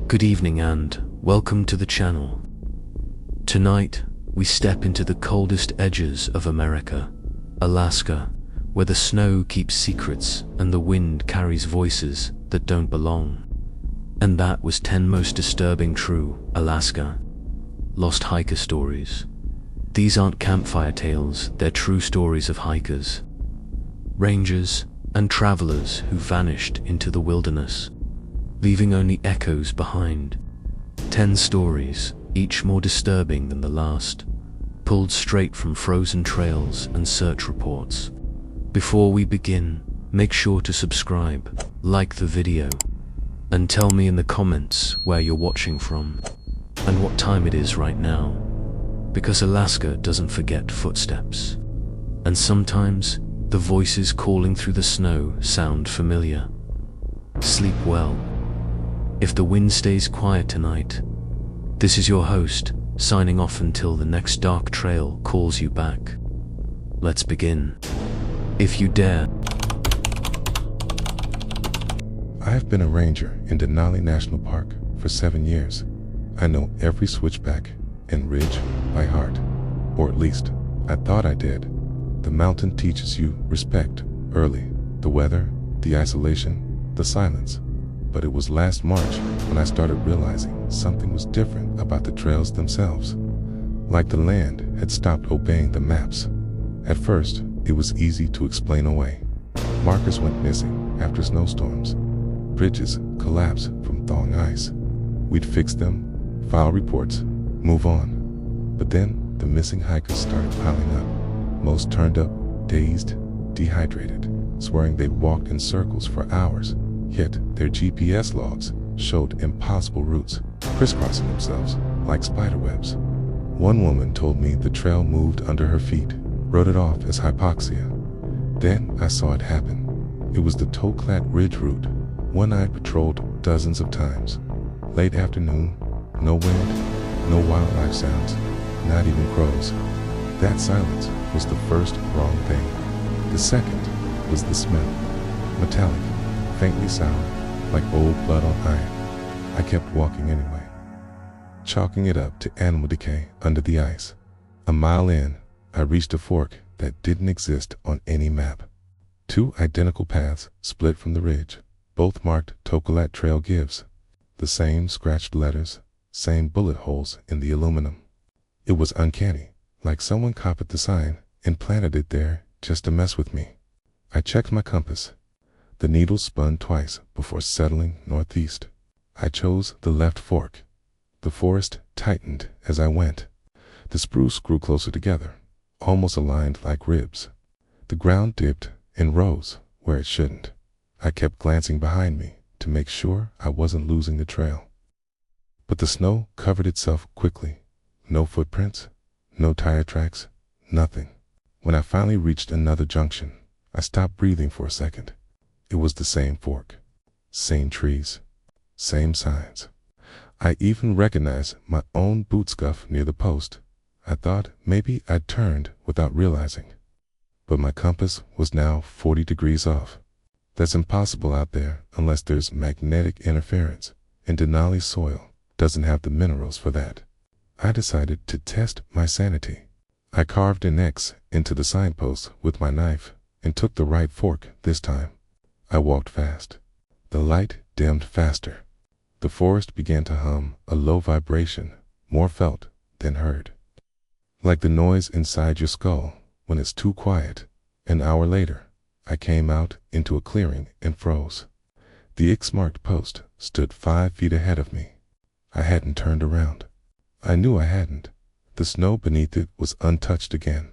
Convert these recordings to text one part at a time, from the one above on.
Good evening and welcome to the channel. Tonight, we step into the coldest edges of America, Alaska, where the snow keeps secrets and the wind carries voices that don't belong. And that was 10 most disturbing true Alaska lost hiker stories. These aren't campfire tales, they're true stories of hikers, rangers, and travelers who vanished into the wilderness, leaving only echoes behind. 10 stories, each more disturbing than the last, pulled straight from frozen trails and search reports. Before we begin, make sure to subscribe, like the video, and tell me in the comments where you're watching from and what time it is right now, because Alaska doesn't forget footsteps. And sometimes the voices calling through the snow sound familiar. Sleep well. If the wind stays quiet tonight, this is your host, signing off until the next dark trail calls you back. Let's begin. If you dare. I have been a ranger in Denali National Park for 7 years. I know every switchback and ridge by heart, or at least I thought I did. The mountain teaches you respect early, the weather, the isolation, the silence. But it was last March when I started realizing something was different about the trails themselves. Like the land had stopped obeying the maps. At first, it was easy to explain away. Markers went missing after snowstorms. Bridges collapsed from thawing ice. We'd fix them, file reports, move on. But then the missing hikers started piling up. Most turned up, dazed, dehydrated, swearing they'd walked in circles for hours. Yet their GPS logs showed impossible routes, crisscrossing themselves like spiderwebs. One woman told me the trail moved under her feet, wrote it off as hypoxia. Then I saw it happen. It was the toe-clad ridge route, one I'd patrolled dozens of times. Late afternoon, no wind, no wildlife sounds, not even crows. That silence was the first wrong thing. The second was the smell, metallic, faintly sour, like old blood on iron. I kept walking anyway, chalking it up to animal decay under the ice. A mile in, I reached a fork that didn't exist on any map. 2 identical paths split from the ridge, both marked Tocolat Trail Gives. The same scratched letters, same bullet holes in the aluminum. It was uncanny, like someone copied the sign and planted it there just to mess with me. I checked my compass. The needle spun twice before settling northeast. I chose the left fork. The forest tightened as I went. The spruce grew closer together, almost aligned like ribs. The ground dipped and rose where it shouldn't. I kept glancing behind me to make sure I wasn't losing the trail. But the snow covered itself quickly. No footprints, no tire tracks, nothing. When I finally reached another junction, I stopped breathing for a second. It was the same fork, same trees, same signs. I even recognized my own boot scuff near the post. I thought maybe I'd turned without realizing. But my compass was now 40 degrees off. That's impossible out there unless there's magnetic interference, and Denali's soil doesn't have the minerals for that. I decided to test my sanity. I carved an X into the signpost with my knife and took the right fork this time. I walked fast. The light dimmed faster. The forest began to hum a low vibration, more felt than heard. Like the noise inside your skull when it's too quiet. An hour later, I came out into a clearing and froze. The X-marked post stood 5 feet ahead of me. I hadn't turned around. I knew I hadn't. The snow beneath it was untouched again.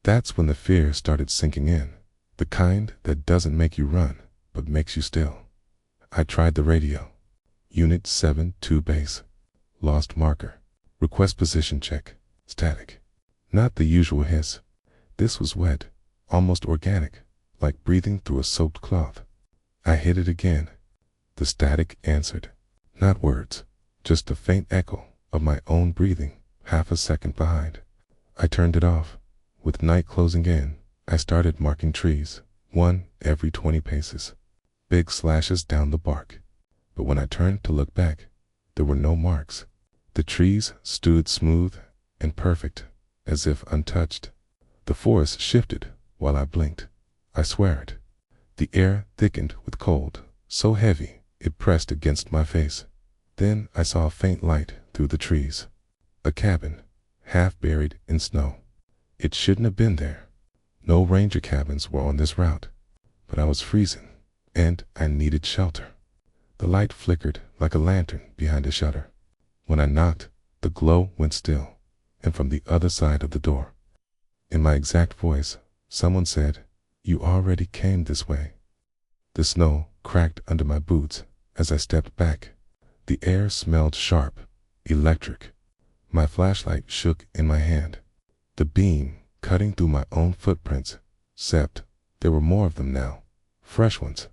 That's when the fear started sinking in, the kind that doesn't make you run, but makes you still. I tried the radio. Unit 7-2 base. Lost marker. Request position check. Static. Not the usual hiss. This was wet, almost organic, like breathing through a soaked cloth. I hit it again. The static answered. Not words, just a faint echo of my own breathing, half a second behind. I turned it off. With night closing in, I started marking trees, one every 20 paces. Big slashes down the bark. But when I turned to look back, There were no marks. The trees stood smooth and perfect, as if untouched. The forest shifted while I blinked. I swear it. The air thickened with cold, so heavy it pressed against my face. Then I saw a faint light through the trees. A cabin, half buried in snow. It shouldn't have been there. No ranger cabins were on this route, but I was freezing, and I needed shelter. The light flickered like a lantern behind a shutter. When I knocked, the glow went still, and from the other side of the door, in my exact voice, someone said, "You already came this way." The snow cracked under my boots as I stepped back. The air smelled sharp, electric. My flashlight shook in my hand. The beam, cutting through my own footprints, except there were more of them now, fresh ones,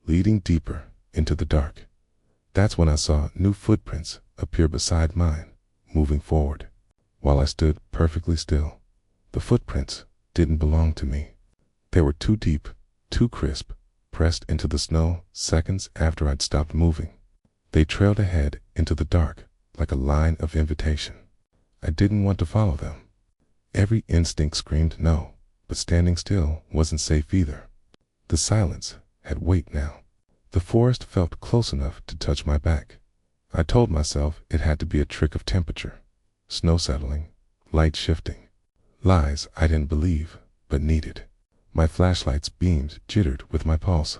leading deeper into the dark. That's when I saw new footprints appear beside mine, moving forward. While I stood perfectly still, the footprints didn't belong to me. They were too deep, too crisp, pressed into the snow seconds after I'd stopped moving. They trailed ahead into the dark like a line of invitation. I didn't want to follow them. Every instinct screamed no, but standing still wasn't safe either. The silence had weight now. The forest felt close enough to touch my back. I told myself it had to be a trick of temperature, snow settling, light shifting. Lies I didn't believe, but needed. My flashlight's beams jittered with my pulse.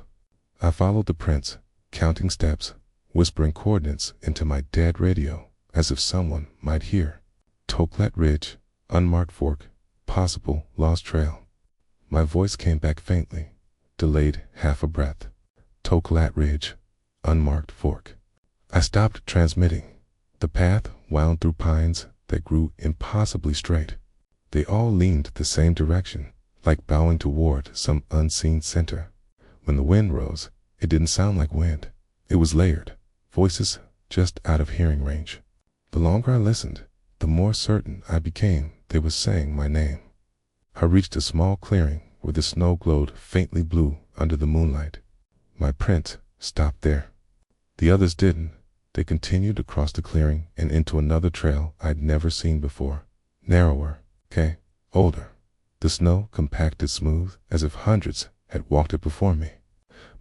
I followed the prints, counting steps, whispering coordinates into my dead radio as if someone might hear. Toklat Ridge, unmarked fork, possible lost trail. My voice came back faintly, delayed half a breath. Toklat Ridge, unmarked fork. I stopped transmitting. The path wound through pines that grew impossibly straight. They all leaned the same direction, like bowing toward some unseen center. When the wind rose, it didn't sound like wind. It was layered, voices just out of hearing range. The longer I listened, the more certain I became they were saying my name. I reached a small clearing where the snow glowed faintly blue under the moonlight. My print stopped there. The others didn't. They continued across the clearing and into another trail I'd never seen before. Narrower, older. The snow compacted smooth as if hundreds had walked it before me.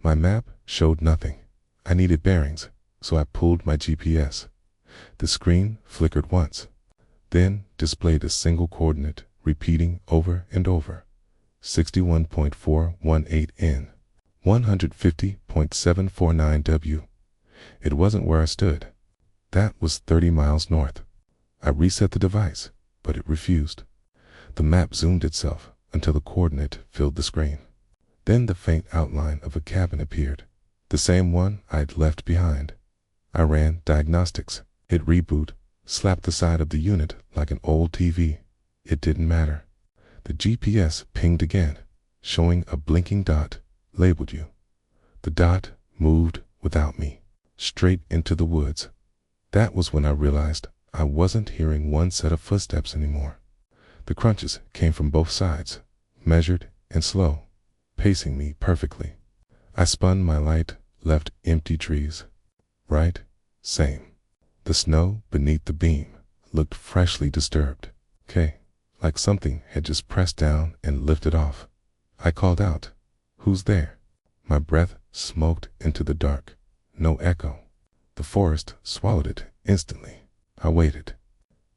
My map showed nothing. I needed bearings, so I pulled my GPS. The screen flickered once, then displayed a single coordinate, repeating over and over. 61.418 N, 150.749 W. It wasn't where I stood. That was 30 miles north. I reset the device, but it refused. The map zoomed itself until the coordinate filled the screen. Then the faint outline of a cabin appeared, the same one I'd left behind. I ran diagnostics, hit reboot, slapped the side of the unit like an old TV. It didn't matter. The GPS pinged again, showing a blinking dot labeled you. The dot moved without me, straight into the woods. That was when I realized I wasn't hearing one set of footsteps anymore. The crunches came from both sides, measured and slow, pacing me perfectly. I spun my light, left empty trees. Right, same. The snow beneath the beam looked freshly disturbed. Like something had just pressed down and lifted off. I called out, "Who's there?" My breath smoked into the dark. No echo. The forest swallowed it instantly. I waited.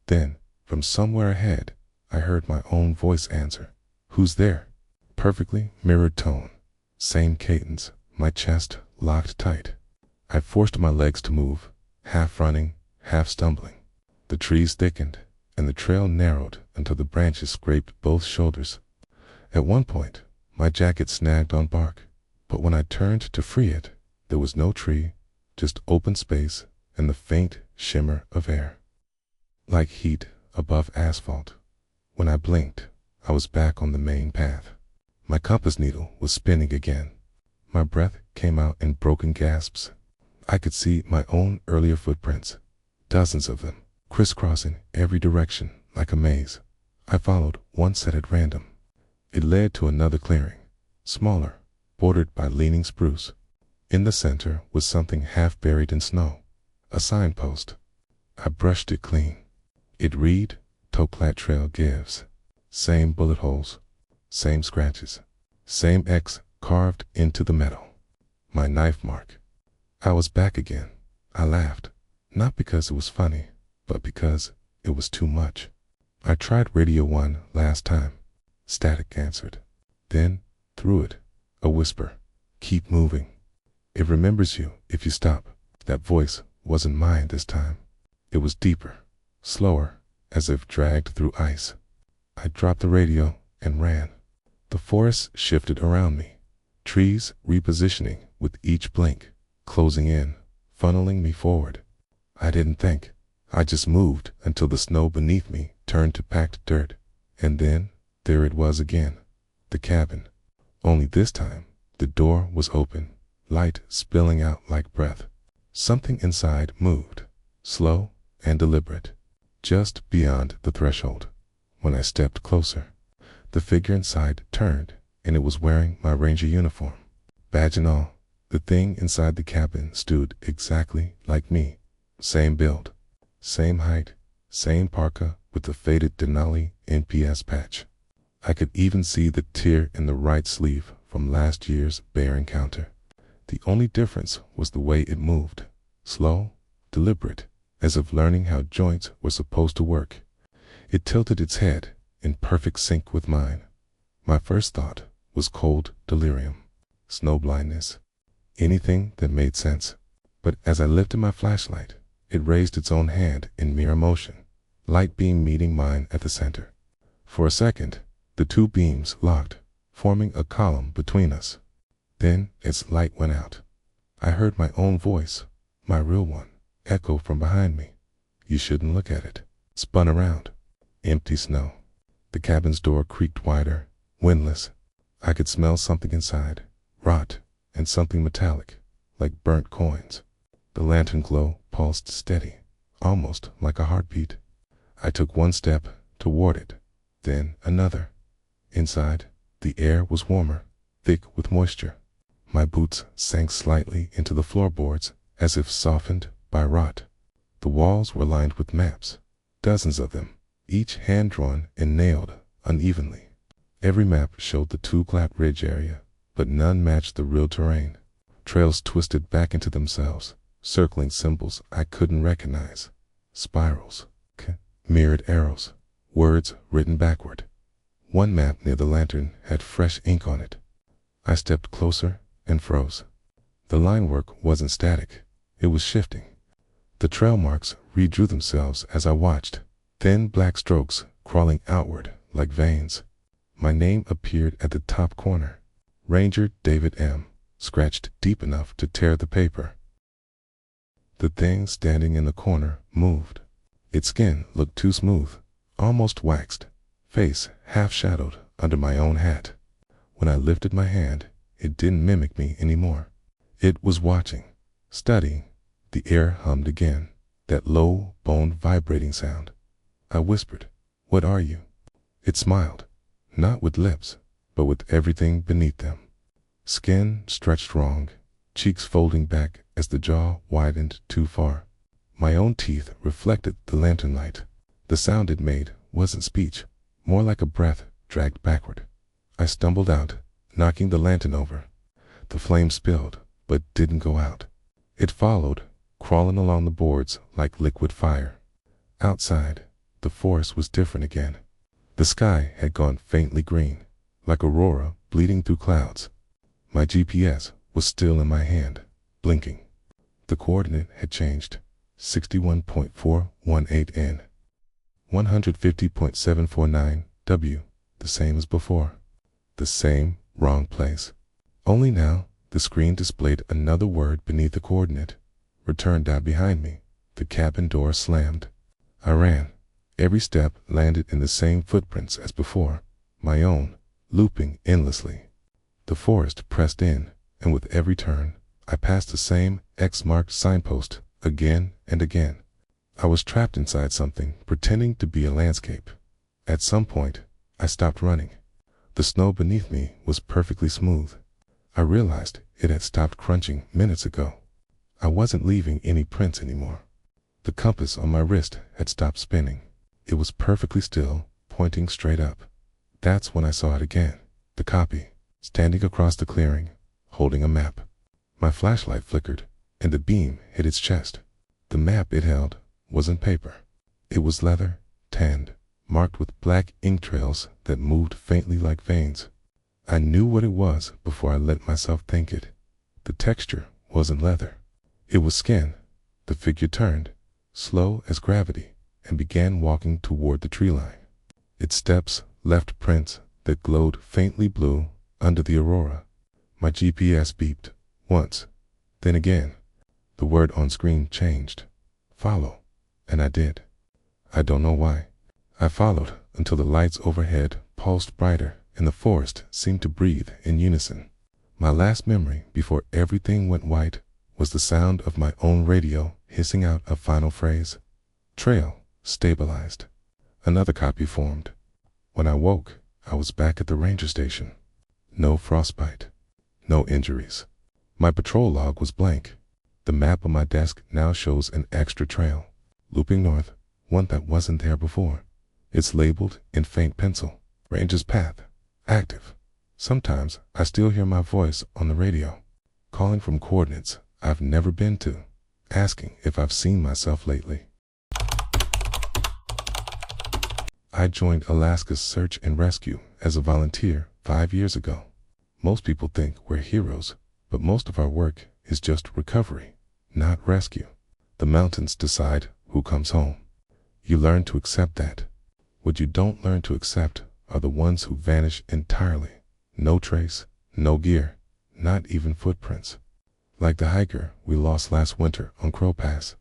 Then, from somewhere ahead, I heard my own voice answer. "Who's there?" Perfectly mirrored tone. Same cadence. My chest locked tight. I forced my legs to move, half running, half stumbling. The trees thickened, and the trail narrowed until the branches scraped both shoulders. At one point, my jacket snagged on bark, but when I turned to free it, there was no tree, just open space and the faint shimmer of air. Like heat above asphalt. When I blinked, I was back on the main path. My compass needle was spinning again. My breath came out in broken gasps. I could see my own earlier footprints, dozens of them, crisscrossing every direction like a maze. I followed one set at random. It led to another clearing, smaller, bordered by leaning spruce. In the center was something half buried in snow, A signpost. I brushed it clean. It read, Toklat Trail gives. Same bullet holes, same scratches, same X carved into the metal. My knife mark. I was back again. I laughed, not because it was funny, but because it was too much. I tried Radio 1 last time. Static answered. Then, through it, a whisper. Keep moving. It remembers you if you stop. That voice wasn't mine this time. It was deeper, slower, as if dragged through ice. I dropped the radio and ran. The forest shifted around me, trees repositioning with each blink, closing in, funneling me forward. I didn't think. I just moved until the snow beneath me turned to packed dirt. And then, there it was again, the cabin. Only this time, the door was open, light spilling out like breath. Something inside moved, slow and deliberate, just beyond the threshold. When I stepped closer, the figure inside turned, and it was wearing my ranger uniform. Badge and all, the thing inside the cabin stood exactly like me. Same build, same height, same parka with the faded Denali NPS patch. I could even see the tear in the right sleeve from last year's bear encounter. The only difference was the way it moved, slow, deliberate, as if learning how joints were supposed to work. It tilted its head in perfect sync with mine. My first thought was cold delirium, snow blindness, anything that made sense. But as I lifted my flashlight, it raised its own hand in mirror motion, light beam meeting mine at the center. For a second, the two beams locked, forming a column between us. Then its light went out. I heard my own voice, my real one, echo from behind me. You shouldn't look at it. Spun around. Empty snow. The cabin's door creaked wider, windless. I could smell something inside, rot, and something metallic, like burnt coins. The lantern glow pulsed steady, almost like a heartbeat. I took one step toward it, then another. Inside, the air was warmer, thick with moisture. My boots sank slightly into the floorboards as if softened by rot. The walls were lined with maps, dozens of them, each hand-drawn and nailed unevenly. Every map showed the Toklat Ridge area, but none matched the real terrain. Trails twisted back into themselves, circling symbols I couldn't recognize. Spirals, mirrored arrows, words written backward. One map near the lantern had fresh ink on it. I stepped closer and froze. The line work wasn't static, it was shifting. The trail marks redrew themselves as I watched, thin black strokes crawling outward like veins. My name appeared at the top corner. Ranger David M., scratched deep enough to tear the paper. The thing standing in the corner moved. Its skin looked too smooth, almost waxed, face half-shadowed under my own hat. When I lifted my hand, it didn't mimic me anymore. It was watching, studying. The air hummed again, that low, bone vibrating sound. I whispered, "What are you?" It smiled, not with lips, but with everything beneath them. Skin stretched wrong, cheeks folding back as the jaw widened too far. My own teeth reflected the lantern light. The sound it made wasn't speech, more like a breath dragged backward. I stumbled out, knocking the lantern over. The flame spilled, but didn't go out. It followed, crawling along the boards like liquid fire. Outside, the forest was different again. The sky had gone faintly green, like aurora bleeding through clouds. My GPS was still in my hand, blinking. The coordinate had changed, 61.418 N, 150.749 W, the same as before. The same wrong place. Only now, the screen displayed another word beneath the coordinate. Return died behind me. The cabin door slammed. I ran. Every step landed in the same footprints as before, my own, looping endlessly. The forest pressed in, and with every turn, I passed the same X-marked signpost again and again. I was trapped inside something, pretending to be a landscape. At some point, I stopped running. The snow beneath me was perfectly smooth. I realized it had stopped crunching minutes ago. I wasn't leaving any prints anymore. The compass on my wrist had stopped spinning. It was perfectly still, pointing straight up. That's when I saw it again, the copy, standing across the clearing, holding a map. My flashlight flickered, and the beam hit its chest. The map it held wasn't paper. It was leather, tanned, marked with black ink trails that moved faintly like veins. I knew what it was before I let myself think it. The texture wasn't leather. It was skin. The figure turned, slow as gravity, and began walking toward the tree line. Its steps left prints that glowed faintly blue under the aurora. My GPS beeped once, then again. The word on screen changed. Follow. And I did. I don't know why. I followed until the lights overhead pulsed brighter and the forest seemed to breathe in unison. My last memory before everything went white was the sound of my own radio hissing out a final phrase. Trail stabilized. Another copy formed. When I woke, I was back at the ranger station. No frostbite. No injuries. My patrol log was blank. The map on my desk now shows an extra trail, looping north, one that wasn't there before. It's labeled in faint pencil. Ranger's Path. Active. Sometimes I still hear my voice on the radio, calling from coordinates I've never been to, asking if I've seen myself lately. I joined Alaska's search and rescue as a volunteer 5 years ago. Most people think we're heroes, but most of our work is just recovery, not rescue. The mountains decide who comes home. You learn to accept that. What you don't learn to accept are the ones who vanish entirely. No trace, no gear, not even footprints. Like the hiker we lost last winter on Crow Pass.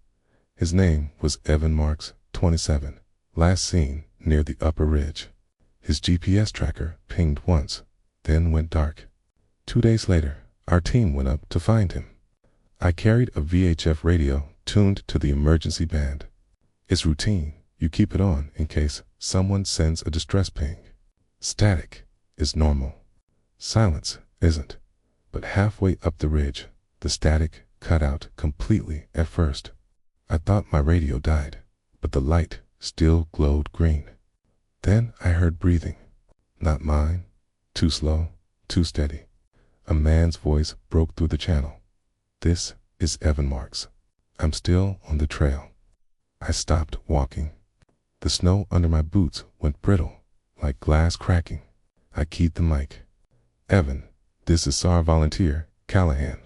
His name was Evan Marks, 27, last seen near the upper ridge. His GPS tracker pinged once, then went dark. 2 days later, our team went up to find him. I carried a VHF radio tuned to the emergency band. It's routine. You keep it on in case someone sends a distress ping. Static is normal. Silence isn't. But halfway up the ridge, the static cut out completely at first. I thought my radio died, but the light still glowed green. Then I heard breathing. Not mine. Too slow, too steady. A man's voice broke through the channel. This is Evan Marks. I'm still on the trail. I stopped walking. The snow under my boots went brittle, like glass cracking. I keyed the mic. Evan, this is SAR volunteer, Callahan.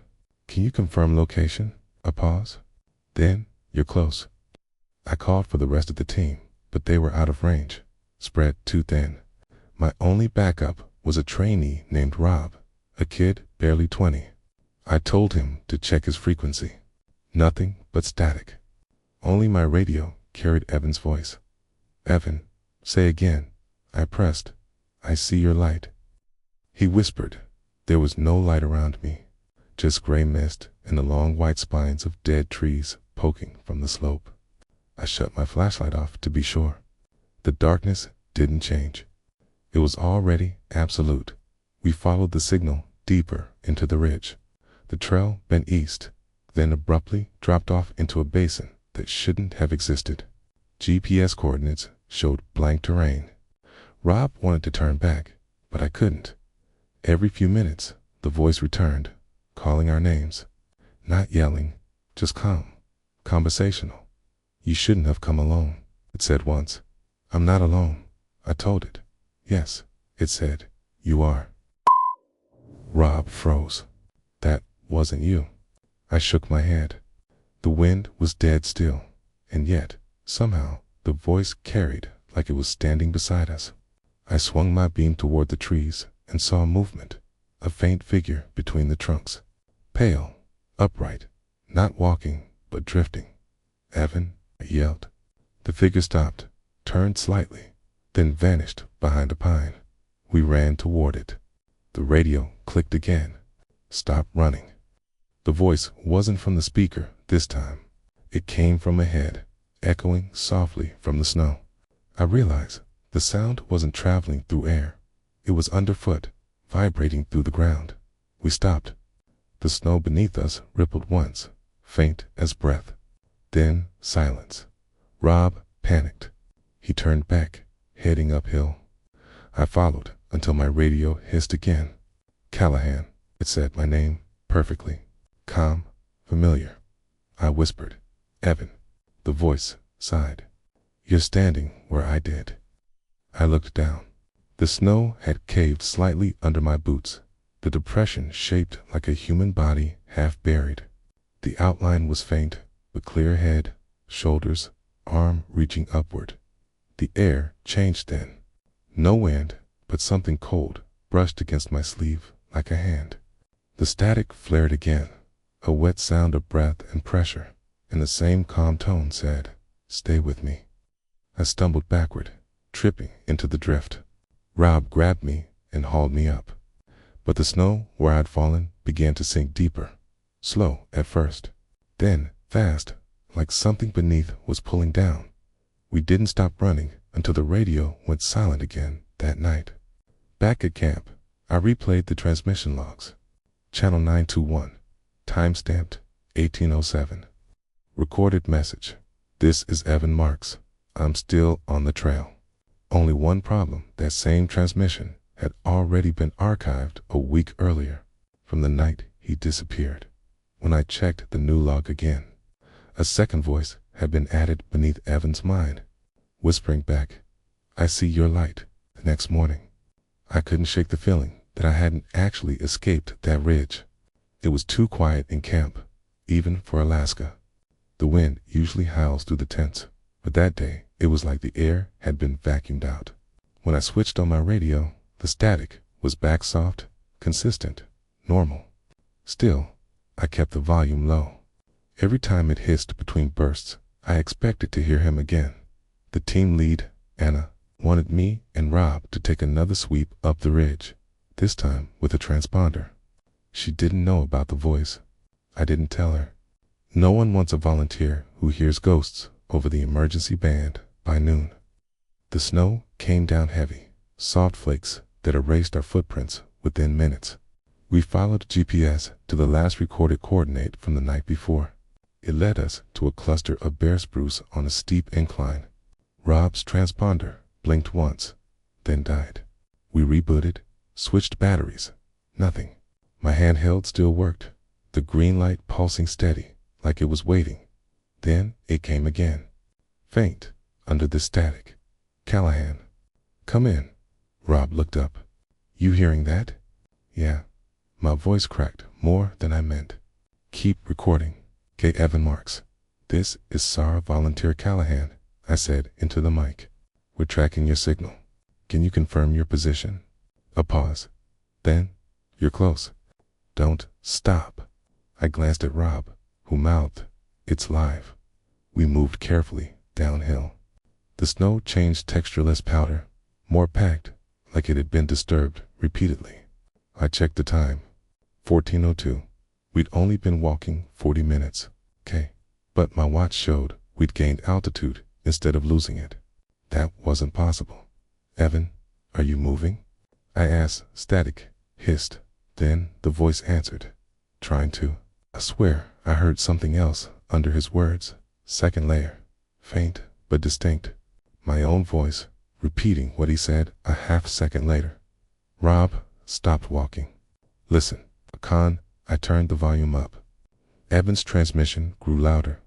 Can you confirm location? A pause. Then, you're close. I called for the rest of the team, but they were out of range, spread too thin. My only backup was a trainee named Rob, a kid barely 20. I told him to check his frequency. Nothing but static. Only my radio carried Evan's voice. Evan, say again. I pressed. I see your light. He whispered. There was no light around me, just gray mist and the long white spines of dead trees poking from the slope. I shut my flashlight off to be sure. The darkness didn't change. It was already absolute. We followed the signal deeper into the ridge. The trail bent east, then abruptly dropped off into a basin that shouldn't have existed. GPS coordinates showed blank terrain. Rob wanted to turn back, but I couldn't. Every few minutes, the voice returned, calling our names. Not yelling, just calm, conversational. You shouldn't have come alone, it said once. I'm not alone, I told it. Yes, it said, you are. Rob froze. That wasn't you. I shook my head. The wind was dead still, and yet, somehow, the voice carried like it was standing beside us. I swung my beam toward the trees and saw movement, a faint figure between the trunks. Pale, upright, not walking, but drifting. Evan, I yelled. The figure stopped, turned slightly, then vanished behind a pine. We ran toward it. The radio clicked again. Stop running. The voice wasn't from the speaker this time. It came from ahead, echoing softly from the snow. I realized the sound wasn't traveling through air. It was underfoot, vibrating through the ground. We stopped. The snow beneath us rippled once, faint as breath. Then silence. Rob panicked. He turned back, heading uphill. I followed until my radio hissed again. Callahan. It said my name perfectly. Calm, familiar. I whispered, Evan. The voice sighed. You're standing where I did. I looked down. The snow had caved slightly under my boots, the depression shaped like a human body half buried. The outline was faint, but clear head, shoulders, arm reaching upward. The air changed then. No wind, but something cold brushed against my sleeve like a hand. The static flared again, a wet sound of breath and pressure, and the same calm tone said, Stay with me. I stumbled backward, tripping into the drift. Rob grabbed me and hauled me up. But the snow where I'd fallen began to sink deeper, slow at first, then fast, like something beneath was pulling down. We didn't stop running until the radio went silent again that night. Back at camp, I replayed the transmission logs. Channel 921, time-stamped 1807. Recorded message. This is Evan Marks. I'm still on the trail. Only one problem, that same transmission had already been archived a week earlier, from the night he disappeared. When I checked the new log again, a second voice had been added beneath Evan's mind, whispering back, I see your light. The next morning, I couldn't shake the feeling that I hadn't actually escaped that ridge. It was too quiet in camp, even for Alaska. The wind usually howls through the tents, but that day it was like the air had been vacuumed out. When I switched on my radio, the static was back soft, consistent, normal. Still, I kept the volume low. Every time it hissed between bursts, I expected to hear him again. The team lead, Anna, wanted me and Rob to take another sweep up the ridge, this time with a transponder. She didn't know about the voice. I didn't tell her. No one wants a volunteer who hears ghosts over the emergency band by noon. The snow came down heavy, soft flakes that erased our footprints within minutes. We followed GPS to the last recorded coordinate from the night before. It led us to a cluster of bare spruce on a steep incline. Rob's transponder blinked once, then died. We rebooted, switched batteries. Nothing. My handheld still worked, the green light pulsing steady, like it was waiting. Then it came again, faint, under the static. Callahan. Come in. Rob looked up. You hearing that? Yeah. My voice cracked more than I meant. Keep recording. K. Evan Marks. This is Sarah Volunteer Callahan, I said into the mic. We're tracking your signal. Can you confirm your position? A pause. Then, you're close. Don't stop. I glanced at Rob, who mouthed, It's live. We moved carefully downhill. The snow changed textureless powder, more packed, like it had been disturbed repeatedly. I checked the time. 14:02. We'd only been walking 40 minutes. But my watch showed we'd gained altitude instead of losing it. That wasn't possible. Evan, are you moving? I asked. Static hissed. Then the voice answered, trying to. I swear I heard something else under his words. Second layer, faint but distinct. My own voice, repeating what he said a half second later. Rob stopped walking. Listen, Khan. I turned the volume up. Evan's transmission grew louder,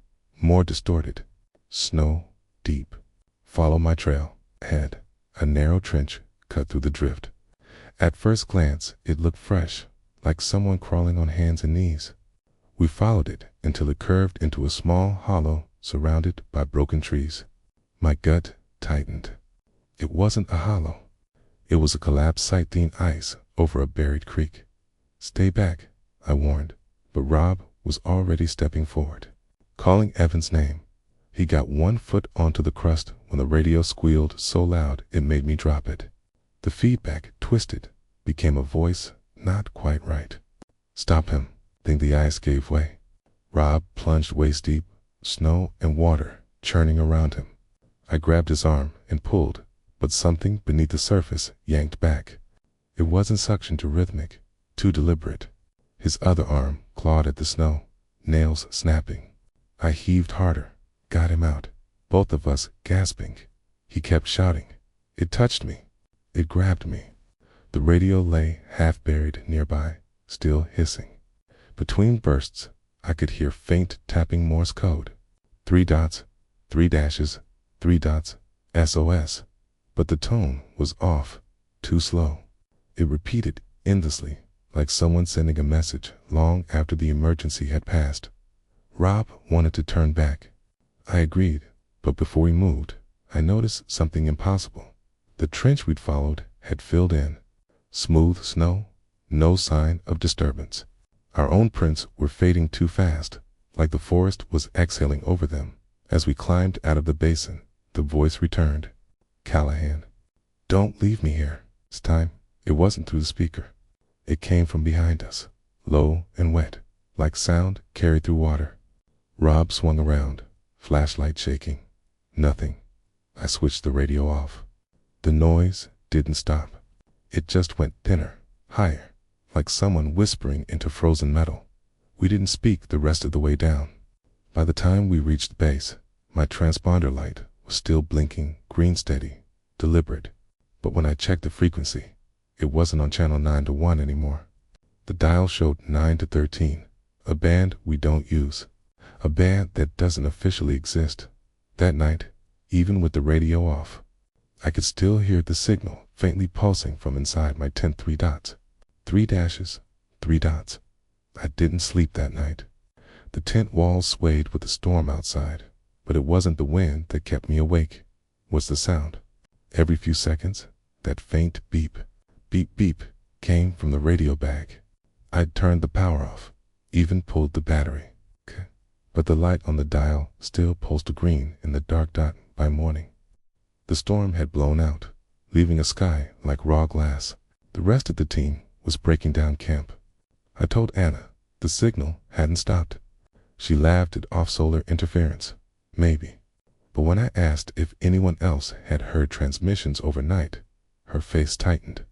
more distorted. Snow, deep. Follow my trail. Ahead, a narrow trench cut through the drift. At first glance, it looked fresh, like someone crawling on hands and knees. We followed it until it curved into a small hollow surrounded by broken trees. My gut tightened. It wasn't a hollow. It was a collapsed sight-thin ice over a buried creek. Stay back, I warned, but Rob was already stepping forward, calling Evan's name. He got 1 foot onto the crust when the radio squealed so loud it made me drop it. The feedback twisted, became a voice not quite right. Stop him. Then the ice gave way. Rob plunged waist deep, snow and water churning around him. I grabbed his arm and pulled, but something beneath the surface yanked back. It wasn't suction too rhythmic, too deliberate. His other arm clawed at the snow, nails snapping. I heaved harder, got him out, both of us gasping. He kept shouting. It touched me. It grabbed me. The radio lay half buried nearby, still hissing. Between bursts, I could hear faint tapping Morse code. 3 dots, 3 dashes, 3 dots, SOS. But the tone was off, too slow. It repeated endlessly, like someone sending a message long after the emergency had passed. Rob wanted to turn back. I agreed, but before we moved, I noticed something impossible. The trench we'd followed had filled in. Smooth snow, no sign of disturbance. Our own prints were fading too fast, like the forest was exhaling over them. As we climbed out of the basin, the voice returned. Callahan. Don't leave me here. This time, it wasn't through the speaker. It came from behind us, low and wet, like sound carried through water. Rob swung around, flashlight shaking. Nothing. I switched the radio off. The noise didn't stop. It just went thinner, higher, like someone whispering into frozen metal. We didn't speak the rest of the way down. By the time we reached the base, my transponder light was still blinking green steady, deliberate. But when I checked the frequency, it wasn't on channel 9 to 1 anymore. The dial showed 9 to 13, a band we don't use, a band that doesn't officially exist. That night, even with the radio off, I could still hear the signal faintly pulsing from inside my tent. 3 dots, 3 dashes, 3 dots. I didn't sleep that night. The tent walls swayed with the storm outside, but it wasn't the wind that kept me awake. It was the sound. Every few seconds, that faint beep, beep, beep, came from the radio bag. I'd turned the power off, even pulled the battery. But the light on the dial still pulsed green in the dark dot by morning. The storm had blown out, leaving a sky like raw glass. The rest of the team was breaking down camp. I told Anna the signal hadn't stopped. She laughed at off-solar interference. Maybe. But when I asked if anyone else had heard transmissions overnight, her face tightened.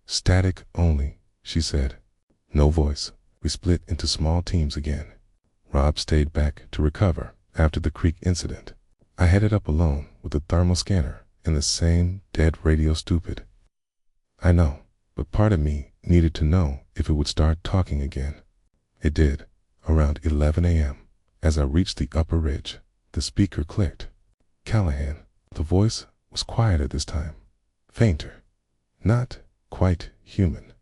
Static only, she said. No voice. We split into small teams again. Rob stayed back to recover after the creek incident. I headed up alone with the thermal scanner and the same dead radio stupid. I know, but part of me needed to know if it would start talking again. It did. Around 11 a.m., as I reached the upper ridge, the speaker clicked. Callahan. The voice was quieter this time. Fainter. Not quite human.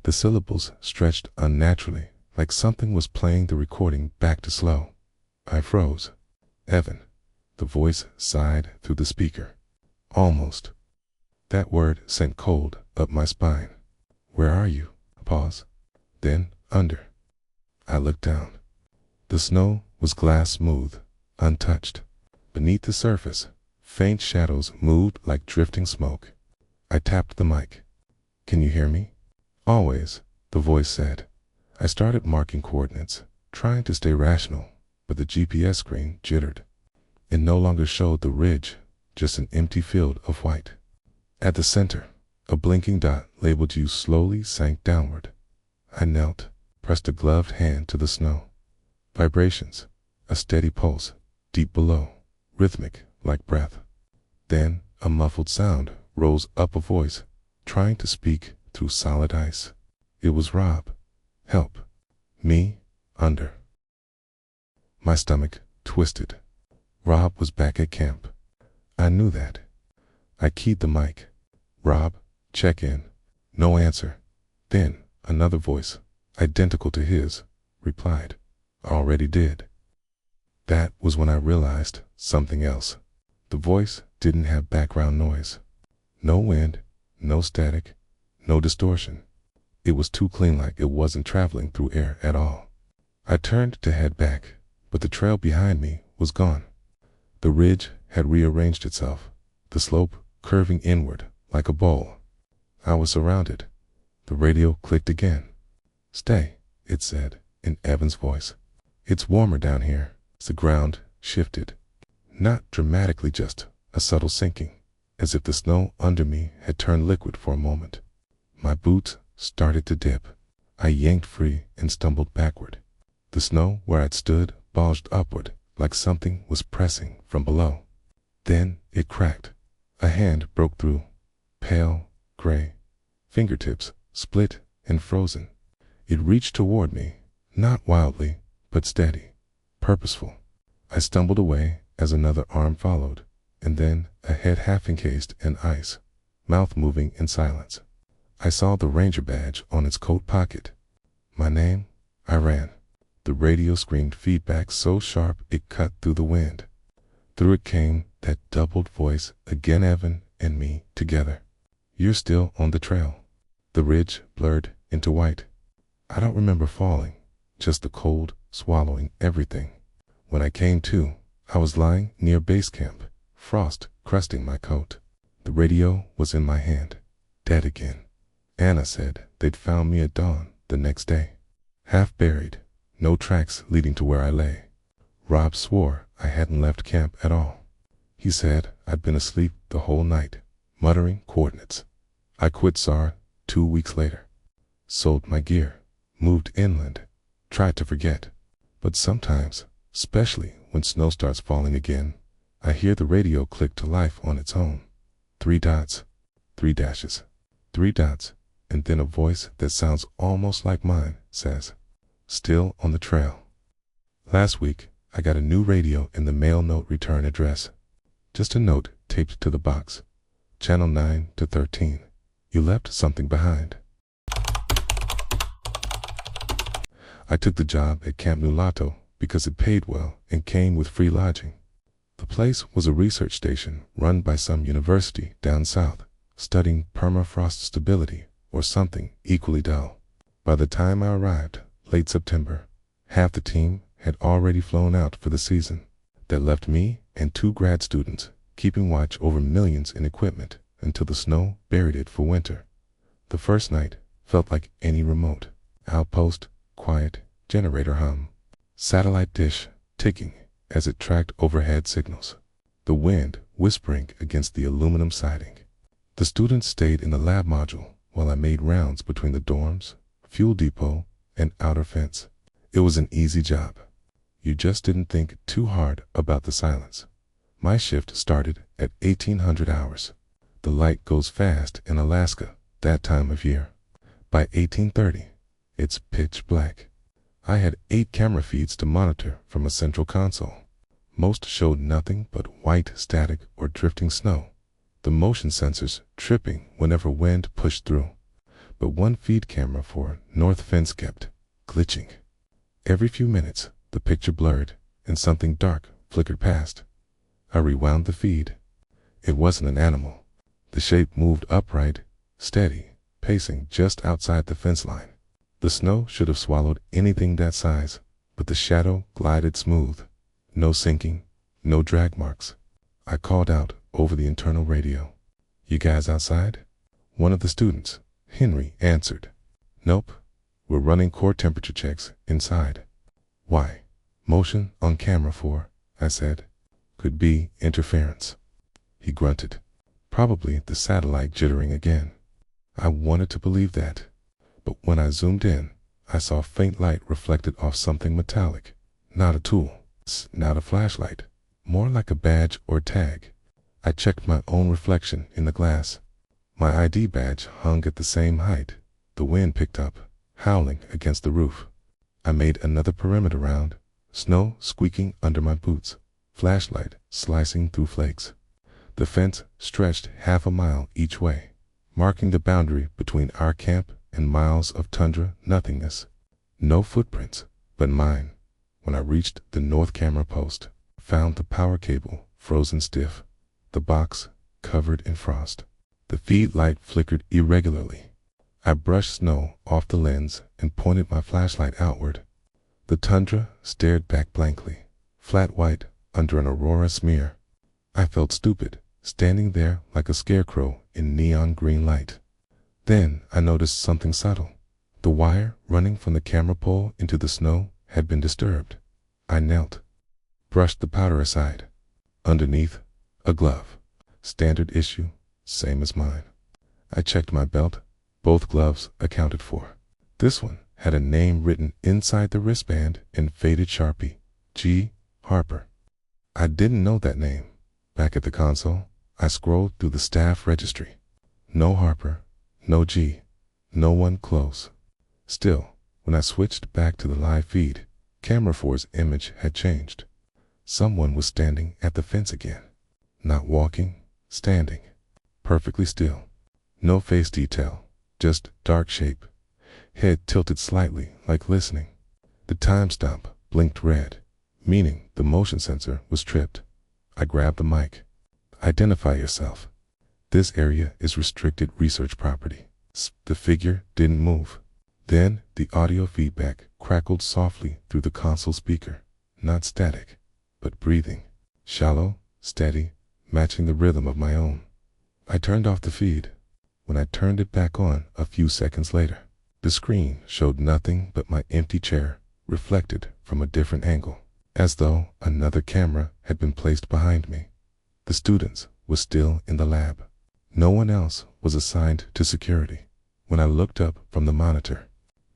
The syllables stretched unnaturally, like something was playing the recording back to slow. I froze. Evan. The voice sighed through the speaker. Almost. That word sent cold up my spine. Where are you? A pause. Then, under. I looked down. The snow was glass smooth, untouched. Beneath the surface, faint shadows moved like drifting smoke. I tapped the mic. Can you hear me? Always, the voice said. I started marking coordinates, trying to stay rational, but the GPS screen jittered. It no longer showed the ridge, just an empty field of white. At the center, a blinking dot labeled you slowly sank downward. I knelt, pressed a gloved hand to the snow. Vibrations, a steady pulse, deep below, rhythmic like breath. Then a muffled sound rose up, a voice, trying to speak through solid ice. It was Rob. Help. Me, under. My stomach twisted. Rob was back at camp. I knew that. I keyed the mic. Rob, check in. No answer. Then another voice, identical to his, replied. Already did. That was when I realized something else. The voice didn't have background noise. No wind, no static, no distortion. It was too clean, like it wasn't traveling through air at all. I turned to head back, but the trail behind me was gone. The ridge had rearranged itself, the slope curving inward like a bowl. I was surrounded. The radio clicked again. Stay, it said in Evan's voice. It's warmer down here. The ground shifted. Not dramatically, just a subtle sinking, as if the snow under me had turned liquid for a moment. My boots started to dip. I yanked free and stumbled backward. The snow where I'd stood bulged upward like something was pressing from below. Then it cracked. A hand broke through. Pale, gray. Fingertips split and frozen. It reached toward me, not wildly, but steady, purposeful. I stumbled away as another arm followed, and then a head half encased in ice, mouth moving in silence. I saw the ranger badge on its coat pocket. My name? I ran. The radio screamed feedback so sharp it cut through the wind. Through it came that doubled voice, again Evan and me together. You're still on the trail. The ridge blurred into white. I don't remember falling, just the cold swallowing everything. When I came to, I was lying near base camp, frost crusting my coat. The radio was in my hand, dead again. Anna said they'd found me at dawn the next day. Half buried, no tracks leading to where I lay. Rob swore I hadn't left camp at all. He said I'd been asleep the whole night, muttering coordinates. I quit SAR 2 weeks later. Sold my gear, moved inland, tried to forget. But sometimes, especially when snow starts falling again, I hear the radio click to life on its own. 3 dots, 3 dashes, 3 dots, and then a voice that sounds almost like mine says, "Still on the trail." Last week, I got a new radio in the mail note return address. Just a note taped to the box. Channel 9 to 13. You left something behind. I took the job at Camp Nulato because it paid well and came with free lodging. The place was a research station run by some university down south, studying permafrost stability or something equally dull. By the time I arrived, late September, half the team had already flown out for the season. That left me and 2 grad students keeping watch over millions in equipment until the snow buried it for winter. The first night felt like any remote. Outpost, quiet, generator hum. Satellite dish ticking as it tracked overhead signals. The wind whispering against the aluminum siding. The students stayed in the lab module while I made rounds between the dorms, fuel depot, and outer fence. It was an easy job. You just didn't think too hard about the silence. My shift started at 1800 hours. The light goes fast in Alaska that time of year. By 1830, it's pitch black. I had 8 camera feeds to monitor from a central console. Most showed nothing but white static or drifting snow, the motion sensors tripping whenever wind pushed through. But one feed camera for North Fence kept glitching. Every few minutes, the picture blurred and something dark flickered past. I rewound the feed. It wasn't an animal. The shape moved upright, steady, pacing just outside the fence line. The snow should have swallowed anything that size, but the shadow glided smooth. No sinking, no drag marks. I called out over the internal radio. "You guys outside?" One of the students, Henry, answered. "Nope. We're running core temperature checks inside." "Why?" "Motion on camera 4, I said. "Could be interference." He grunted. "Probably the satellite jittering again." I wanted to believe that. But when I zoomed in, I saw faint light reflected off something metallic. Not a tool, not a flashlight, more like a badge or tag. I checked my own reflection in the glass. My ID badge hung at the same height. The wind picked up, howling against the roof. I made another perimeter round, snow squeaking under my boots, flashlight slicing through flakes. The fence stretched half a mile each way, marking the boundary between our camp and miles of tundra nothingness. No footprints, but mine. When I reached the north camera post, found the power cable frozen stiff, the box covered in frost. The feed light flickered irregularly. I brushed snow off the lens and pointed my flashlight outward. The tundra stared back blankly, flat white under an aurora smear. I felt stupid, standing there like a scarecrow in neon green light. Then I noticed something subtle. The wire running from the camera pole into the snow had been disturbed. I knelt, brushed the powder aside. Underneath, a glove. Standard issue, same as mine. I checked my belt, both gloves accounted for. This one had a name written inside the wristband in faded Sharpie. G. Harper. I didn't know that name. Back at the console, I scrolled through the staff registry. No Harper, no G, no one close. Still, when I switched back to the live feed, camera 4's image had changed. Someone was standing at the fence again. Not walking, standing. Perfectly still. No face detail, just dark shape. Head tilted slightly, like listening. The timestamp blinked red, meaning the motion sensor was tripped. I grabbed the mic. Identify yourself. This area is restricted research property. The figure didn't move. Then the audio feedback crackled softly through the console speaker. Not static, but breathing. Shallow, steady, matching the rhythm of my own. I turned off the feed. When I turned it back on a few seconds later, the screen showed nothing but my empty chair, reflected from a different angle, as though another camera had been placed behind me. The students were still in the lab. No one else was assigned to security. When I looked up from the monitor,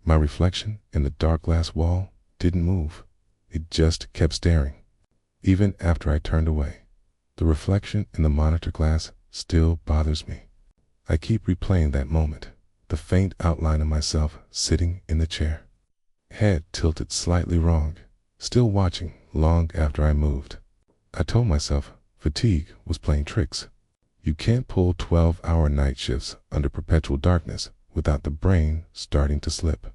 my reflection in the dark glass wall didn't move. It just kept staring. Even after I turned away, the reflection in the monitor glass still bothers me. I keep replaying that moment, the faint outline of myself sitting in the chair. Head tilted slightly wrong, still watching long after I moved. I told myself fatigue was playing tricks. You can't pull 12-hour night shifts under perpetual darkness without the brain starting to slip.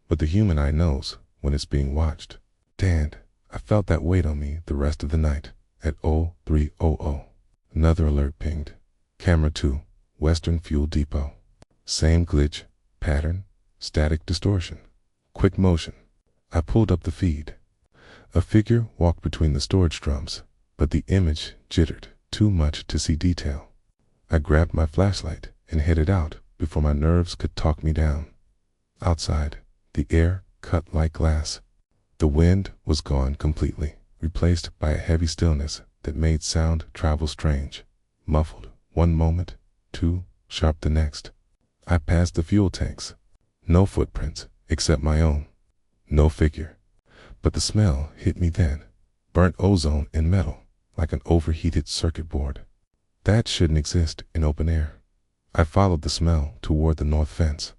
But the human eye knows when it's being watched. And I felt that weight on me the rest of the night. At 0300, another alert pinged. Camera 2, Western Fuel Depot. Same glitch, pattern, static distortion, quick motion. I pulled up the feed. A figure walked between the storage drums, but the image jittered too much to see detail. I grabbed my flashlight and headed out before my nerves could talk me down. Outside, the air cut like glass. The wind was gone completely, replaced by a heavy stillness that made sound travel strange. Muffled one moment, too sharp the next. I passed the fuel tanks. No footprints except my own. No figure. But the smell hit me then. Burnt ozone in metal, like an overheated circuit board. That shouldn't exist in open air. I followed the smell toward the north fence.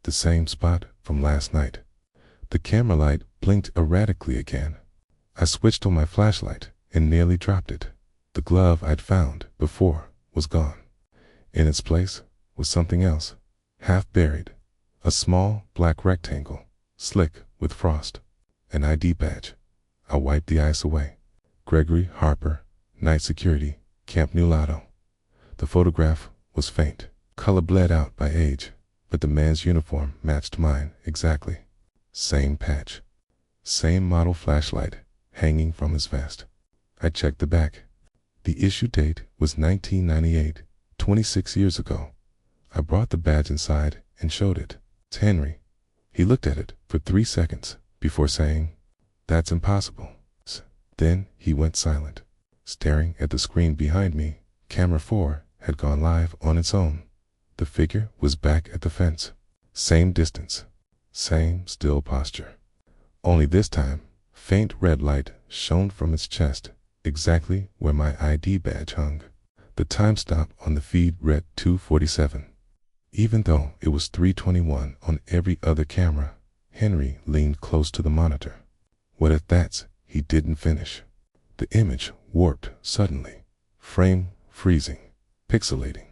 The same spot from last night. The camera light blinked erratically again. I switched on my flashlight and nearly dropped it. The glove I'd found before was gone. In its place was something else, half buried. A small black rectangle, slick with frost. An ID badge. I wiped the ice away. Gregory Harper, Night Security, Camp Nulato. The photograph was faint, color bled out by age, but the man's uniform matched mine exactly. Same patch. Same model flashlight hanging from his vest. I checked the back. The issue date was 1998, 26 years ago. I brought the badge inside and showed it to Henry. He looked at it for 3 seconds before saying, "That's impossible." Then he went silent. Staring at the screen behind me, camera 4 had gone live on its own. The figure was back at the fence. Same distance. Same still posture. Only this time, faint red light shone from its chest, exactly where my ID badge hung. The timestamp on the feed read 2:47. Even though it was 3:21 on every other camera, Henry leaned close to the monitor. What if that's he didn't finish? The image warped suddenly, frame freezing, pixelating.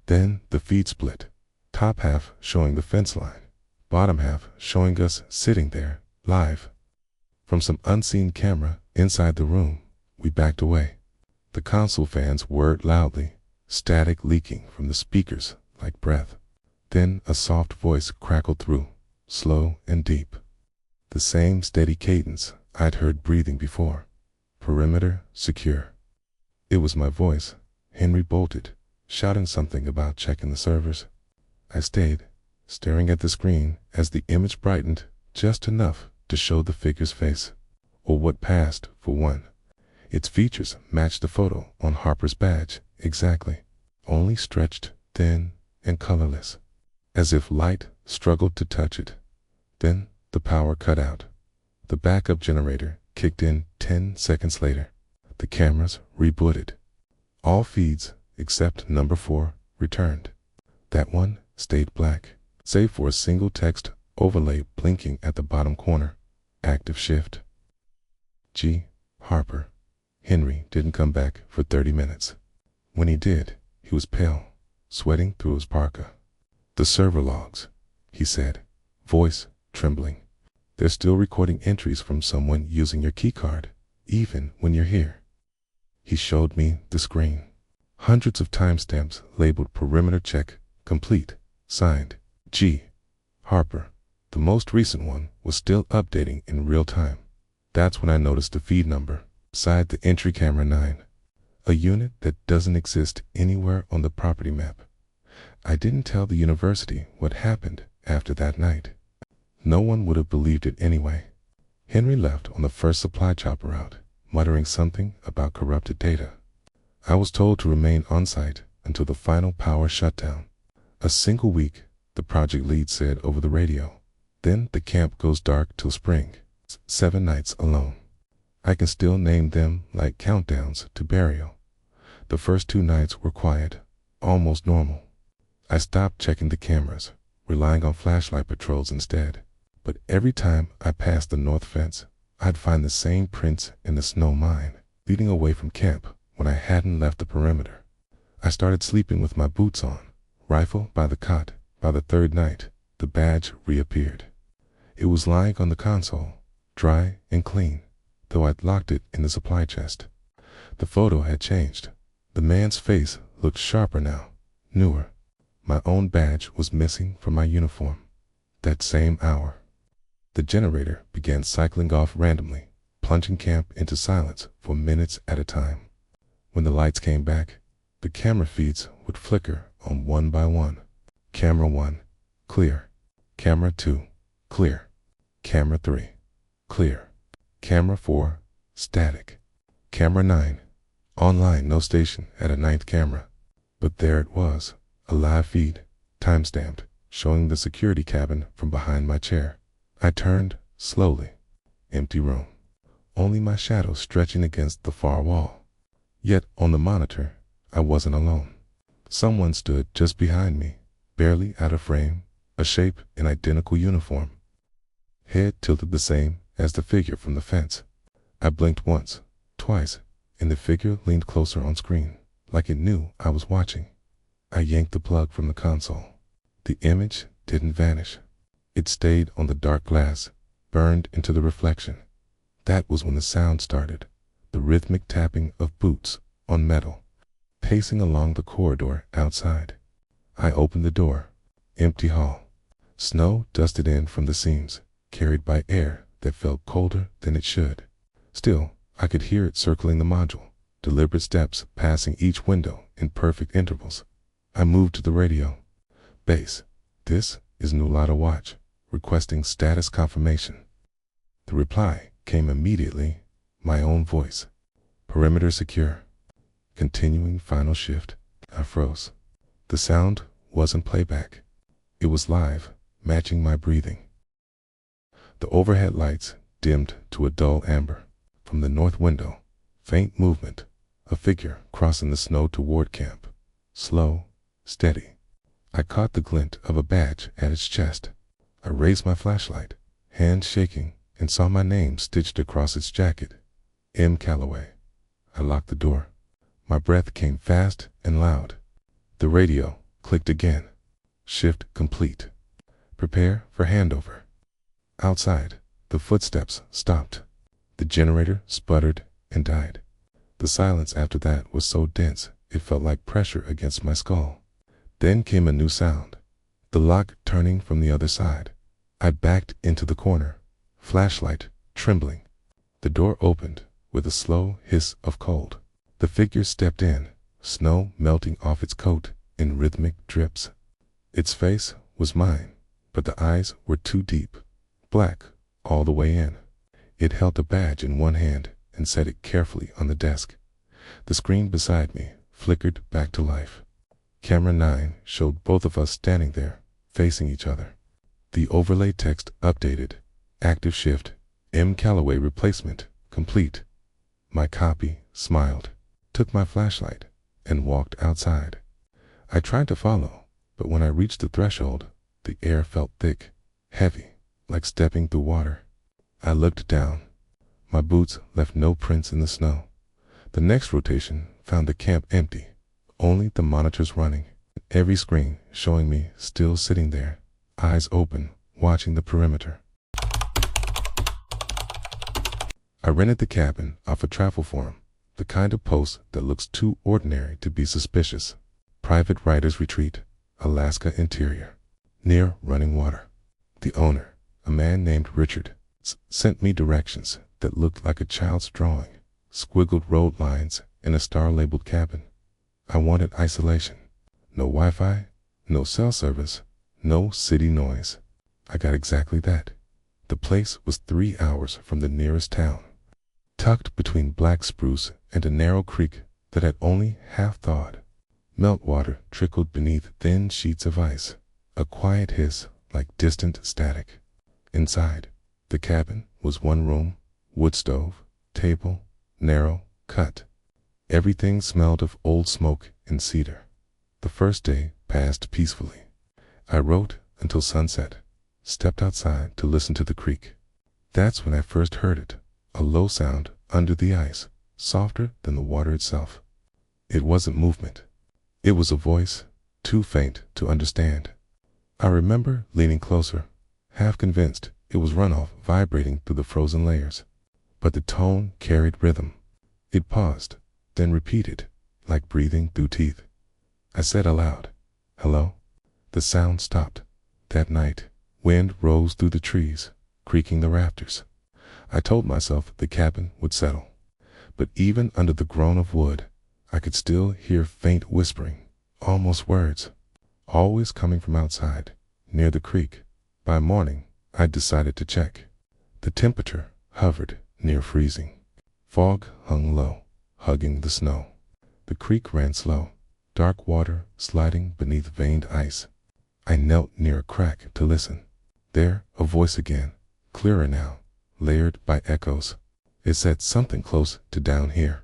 Then the feed split, top half showing the fence line, bottom half showing us sitting there, live. From some unseen camera inside the room, we backed away. The console fans whirred loudly, static leaking from the speakers like breath. Then a soft voice crackled through, slow and deep. The same steady cadence I'd heard breathing before. Perimeter secure. It was my voice. Henry bolted, shouting something about checking the servers. I stayed, staring at the screen as the image brightened just enough to show the figure's face, or what passed for one. Its features matched the photo on Harper's badge exactly, only stretched, thin, and colorless, as if light struggled to touch it. Then the power cut out. The backup generator kicked in 10 seconds later. The cameras rebooted. All feeds, except number 4, returned. That one stayed black, save for a single text overlay blinking at the bottom corner. Active shift. G. Harper. Henry didn't come back for 30 minutes. When he did, he was pale, sweating through his parka. "The server logs," he said, voice trembling. "They're still recording entries from someone using your keycard, even when you're here." He showed me the screen. Hundreds of timestamps labeled perimeter check complete, signed G. Harper. The most recent one was still updating in real time. That's when I noticed the feed number beside the entry camera 9, a unit that doesn't exist anywhere on the property map. I didn't tell the university what happened after that night. No one would have believed it anyway. Henry left on the first supply chopper route, muttering something about corrupted data. I was told to remain on site until the final power shutdown. "A single week," the project lead said over the radio. "Then the camp goes dark till spring. 7 nights alone." I can still name them like countdowns to burial. The first 2 nights were quiet, almost normal. I stopped checking the cameras, relying on flashlight patrols instead. But every time I passed the north fence, I'd find the same prints in the snow mine, leading away from camp when I hadn't left the perimeter. I started sleeping with my boots on, rifle by the cot. By the 3rd night, the badge reappeared. It was lying on the console, dry and clean, though I'd locked it in the supply chest. The photo had changed. The man's face looked sharper now, newer. My own badge was missing from my uniform. That same hour, the generator began cycling off randomly, plunging camp into silence for minutes at a time. When the lights came back, the camera feeds would flicker on one by one. Camera 1, clear. Camera 2, clear. Camera 3, clear. Camera 4, static. Camera 9, online, no station at a 9th camera. But there it was, a live feed, timestamped, showing the security cabin from behind my chair. I turned slowly. Empty room. Only my shadow stretching against the far wall. Yet on the monitor, I wasn't alone. Someone stood just behind me, barely out of frame, a shape in identical uniform. Head tilted the same as the figure from the fence. I blinked once, twice, and the figure leaned closer on screen, like it knew I was watching. I yanked the plug from the console. The image didn't vanish. It stayed on the dark glass, burned into the reflection. That was when the sound started, the rhythmic tapping of boots on metal, pacing along the corridor outside. I opened the door. Empty hall. Snow dusted in from the seams, carried by air that felt colder than it should. Still, I could hear it circling the module, deliberate steps passing each window in perfect intervals. I moved to the radio. "Base, this is Nulata Watch, requesting status confirmation." The reply came immediately, my own voice. "Perimeter secure." Continuing final shift. I froze. The sound wasn't playback. It was live, matching my breathing. The overhead lights dimmed to a dull amber. From the north window, faint movement, a figure crossing the snow toward camp. Slow, steady. I caught the glint of a badge at its chest. I raised my flashlight, hand shaking, and saw my name stitched across its jacket. M. Calloway. I locked the door. My breath came fast and loud. The radio clicked again. Shift complete. Prepare for handover. Outside, the footsteps stopped. The generator sputtered and died. The silence after that was so dense it felt like pressure against my skull. Then came a new sound, the lock turning from the other side. I backed into the corner, flashlight trembling. The door opened with a slow hiss of cold. The figure stepped in, snow melting off its coat in rhythmic drips. Its face was mine, but the eyes were too deep, black all the way in. It held a badge in one hand and set it carefully on the desk. The screen beside me flickered back to life. Camera 9 showed both of us standing there, facing each other. The overlay text updated. Active shift. M. Calloway replacement complete. My copy smiled, took my flashlight, and walked outside. I tried to follow, but when I reached the threshold, the air felt thick, heavy, like stepping through water. I looked down. My boots left no prints in the snow. The next rotation found the camp empty, only the monitors running, every screen showing me still sitting there, eyes open, watching the perimeter. I rented the cabin off a travel forum, the kind of post that looks too ordinary to be suspicious. Private Writer's Retreat, Alaska interior, near running water. The owner, a man named Richard, sent me directions that looked like a child's drawing, squiggled road lines in a star-labeled cabin. I wanted isolation. No Wi-Fi, no cell service, no city noise. I got exactly that. The place was 3 hours from the nearest town, tucked between black spruce and a narrow creek that had only half thawed. Meltwater trickled beneath thin sheets of ice, a quiet hiss like distant static. Inside, the cabin was one room, wood stove, table, narrow, cut. Everything smelled of old smoke and cedar. The first day passed peacefully. I wrote until sunset, stepped outside to listen to the creek. That's when I first heard it, a low sound under the ice, softer than the water itself. It wasn't movement. It was a voice, too faint to understand. I remember leaning closer, half convinced it was runoff vibrating through the frozen layers. But the tone carried rhythm. It paused, then repeated, like breathing through teeth. I said aloud, "Hello?" The sound stopped. That night, wind rose through the trees, creaking the rafters. I told myself the cabin would settle. But even under the groan of wood, I could still hear faint whispering, almost words, always coming from outside, near the creek. By morning, I decided to check. The temperature hovered near freezing. Fog hung low, hugging the snow. The creek ran slow, dark water sliding beneath veined ice. I knelt near a crack to listen. There, a voice again, clearer now, layered by echoes. It said something close to down here.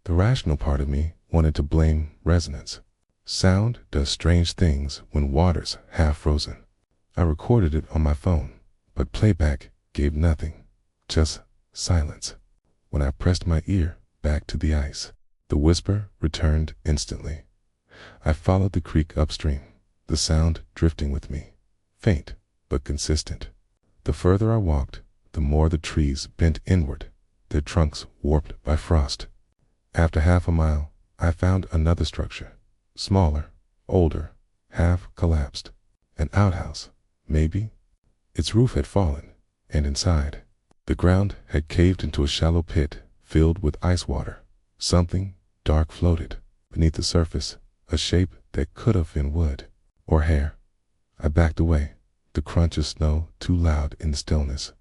The rational part of me wanted to blame resonance. Sound does strange things when water's half frozen. I recorded it on my phone, but playback gave nothing, just silence. When I pressed my ear back to the ice, the whisper returned instantly. I followed the creek upstream, the sound drifting with me, faint but consistent. The further I walked, the more the trees bent inward, their trunks warped by frost. After half a mile, I found another structure, smaller, older, half collapsed. An outhouse, maybe. Its roof had fallen, and inside, the ground had caved into a shallow pit filled with ice water. Something dark floated beneath the surface, a shape that could have been wood or hair. I backed away, the crunch of snow too loud in the stillness.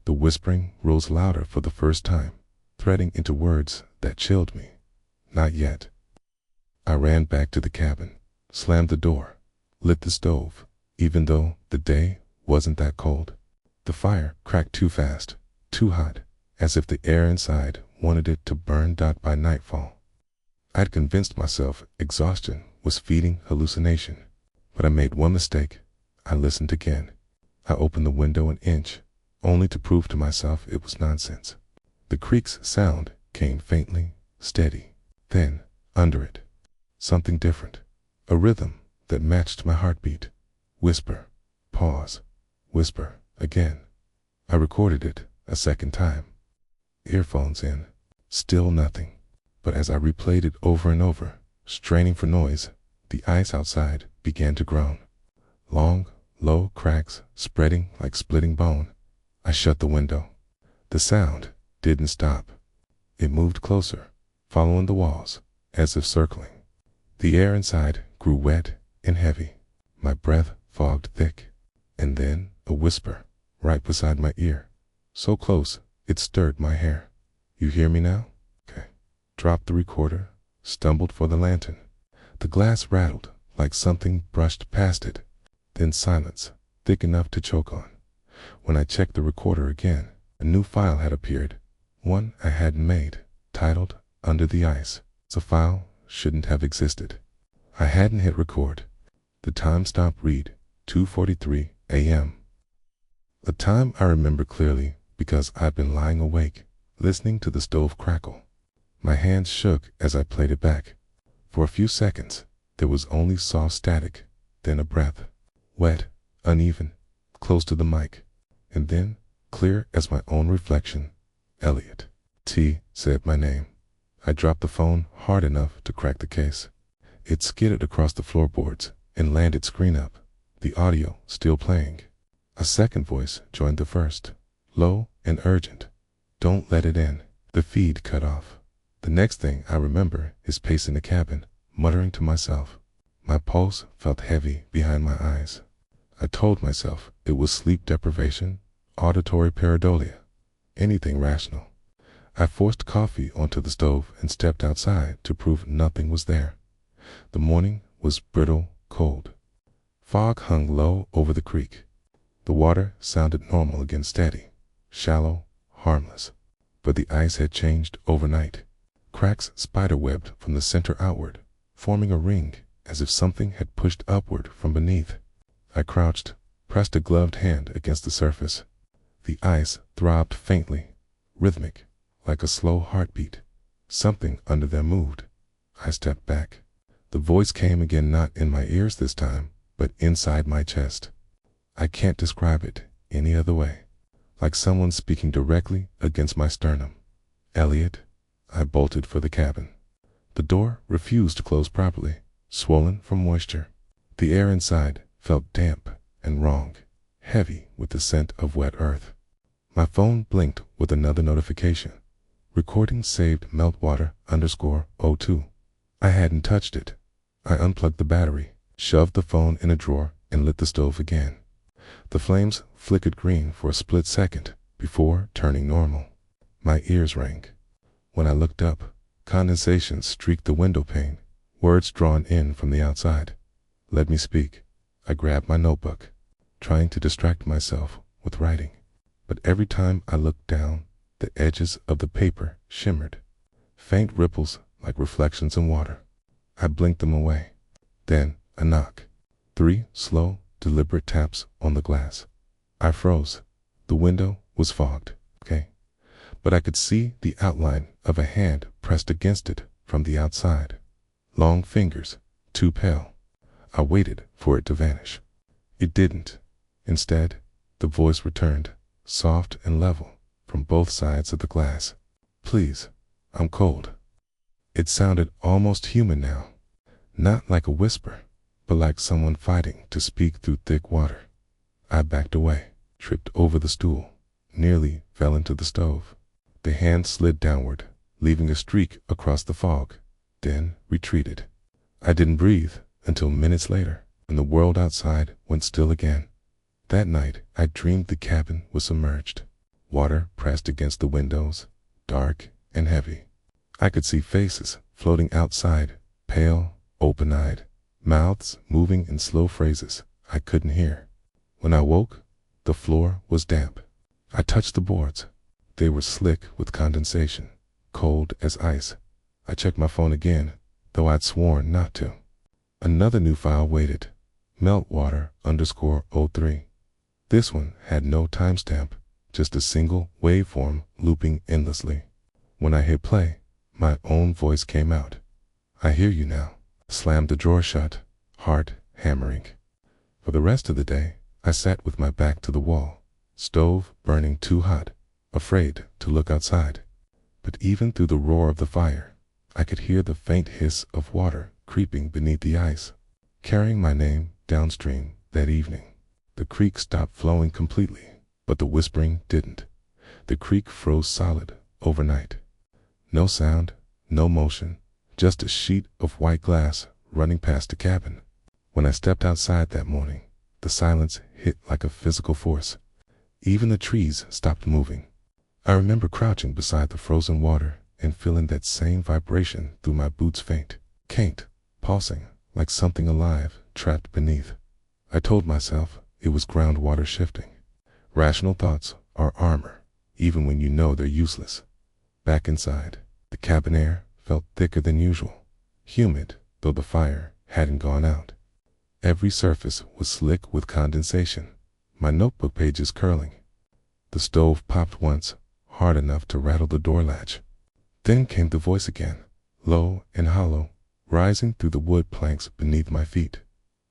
The whispering rose louder for the first time, threading into words that chilled me. Not yet. I ran back to the cabin, slammed the door, lit the stove, even though the day wasn't that cold. The fire cracked too fast, too hot, as if the air inside wanted it to burn by nightfall. I'd convinced myself exhaustion was feeding hallucination, but I made one mistake. I listened again. I opened the window an inch, only to prove to myself it was nonsense. The creek's sound came faintly, steady. Then, under it, something different, a rhythm that matched my heartbeat. Whisper, pause, whisper, again. I recorded it a second time. Earphones in, still nothing. But as I replayed it over and over, straining for noise, the ice outside began to groan. Long, low cracks spreading like splitting bone. I shut the window. The sound didn't stop. It moved closer, following the walls, as if circling. The air inside grew wet and heavy. My breath fogged thick. And then a whisper, right beside my ear. So close, it stirred my hair. "You hear me now?" Okay. Dropped the recorder, stumbled for the lantern. The glass rattled like something brushed past it. Then silence, thick enough to choke on. When I checked the recorder again, a new file had appeared, one I hadn't made, titled Under the Ice. The file shouldn't have existed. I hadn't hit record. The timestamp read 2:43 a.m. A time I remember clearly because I'd been lying awake, listening to the stove crackle. My hands shook as I played it back. For a few seconds, there was only soft static, then a breath, wet, uneven, close to the mic, and then, clear as my own reflection, Elliot. T said my name. I dropped the phone hard enough to crack the case. It skidded across the floorboards and landed screen up, the audio still playing. A second voice joined the first, low and urgent. Don't let it in. The feed cut off. The next thing I remember is pacing the cabin, muttering to myself. My pulse felt heavy behind my eyes. I told myself it was sleep deprivation, auditory pareidolia, anything rational. I forced coffee onto the stove and stepped outside to prove nothing was there. The morning was brittle, cold. Fog hung low over the creek. The water sounded normal again, steady, shallow, harmless. But the ice had changed overnight. Cracks spiderwebbed from the center outward, forming a ring as if something had pushed upward from beneath. I crouched, pressed a gloved hand against the surface. The ice throbbed faintly, rhythmic, like a slow heartbeat. Something under there moved. I stepped back. The voice came again, not in my ears this time, but inside my chest. I can't describe it any other way. Like someone speaking directly against my sternum. Elliot. I bolted for the cabin. The door refused to close properly, swollen from moisture. The air inside felt damp and wrong, heavy with the scent of wet earth. My phone blinked with another notification. Recording saved meltwater_02. I hadn't touched it. I unplugged the battery, shoved the phone in a drawer, and lit the stove again. The flames flickered green for a split second before turning normal. My ears rang. When I looked up, condensation streaked the window pane, words drawn in from the outside. Let me speak. I grabbed my notebook, trying to distract myself with writing. But every time I looked down, the edges of the paper shimmered, faint ripples like reflections in water. I blinked them away. Then a knock. 3 slow, deliberate taps on the glass. I froze. The window was fogged, but I could see the outline of a hand pressed against it from the outside. Long fingers, too pale. I waited for it to vanish. It didn't. Instead, the voice returned, soft and level, from both sides of the glass. Please, I'm cold. It sounded almost human now. Not like a whisper, but like someone fighting to speak through thick water. I backed away, tripped over the stool, nearly fell into the stove. The hand slid downward, leaving a streak across the fog, then retreated. I didn't breathe until minutes later, when the world outside went still again. That night, I dreamed the cabin was submerged. Water pressed against the windows, dark and heavy. I could see faces floating outside, pale, open-eyed, mouths moving in slow phrases I couldn't hear. When I woke, the floor was damp. I touched the boards. They were slick with condensation, cold as ice. I checked my phone again, though I'd sworn not to. Another new file waited, meltwater_03. This one had no timestamp, just a single waveform looping endlessly. When I hit play, my own voice came out. I hear you now. Slammed the drawer shut, heart hammering. For the rest of the day, I sat with my back to the wall, stove burning too hot, afraid to look outside. But even through the roar of the fire, I could hear the faint hiss of water creeping beneath the ice. Carrying my name downstream that evening, the creek stopped flowing completely, but the whispering didn't. The creek froze solid overnight. No sound, no motion, just a sheet of white glass running past the cabin. When I stepped outside that morning, the silence hit like a physical force. Even the trees stopped moving. I remember crouching beside the frozen water and feeling that same vibration through my boots, faint, pulsing, like something alive trapped beneath. I told myself it was groundwater shifting. Rational thoughts are armor, even when you know they're useless. Back inside, the cabin air felt thicker than usual, humid, though the fire hadn't gone out. Every surface was slick with condensation, my notebook pages curling. The stove popped once, hard enough to rattle the door latch. Then came the voice again, low and hollow, rising through the wood planks beneath my feet.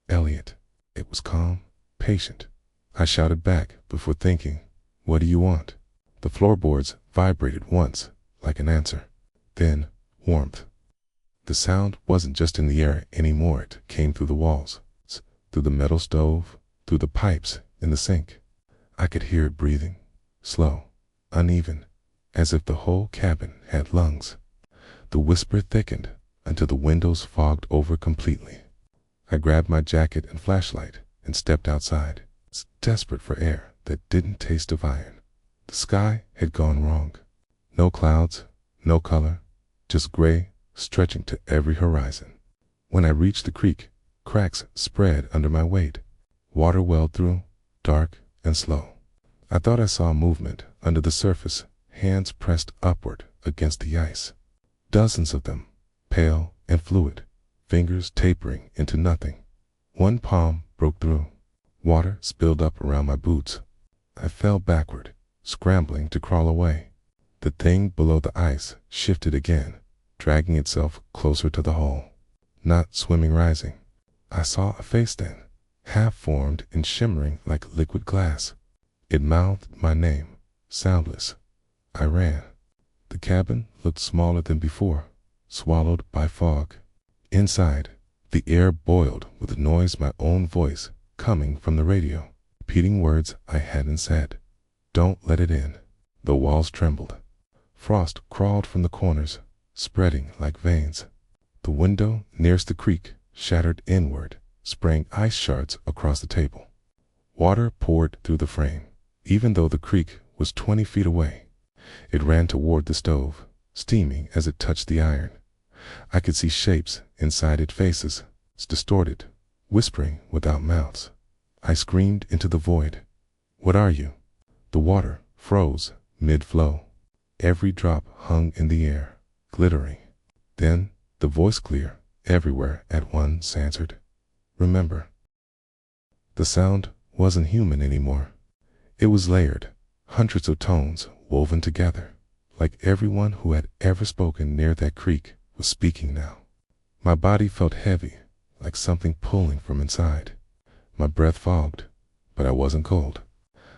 "Elliot." It was calm, patient. I shouted back before thinking, "What do you want?" The floorboards vibrated once, like an answer. Then, warmth. The sound wasn't just in the air anymore. It came through the walls, through the metal stove, through the pipes in the sink. I could hear it breathing, slow, uneven, as if the whole cabin had lungs. The whisper thickened until the windows fogged over completely. I grabbed my jacket and flashlight and stepped outside, desperate for air that didn't taste of iron. The sky had gone wrong. No clouds, no color, just gray stretching to every horizon. When I reached the creek, cracks spread under my weight. Water welled through, dark and slow. I thought I saw movement under the surface, hands pressed upward against the ice. Dozens of them, pale and fluid, fingers tapering into nothing. One palm broke through. Water spilled up around my boots. I fell backward, scrambling to crawl away. The thing below the ice shifted again, dragging itself closer to the hole. Not swimming, rising. I saw a face then, half-formed and shimmering like liquid glass. It mouthed my name, soundless. I ran. The cabin looked smaller than before, swallowed by fog. Inside, the air boiled with the noise my own voice coming from the radio, repeating words I hadn't said. "Don't let it in." The walls trembled. Frost crawled from the corners, spreading like veins. The window nearest the creek shattered inward, spraying ice shards across the table. Water poured through the frame, even though the creek was 20 feet away. It ran toward the stove, steaming as it touched the iron. I could see shapes inside its faces, distorted, whispering without mouths. I screamed into the void. "What are you?" The water froze mid-flow. Every drop hung in the air, glittering. Then the voice, clear, everywhere at once, answered, "Remember." The sound wasn't human anymore. It was layered, hundreds of tones woven together, like everyone who had ever spoken near that creek was speaking now. My body felt heavy, like something pulling from inside. My breath fogged, but I wasn't cold.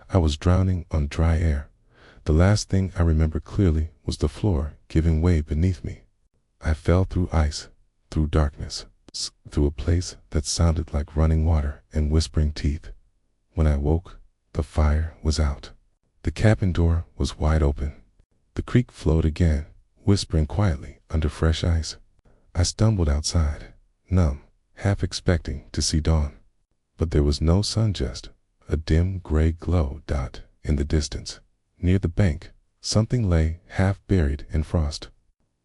I was drowning on dry air. The last thing I remember clearly was the floor giving way beneath me. I fell through ice, through darkness, through a place that sounded like running water and whispering teeth. When I woke, the fire was out. The cabin door was wide open. The creek flowed again, whispering quietly under fresh ice. I stumbled outside, numb, half expecting to see dawn. But there was no sun, just a dim gray glow dot in the distance. Near the bank, something lay half buried in frost.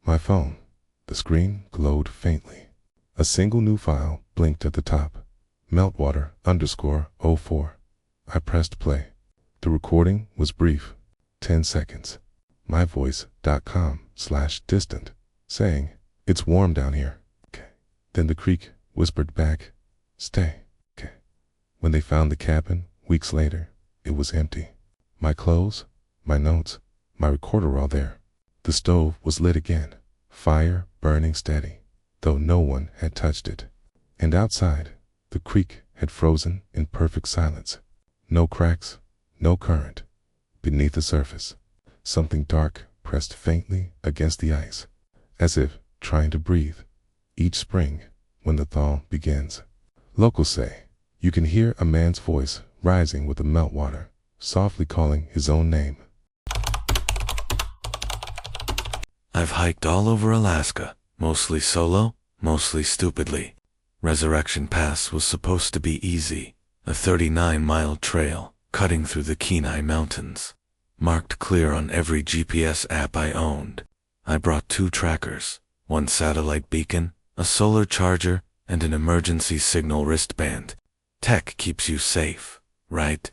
My phone. The screen glowed faintly. A single new file blinked at the top. Meltwater_04. I pressed play. The recording was brief, 10 seconds. myvoice.com/distant, saying, "It's warm down here." Okay. Then the creek whispered back, "Stay." Okay. When they found the cabin, weeks later, it was empty. My clothes, my notes, my recorder were all there. The stove was lit again, fire burning steady, though no one had touched it. And outside, the creek had frozen in perfect silence. No cracks, no current. Beneath the surface, something dark pressed faintly against the ice, as if trying to breathe. Each spring, when the thaw begins, locals say, you can hear a man's voice rising with the meltwater, softly calling his own name. I've hiked all over Alaska, mostly solo, mostly stupidly. Resurrection Pass was supposed to be easy, a 39-mile trail cutting through the Kenai Mountains, marked clear on every GPS app I owned. I brought 2 trackers, one satellite beacon, a solar charger, and an emergency signal wristband. Tech keeps you safe. right?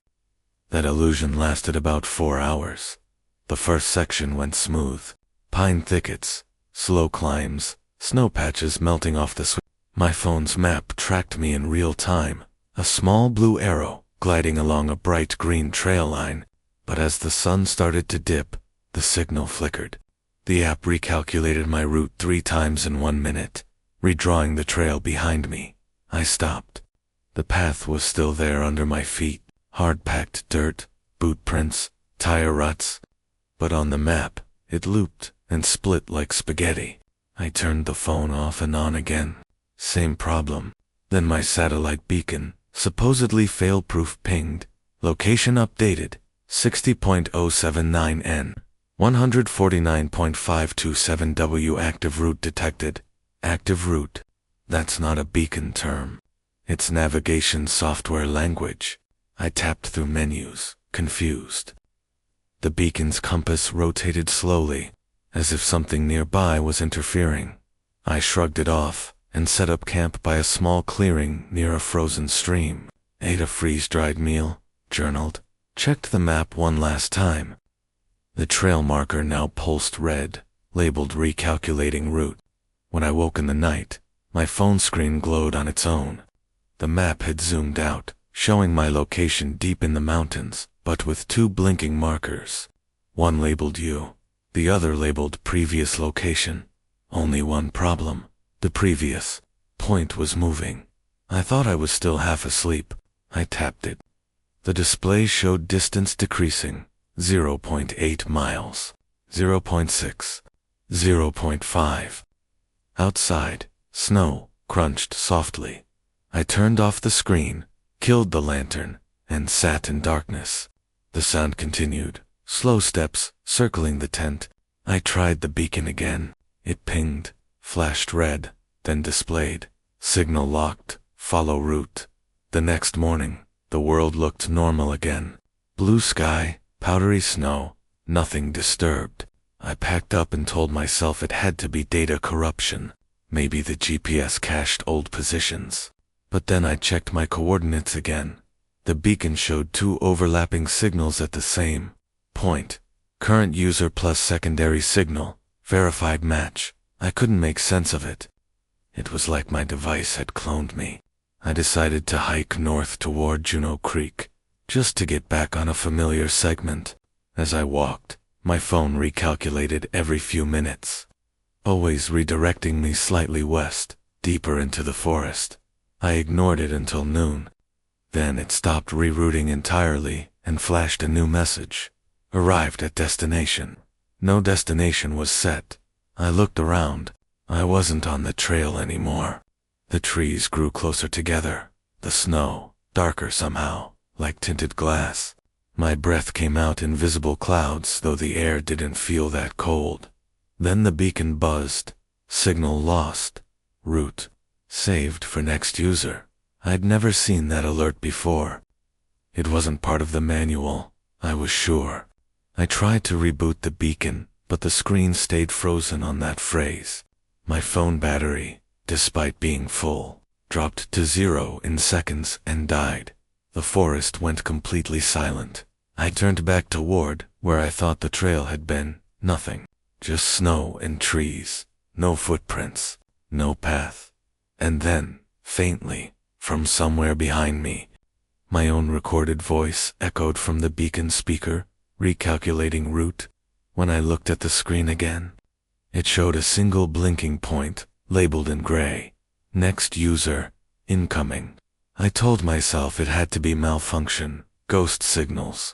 That illusion lasted about 4 hours. The first section went smooth. Pine thickets, slow climbs, snow patches melting off the switch. My phone's map tracked me in real time, a small blue arrow gliding along a bright green trail line. But as the sun started to dip, the signal flickered. The app recalculated my route 3 times in 1 minute, redrawing the trail behind me. I stopped. The path was still there under my feet, hard-packed dirt, boot prints, tire ruts. But on the map, it looped and split like spaghetti. I turned the phone off and on again. Same problem. Then my satellite beacon, supposedly fail-proof, pinged. Location updated. 60.079 N. 149.527 W. Active route detected. Active route. That's not a beacon term. It's navigation software language. I tapped through menus, confused. The beacon's compass rotated slowly, as if something nearby was interfering. I shrugged it off and set up camp by a small clearing near a frozen stream. Ate a freeze-dried meal, journaled, checked the map one last time. The trail marker now pulsed red, labeled recalculating route. When I woke in the night, my phone screen glowed on its own. The map had zoomed out, showing my location deep in the mountains, but with 2 blinking markers. One labeled you, the other labeled previous location. Only one problem. The previous point was moving. I thought I was still half asleep. I tapped it. The display showed distance decreasing. 0.8 miles. 0.6. 0.5. Outside, snow crunched softly. I turned off the screen, killed the lantern, and sat in darkness. The sound continued. Slow steps, circling the tent. I tried the beacon again. It pinged, flashed red, then displayed. Signal locked, follow route. The next morning, the world looked normal again. Blue sky, powdery snow, nothing disturbed. I packed up and told myself it had to be data corruption. Maybe the GPS cached old positions. But then I checked my coordinates again. The beacon showed 2 overlapping signals at the same point. Current user plus secondary signal, verified match. I couldn't make sense of it. It was like my device had cloned me. I decided to hike north toward Juneau Creek, just to get back on a familiar segment. As I walked, my phone recalculated every few minutes, always redirecting me slightly west, deeper into the forest. I ignored it until noon. Then it stopped rerouting entirely and flashed a new message. Arrived at destination. No destination was set. I looked around. I wasn't on the trail anymore. The trees grew closer together. The snow, darker somehow, like tinted glass. My breath came out in visible clouds, though the air didn't feel that cold. Then the beacon buzzed. Signal lost. Route saved for next user. I'd never seen that alert before. It wasn't part of the manual, I was sure. I tried to reboot the beacon, but the screen stayed frozen on that phrase. My phone battery, despite being full, dropped to 0 in seconds and died. The forest went completely silent. I turned back toward where I thought the trail had been. Nothing. Just snow and trees. No footprints. No path. And then, faintly, from somewhere behind me, my own recorded voice echoed from the beacon speaker, recalculating route. When I looked at the screen again, it showed a single blinking point, labeled in gray. Next user, incoming. I told myself it had to be malfunction, ghost signals,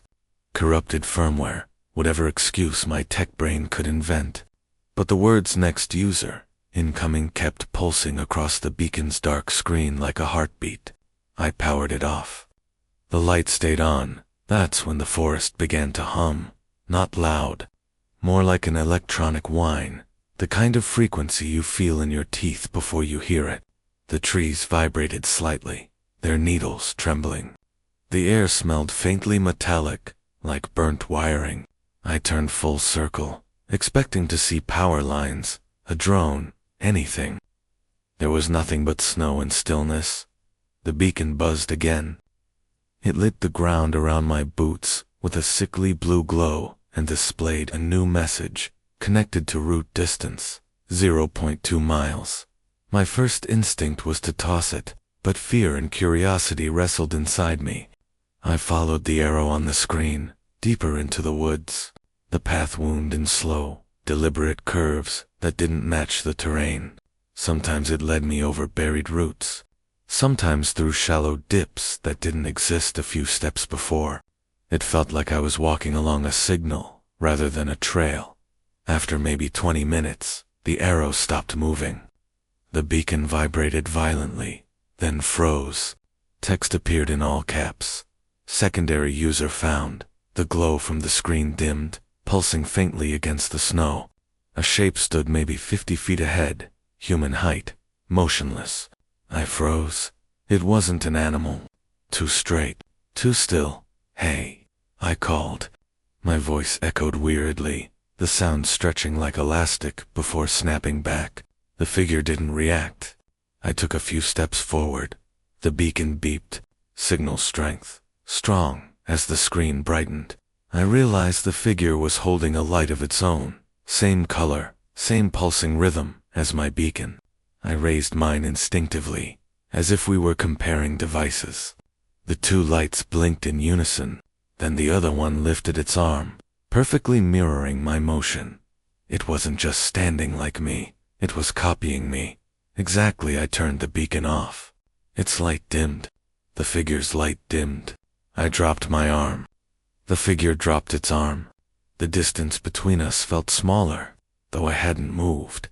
corrupted firmware, whatever excuse my tech brain could invent. But the words next user, incoming kept pulsing across the beacon's dark screen like a heartbeat. I powered it off. The light stayed on. That's when the forest began to hum. Not loud. More like an electronic whine. The kind of frequency you feel in your teeth before you hear it. The trees vibrated slightly, their needles trembling. The air smelled faintly metallic, like burnt wiring. I turned full circle, expecting to see power lines, a drone, anything. There was nothing but snow and stillness. The beacon buzzed again. It lit the ground around my boots with a sickly blue glow and displayed a new message, connected to route distance, 0.2 miles. My first instinct was to toss it, but fear and curiosity wrestled inside me. I followed the arrow on the screen, deeper into the woods. The path wound in slow, deliberate curves that didn't match the terrain. Sometimes it led me over buried roots, sometimes through shallow dips that didn't exist a few steps before. It felt like I was walking along a signal rather than a trail. After maybe 20 minutes, the arrow stopped moving. The beacon vibrated violently, then froze. Text appeared in all caps. Secondary user found. The glow from the screen dimmed, pulsing faintly against the snow. A shape stood maybe 50 feet ahead, human height, motionless. I froze. It wasn't an animal. Too straight, too still. "Hey," I called. My voice echoed weirdly, the sound stretching like elastic before snapping back. The figure didn't react. I took a few steps forward. The beacon beeped, signal strength, strong, as the screen brightened. I realized the figure was holding a light of its own, same color, same pulsing rhythm as my beacon. I raised mine instinctively, as if we were comparing devices. The two lights blinked in unison, then the other one lifted its arm, perfectly mirroring my motion. It wasn't just standing like me, it was copying me. Exactly. I turned the beacon off. Its light dimmed. The figure's light dimmed. I dropped my arm. The figure dropped its arm. The distance between us felt smaller, though I hadn't moved.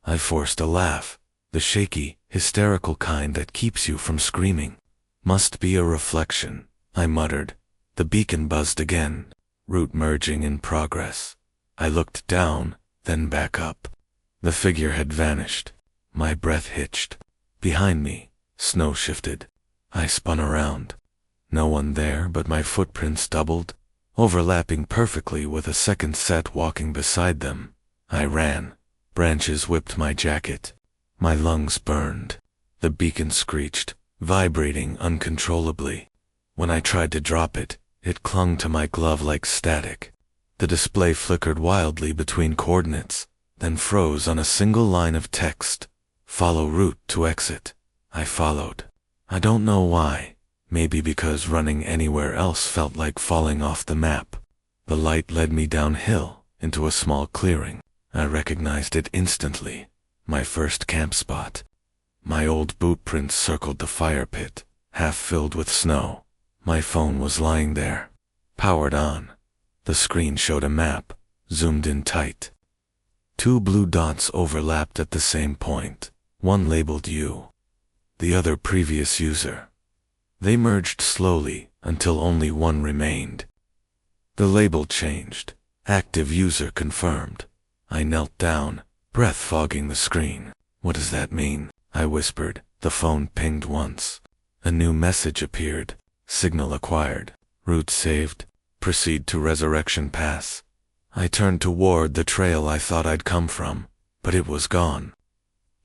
I forced a laugh, the shaky, hysterical kind that keeps you from screaming. "Must be a reflection," I muttered. The beacon buzzed again, route merging in progress. I looked down, then back up. The figure had vanished. My breath hitched. Behind me, snow shifted. I spun around. No one there, but my footprints doubled, overlapping perfectly with a second set walking beside them. I ran. Branches whipped my jacket. My lungs burned. The beacon screeched, vibrating uncontrollably. When I tried to drop it, it clung to my glove like static. The display flickered wildly between coordinates, then froze on a single line of text. "Follow route to exit." I followed. I don't know why. Maybe because running anywhere else felt like falling off the map. The light led me downhill, into a small clearing. I recognized it instantly. My first camp spot. My old boot prints circled the fire pit, half filled with snow. My phone was lying there, powered on. The screen showed a map, zoomed in tight. Two blue dots overlapped at the same point. One labeled you, the other previous user. They merged slowly until only one remained. The label changed. Active user confirmed. I knelt down, breath fogging the screen. "What does that mean?" I whispered. The phone pinged once. A new message appeared. Signal acquired. Route saved. Proceed to Resurrection Pass. I turned toward the trail I thought I'd come from, but it was gone.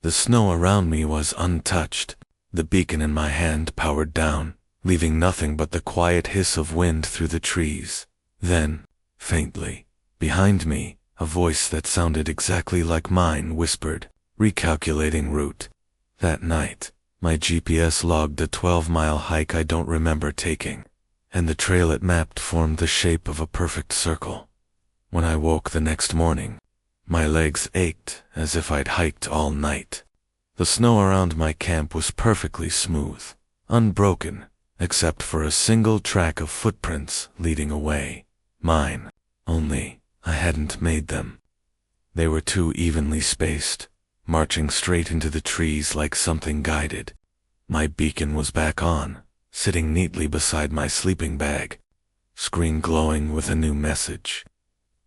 The snow around me was untouched. The beacon in my hand powered down, leaving nothing but the quiet hiss of wind through the trees. Then, faintly, behind me, a voice that sounded exactly like mine whispered, recalculating route. That night, my GPS logged a 12-mile hike I don't remember taking, and the trail it mapped formed the shape of a perfect circle. When I woke the next morning, my legs ached as if I'd hiked all night. The snow around my camp was perfectly smooth, unbroken, except for a single track of footprints leading away. Mine, only I hadn't made them. They were too evenly spaced, marching straight into the trees like something guided. My beacon was back on, sitting neatly beside my sleeping bag, screen glowing with a new message.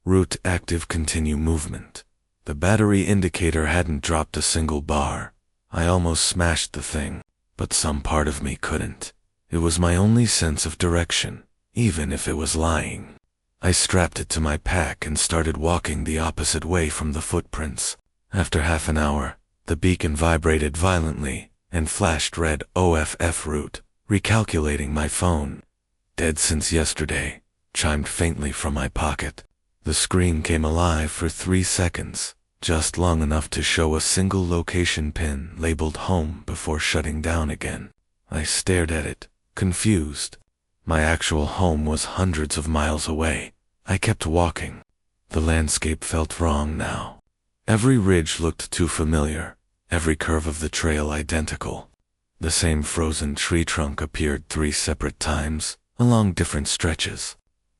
Route active, continue movement. The battery indicator hadn't dropped a single bar. I almost smashed the thing, but some part of me couldn't. It was my only sense of direction, even if it was lying. I strapped it to my pack and started walking the opposite way from the footprints. After half an hour, the beacon vibrated violently and flashed red OFF route, recalculating my phone. Dead since yesterday, chimed faintly from my pocket. The screen came alive for 3 seconds, just long enough to show a single location pin labeled home before shutting down again. I stared at it, confused. My actual home was hundreds of miles away. I kept walking. The landscape felt wrong now. Every ridge looked too familiar, every curve of the trail identical. The same frozen tree trunk appeared 3 separate times, along different stretches.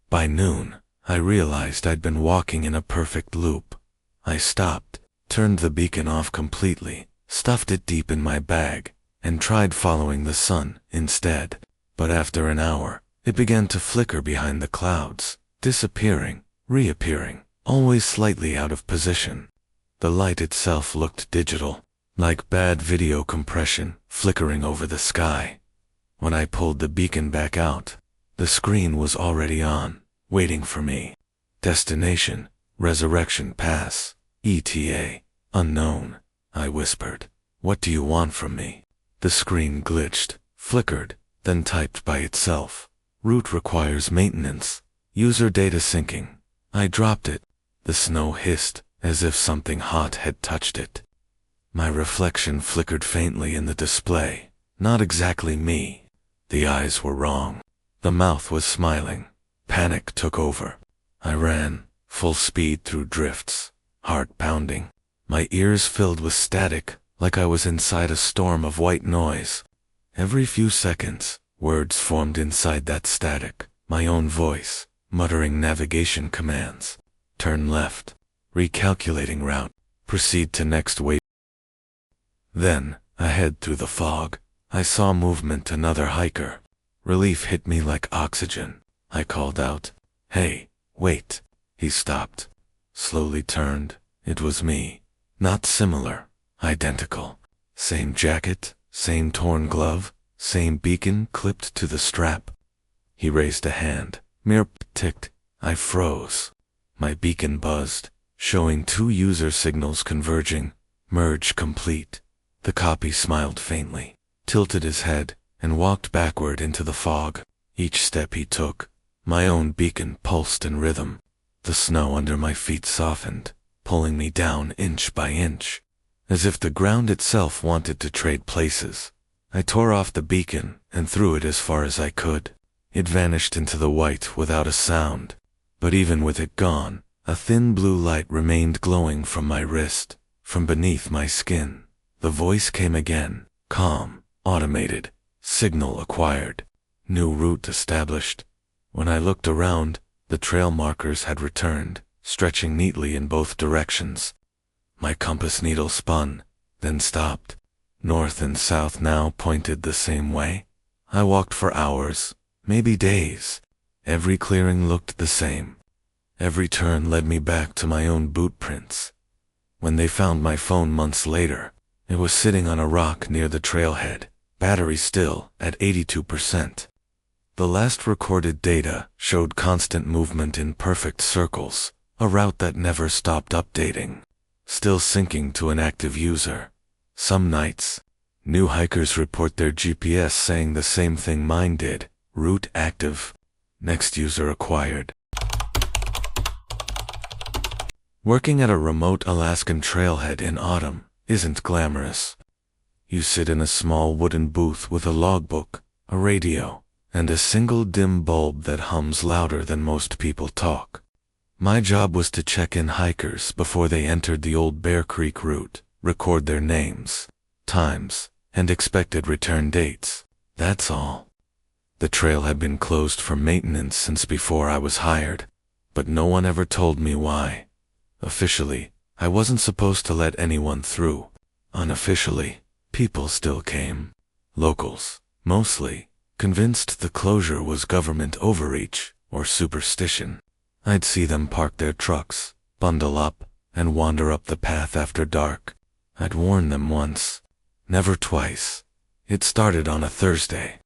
By noon, I realized I'd been walking in a perfect loop. I stopped, turned the beacon off completely, stuffed it deep in my bag, and tried following the sun instead. But after an hour, it began to flicker behind the clouds, disappearing, reappearing, always slightly out of position. The light itself looked digital, like bad video compression, flickering over the sky. When I pulled the beacon back out, the screen was already on, waiting for me. Destination, Resurrection Pass, ETA, unknown, I whispered. What do you want from me? The screen glitched, flickered, then typed by itself. Route requires maintenance. User data syncing. I dropped it. The snow hissed, as if something hot had touched it. My reflection flickered faintly in the display. Not exactly me. The eyes were wrong. The mouth was smiling. Panic took over. I ran, full speed through drifts, heart pounding. My ears filled with static, like I was inside a storm of white noise. Every few seconds, words formed inside that static, my own voice, muttering navigation commands. Turn left, recalculating route, proceed to next way. Then, ahead through the fog, I saw movement, another hiker. Relief hit me like oxygen. I called out, "Hey, wait." He stopped, slowly turned. It was me. Not similar, identical. Same jacket, same torn glove, same beacon clipped to the strap. He raised a hand. Mirror ticked. I froze. My beacon buzzed, showing 2 user signals converging. Merge complete. The copy smiled faintly, tilted his head, and walked backward into the fog. Each step he took, my own beacon pulsed in rhythm. The snow under my feet softened, pulling me down inch by inch, as if the ground itself wanted to trade places. I tore off the beacon and threw it as far as I could. It vanished into the white without a sound, but even with it gone, a thin blue light remained glowing from my wrist, from beneath my skin. The voice came again, calm, automated, signal acquired, new route established. When I looked around, the trail markers had returned, stretching neatly in both directions. My compass needle spun, then stopped. North and south now pointed the same way. I walked for hours, maybe days. Every clearing looked the same. Every turn led me back to my own boot prints. When they found my phone months later, it was sitting on a rock near the trailhead, battery still at 82%. The last recorded data showed constant movement in perfect circles, a route that never stopped updating, still syncing to an active user. Some nights, new hikers report their GPS saying the same thing mine did, route active, next user acquired. Working at a remote Alaskan trailhead in autumn isn't glamorous. You sit in a small wooden booth with a logbook, a radio, and a single dim bulb that hums louder than most people talk. My job was to check in hikers before they entered the old Bear Creek route, record their names, times, and expected return dates. That's all. The trail had been closed for maintenance since before I was hired, but no one ever told me why. Officially, I wasn't supposed to let anyone through. Unofficially, people still came. Locals, mostly, convinced the closure was government overreach or superstition. I'd see them park their trucks, bundle up, and wander up the path after dark. I'd warned them once, never twice. It started on a Thursday.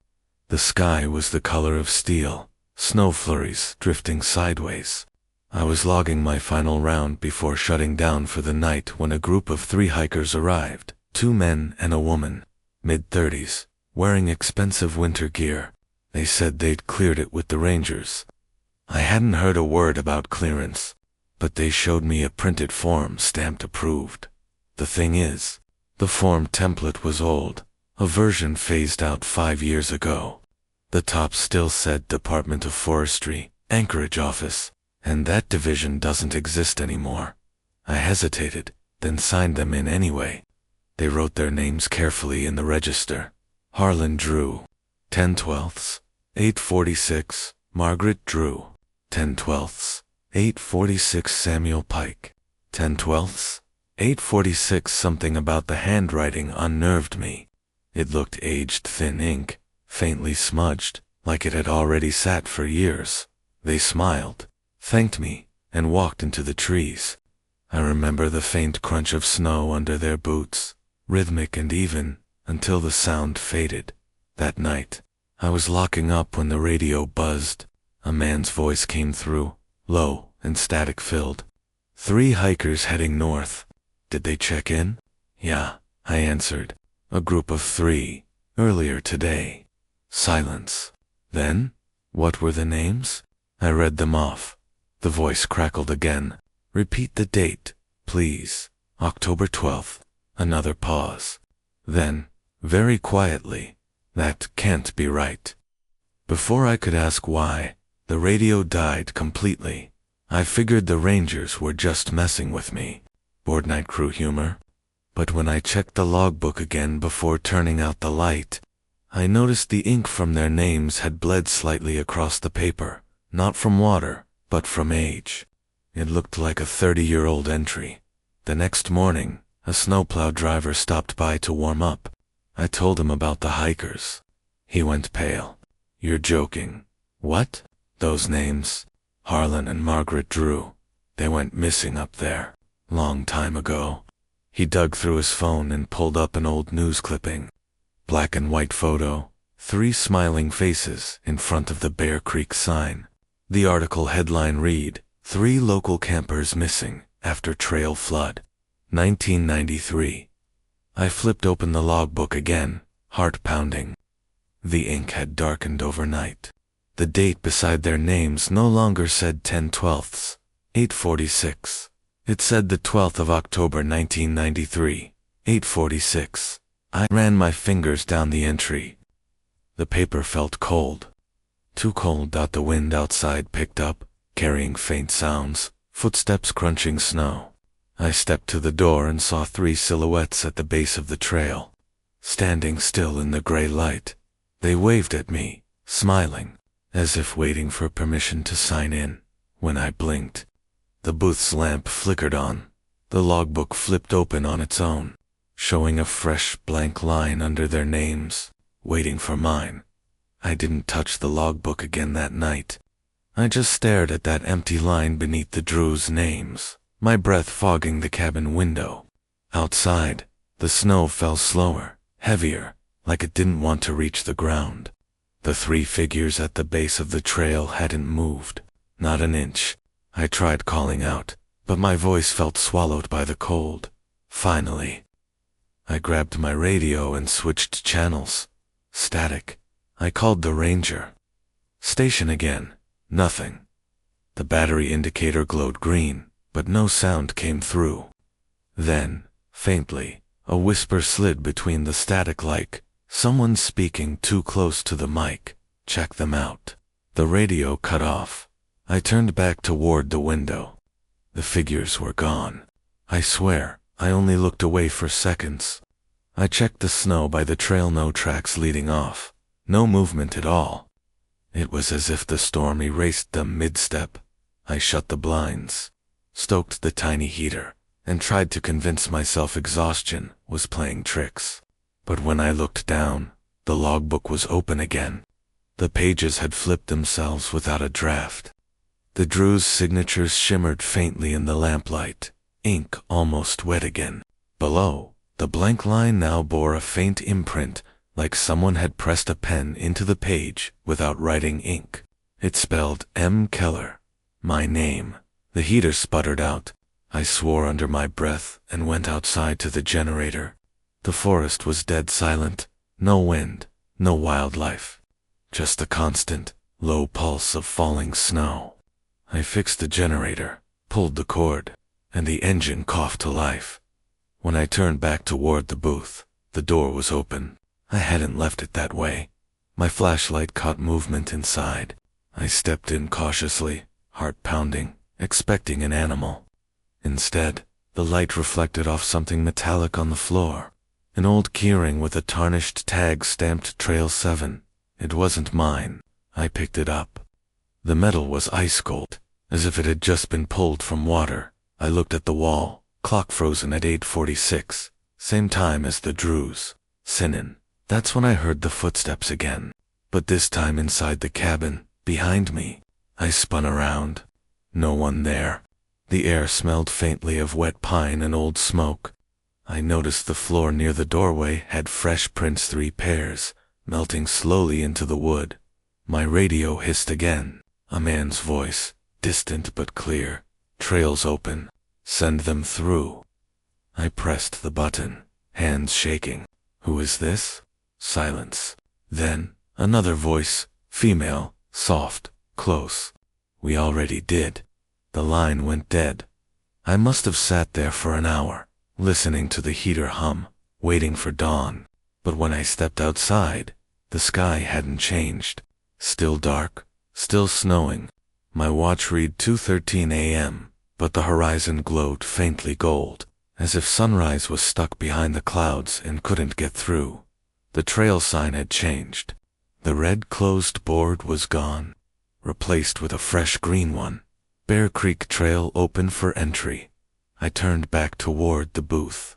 The sky was the color of steel, snow flurries drifting sideways. I was logging my final round before shutting down for the night when a group of 3 hikers arrived, 2 men and a woman, mid-30s, wearing expensive winter gear. They said they'd cleared it with the Rangers. I hadn't heard a word about clearance, but they showed me a printed form stamped approved. The thing is, the form template was old, a version phased out 5 years ago. The top still said Department of Forestry, Anchorage office, and that division doesn't exist anymore. I hesitated, then signed them in anyway. They wrote their names carefully in the register. Harlan Drew, 10/12, 846, Margaret Drew, 10/12, 846 Samuel Pike, 10/12, 846. Something about the handwriting unnerved me. It looked aged thin ink, faintly smudged, like it had already sat for years. They smiled, thanked me, and walked into the trees. I remember the faint crunch of snow under their boots, rhythmic and even, until the sound faded. That night, I was locking up when the radio buzzed. A man's voice came through, low and static-filled. 3 hikers heading north. Did they check in? Yeah, I answered. A group of 3, earlier today. Silence. Then, what were the names? I read them off. The voice crackled again. Repeat the date, please. October 12th. Another pause. Then, very quietly, that can't be right. Before I could ask why, the radio died completely. I figured the Rangers were just messing with me. Board night crew humor. But when I checked the logbook again before turning out the light, I noticed the ink from their names had bled slightly across the paper, not from water, but from age. It looked like a 30-year-old entry. The next morning, a snowplow driver stopped by to warm up. I told him about the hikers. He went pale. You're joking. What? Those names? Harlan and Margaret Drew. They went missing up there. Long time ago. He dug through his phone and pulled up an old news clipping. Black and white photo. 3 smiling faces in front of the Bear Creek sign. The article headline read, 3 local campers missing after trail flood. 1993. I flipped open the logbook again, heart pounding. The ink had darkened overnight. The date beside their names no longer said 10/12, 846. It said the 12th of October 1993, 846. I ran my fingers down the entry. The paper felt cold. Too cold. The wind outside picked up, carrying faint sounds, footsteps crunching snow. I stepped to the door and saw 3 silhouettes at the base of the trail. Standing still in the gray light, they waved at me, smiling, as if waiting for permission to sign in. When I blinked, the booth's lamp flickered on. The logbook flipped open on its own, showing a fresh blank line under their names, waiting for mine. I didn't touch the logbook again that night. I just stared at that empty line beneath the Drews' names, my breath fogging the cabin window. Outside, the snow fell slower, heavier, like it didn't want to reach the ground. The 3 figures at the base of the trail hadn't moved, not an inch. I tried calling out, but my voice felt swallowed by the cold. Finally, I grabbed my radio and switched channels. Static. I called the Ranger. Station again. Nothing. The battery indicator glowed green, but no sound came through. Then, faintly, a whisper slid between the static like, someone speaking too close to the mic. Check them out. The radio cut off. I turned back toward the window. The figures were gone. I swear, I only looked away for seconds. I checked the snow by the trail, no tracks leading off. No movement at all. It was as if the storm erased them mid-step. I shut the blinds, stoked the tiny heater, and tried to convince myself exhaustion was playing tricks. But when I looked down, the logbook was open again. The pages had flipped themselves without a draft. The Drews' signatures shimmered faintly in the lamplight, ink almost wet again. Below, the blank line now bore a faint imprint, like someone had pressed a pen into the page without writing ink. It spelled M. Keller, my name. The heater sputtered out. I swore under my breath and went outside to the generator. The forest was dead silent. No wind, no wildlife. just the constant, low pulse of falling snow. I fixed the generator, pulled the cord, and the engine coughed to life. When I turned back toward the booth, the door was open. I hadn't left it that way. My flashlight caught movement inside. I stepped in cautiously, heart pounding, expecting an animal. Instead, the light reflected off something metallic on the floor. An old keyring with a tarnished tag stamped Trail 7. It wasn't mine. I picked it up. The metal was ice cold, as if it had just been pulled from water. I looked at the wall, clock frozen at 8:46, same time as the Drews. Sinin. That's when I heard the footsteps again, but this time inside the cabin, behind me. I spun around. No one there. The air smelled faintly of wet pine and old smoke. I noticed the floor near the doorway had fresh prints, 3 pairs, melting slowly into the wood. My radio hissed again. A man's voice, distant but clear. Trails open. Send them through. I pressed the button, hands shaking. Who is this? Silence. Then, another voice, female, soft, close. We already did. The line went dead. I must have sat there for an hour, listening to the heater hum, waiting for dawn. But when I stepped outside, the sky hadn't changed. Still dark, still snowing. My watch read 2:13 a.m., but the horizon glowed faintly gold, as if sunrise was stuck behind the clouds and couldn't get through. The trail sign had changed. The red closed board was gone, replaced with a fresh green one. Bear Creek Trail open for entry. I turned back toward the booth,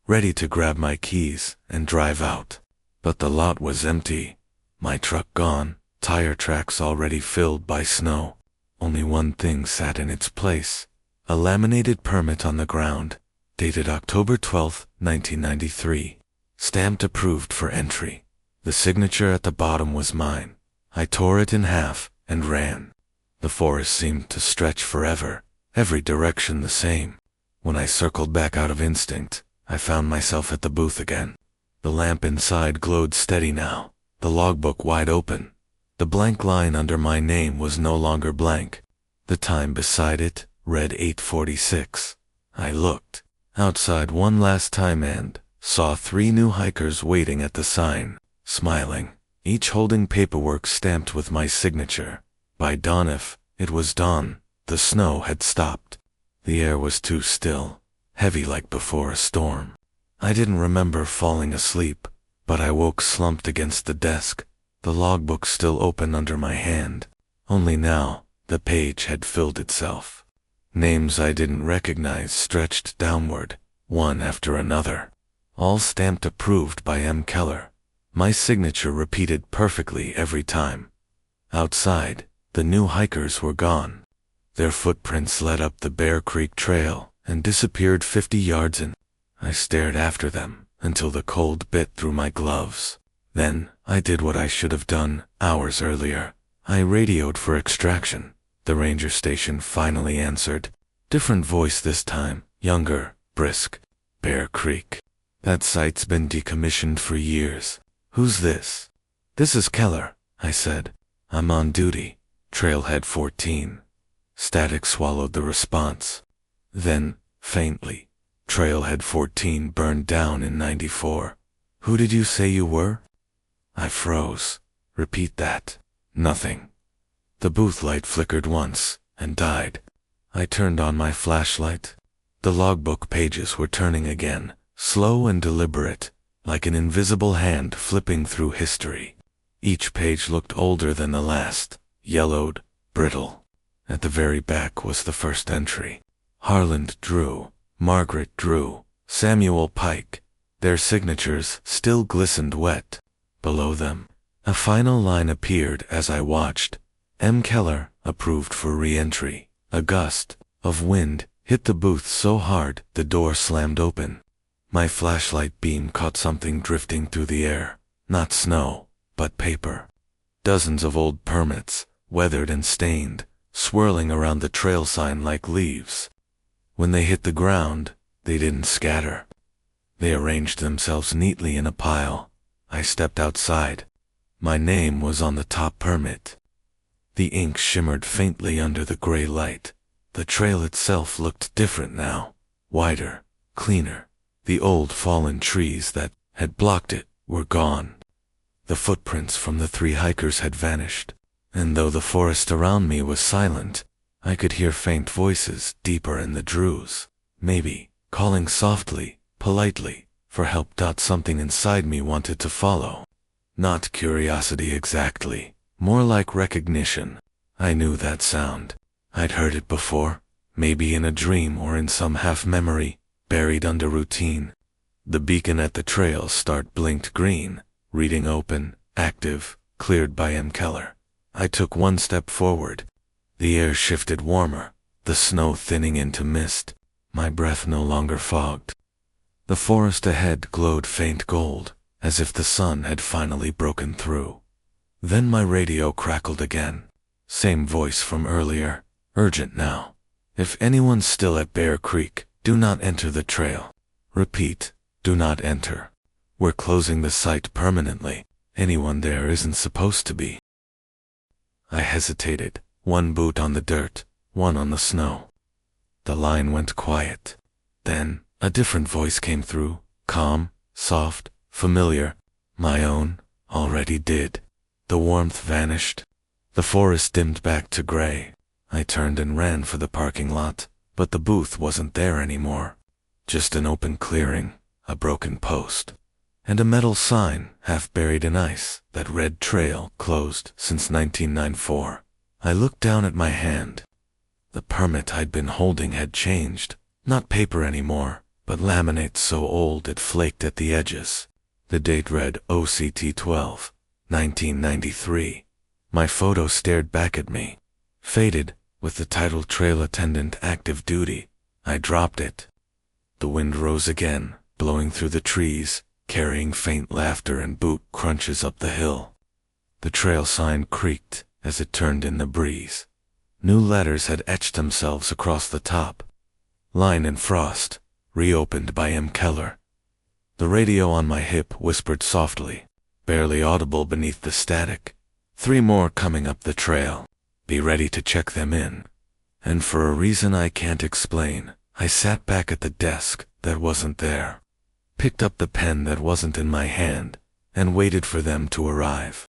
ready to grab my keys and drive out. But the lot was empty. My truck gone, tire tracks already filled by snow. Only one thing sat in its place. A laminated permit on the ground, dated October 12, 1993. Stamped approved for entry. The signature at the bottom was mine. I tore it in half and ran. The forest seemed to stretch forever, every direction the same. When I circled back out of instinct, I found myself at the booth again. The lamp inside glowed steady now, the logbook wide open. The blank line under my name was no longer blank. The time beside it read 8:46. I looked outside one last time and saw 3 new hikers waiting at the sign, smiling, each holding paperwork stamped with my signature. By dawn, if it was dawn, the snow had stopped. The air was too still, heavy like before a storm. I didn't remember falling asleep, but I woke slumped against the desk, the logbook still open under my hand. Only now, the page had filled itself. Names I didn't recognize stretched downward, one after another. All stamped approved by M. Keller. My signature repeated perfectly every time. Outside, the new hikers were gone. Their footprints led up the Bear Creek Trail and disappeared 50 yards in. I stared after them until the cold bit through my gloves. Then, I did what I should have done hours earlier. I radioed for extraction. The ranger station finally answered. Different voice this time, younger, brisk. Bear Creek. That site's been decommissioned for years. Who's this? This is Keller, I said. I'm on duty. Trailhead 14. Static swallowed the response. Then, faintly, Trailhead 14 burned down in 94. Who did you say you were? I froze. Repeat that. Nothing. The booth light flickered once and died. I turned on my flashlight. The logbook pages were turning again, slow and deliberate, like an invisible hand flipping through history. Each page looked older than the last, yellowed, brittle. At the very back was the first entry. Harland Drew, Margaret Drew, Samuel Pike. Their signatures still glistened wet. Below them, a final line appeared as I watched. M. Keller, approved for re-entry. A gust of wind hit the booth so hard the door slammed open. My flashlight beam caught something drifting through the air. Not snow, but paper. Dozens of old permits, weathered and stained, swirling around the trail sign like leaves. When they hit the ground, they didn't scatter. They arranged themselves neatly in a pile. I stepped outside. My name was on the top permit. The ink shimmered faintly under the gray light. The trail itself looked different now, wider, cleaner. The old fallen trees that had blocked it were gone. The footprints from the 3 hikers had vanished, and though the forest around me was silent, I could hear faint voices deeper in the druze, maybe calling softly, politely, for help. Something inside me wanted to follow. Not curiosity exactly, more like recognition. I knew that sound. I'd heard it before, maybe in a dream or in some half-memory, buried under routine. The beacon at the trail start blinked green, reading open, active, cleared by M. Keller. I took 1 step forward. The air shifted warmer, the snow thinning into mist. My breath no longer fogged. The forest ahead glowed faint gold, as if the sun had finally broken through. Then my radio crackled again. Same voice from earlier, urgent now. If anyone's still at Bear Creek, do not enter the trail. Repeat, do not enter. We're closing the site permanently. Anyone there isn't supposed to be. I hesitated, 1 boot on the dirt, 1 on the snow. The line went quiet. Then, a different voice came through, calm, soft, familiar. My own, already did. The warmth vanished. The forest dimmed back to gray. I turned and ran for the parking lot, but the booth wasn't there anymore. Just an open clearing, a broken post, and a metal sign half buried in ice that read trail closed since 1994. I looked down at my hand. The permit I'd been holding had changed, not paper anymore, but laminate so old it flaked at the edges. The date read OCT 12, 1993. My photo stared back at me, faded, with the title Trail Attendant Active Duty. I dropped it. The wind rose again, blowing through the trees, carrying faint laughter and boot crunches up the hill. The trail sign creaked as it turned in the breeze. New letters had etched themselves across the top. Line in frost, reopened by M. Keller. The radio on my hip whispered softly, barely audible beneath the static. 3 more coming up the trail. Be ready to check them in. And for a reason I can't explain, I sat back at the desk that wasn't there, picked up the pen that wasn't in my hand, and waited for them to arrive.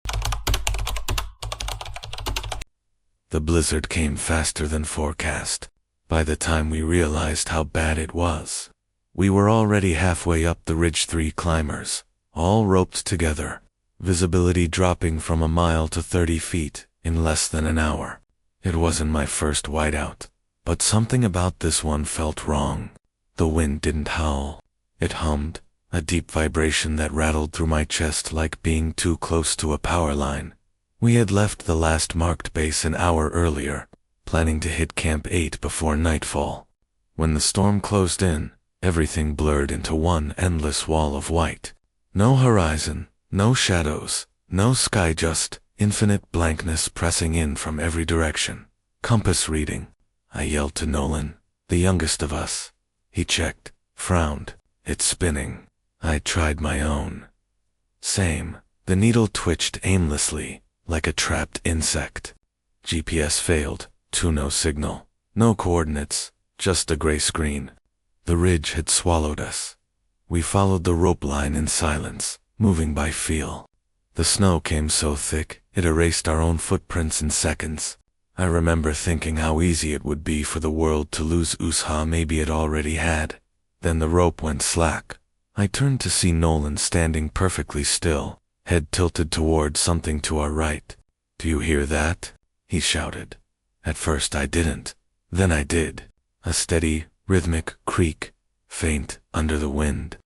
The blizzard came faster than forecast. By the time we realized how bad it was, we were already halfway up the Ridge 3 climbers, all roped together, visibility dropping from a mile to 30 feet in less than an hour. It wasn't my first whiteout, but something about this one felt wrong. The wind didn't howl. It hummed, a deep vibration that rattled through my chest like being too close to a power line. We had left the last marked base an hour earlier, planning to hit Camp 8 before nightfall. When the storm closed in, everything blurred into one endless wall of white. No horizon, no shadows, no sky, just infinite blankness pressing in from every direction. Compass reading. I yelled to Nolan, the youngest of us. He checked, frowned. It's spinning. I tried my own. Same. The needle twitched aimlessly, like a trapped insect. GPS failed, no signal, no coordinates, just a gray screen. The ridge had swallowed us. We followed the rope line in silence, moving by feel. The snow came so thick, it erased our own footprints in seconds. I remember thinking how easy it would be for the world to lose Usha, maybe it already had. Then the rope went slack. I turned to see Nolan standing perfectly still, head tilted toward something to our right. "Do you hear that?" he shouted. At first I didn't. Then I did. A steady, rhythmic creak, faint under the wind.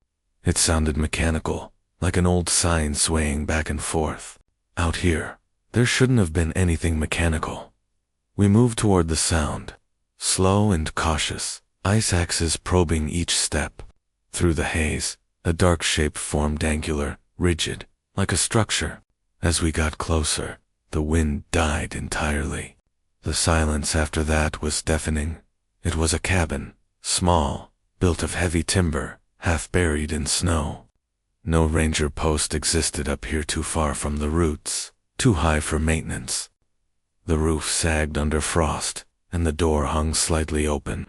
It sounded mechanical, like an old sign swaying back and forth. Out here, there shouldn't have been anything mechanical. We moved toward the sound, slow and cautious, ice axes probing each step. Through the haze, a dark shape formed, angular, rigid, like a structure. As we got closer, the wind died entirely. The silence after that was deafening. It was a cabin, small, built of heavy timber, half buried in snow. No ranger post existed up here, too far from the roots, too high for maintenance. The roof sagged under frost, and the door hung slightly open,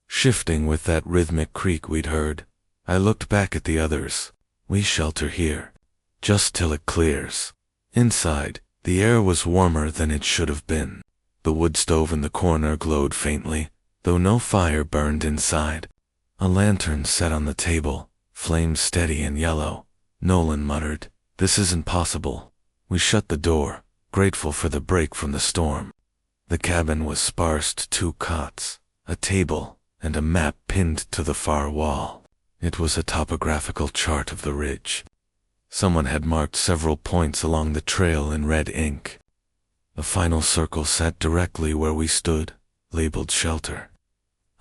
shifting with that rhythmic creak we'd heard. I looked back at the others. We shelter here, just till it clears. Inside, the air was warmer than it should have been. The wood stove in the corner glowed faintly, though no fire burned inside. A lantern sat on the table, flames steady and yellow. Nolan muttered, "This isn't possible." We shut the door, grateful for the break from the storm. The cabin was sparsed, 2 cots, a table, and a map pinned to the far wall. It was a topographical chart of the ridge. Someone had marked several points along the trail in red ink. The final circle sat directly where we stood, labeled shelter.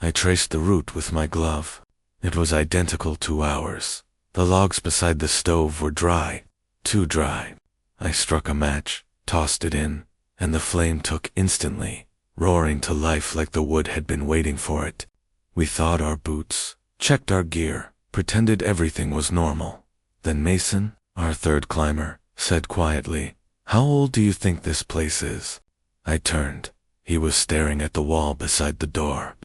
I traced the route with my glove. It was identical to ours. The logs beside the stove were dry, too dry. I struck a match, tossed it in, and the flame took instantly, roaring to life like the wood had been waiting for it. We thawed our boots, checked our gear, pretended everything was normal. Then Mason, our third climber, said quietly, "How old do you think this place is?" I turned. He was staring at the wall beside the door.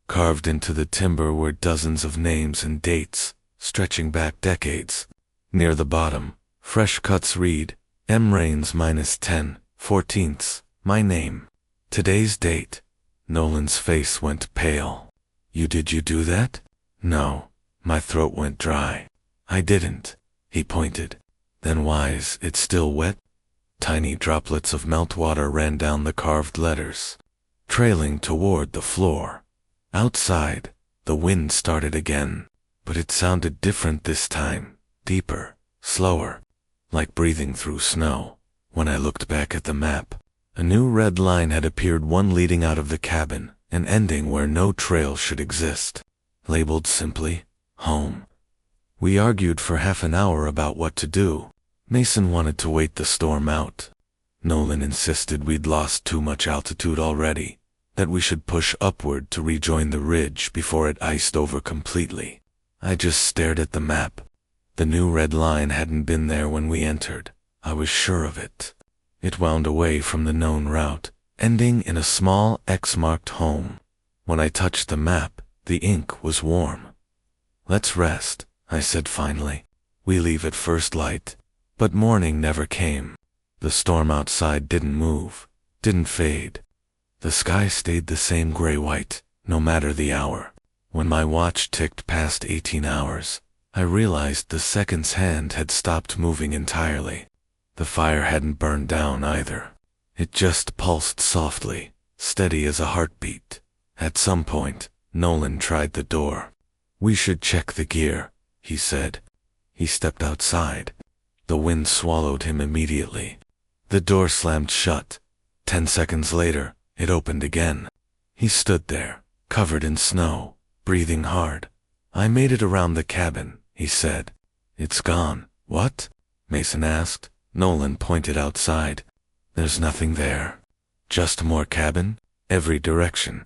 Carved into the timber were dozens of names and dates, stretching back decades. Near the bottom, fresh cuts read, M. Rains -10, 14ths, my name. Today's date. Nolan's face went pale. Did you do that?" "No." My throat went dry. "I didn't." He pointed. "Then why's it still wet?" Tiny droplets of meltwater ran down the carved letters, trailing toward the floor. Outside, the wind started again, but it sounded different this time, deeper, slower, like breathing through snow. When I looked back at the map, a new red line had appeared, one leading out of the cabin and ending where no trail should exist, labeled simply, home. We argued for half an hour about what to do. Mason wanted to wait the storm out. Nolan insisted we'd lost too much altitude already, that we should push upward to rejoin the ridge before it iced over completely. I just stared at the map. The new red line hadn't been there when we entered. I was sure of it. It wound away from the known route, ending in a small X-marked home. When I touched the map, the ink was warm. "Let's rest," I said finally. "We leave at first light." But morning never came. The storm outside didn't move, didn't fade. The sky stayed the same gray-white, no matter the hour. When my watch ticked past 18 hours, I realized the second's hand had stopped moving entirely. The fire hadn't burned down either. It just pulsed softly, steady as a heartbeat. At some point, Nolan tried the door. "We should check the gear," he said. He stepped outside. The wind swallowed him immediately. The door slammed shut. 10 seconds later, it opened again. He stood there, covered in snow, breathing hard. "I made it around the cabin," he said. "It's gone." "What?" Mason asked. Nolan pointed outside. "There's nothing there. Just more cabin, every direction."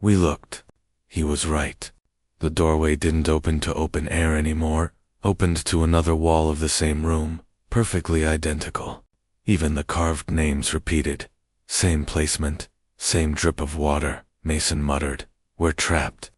We looked. He was right. The doorway didn't open to open air anymore, opened to another wall of the same room, perfectly identical. Even the carved names repeated. "Same placement, same drip of water," Mason muttered. "We're trapped."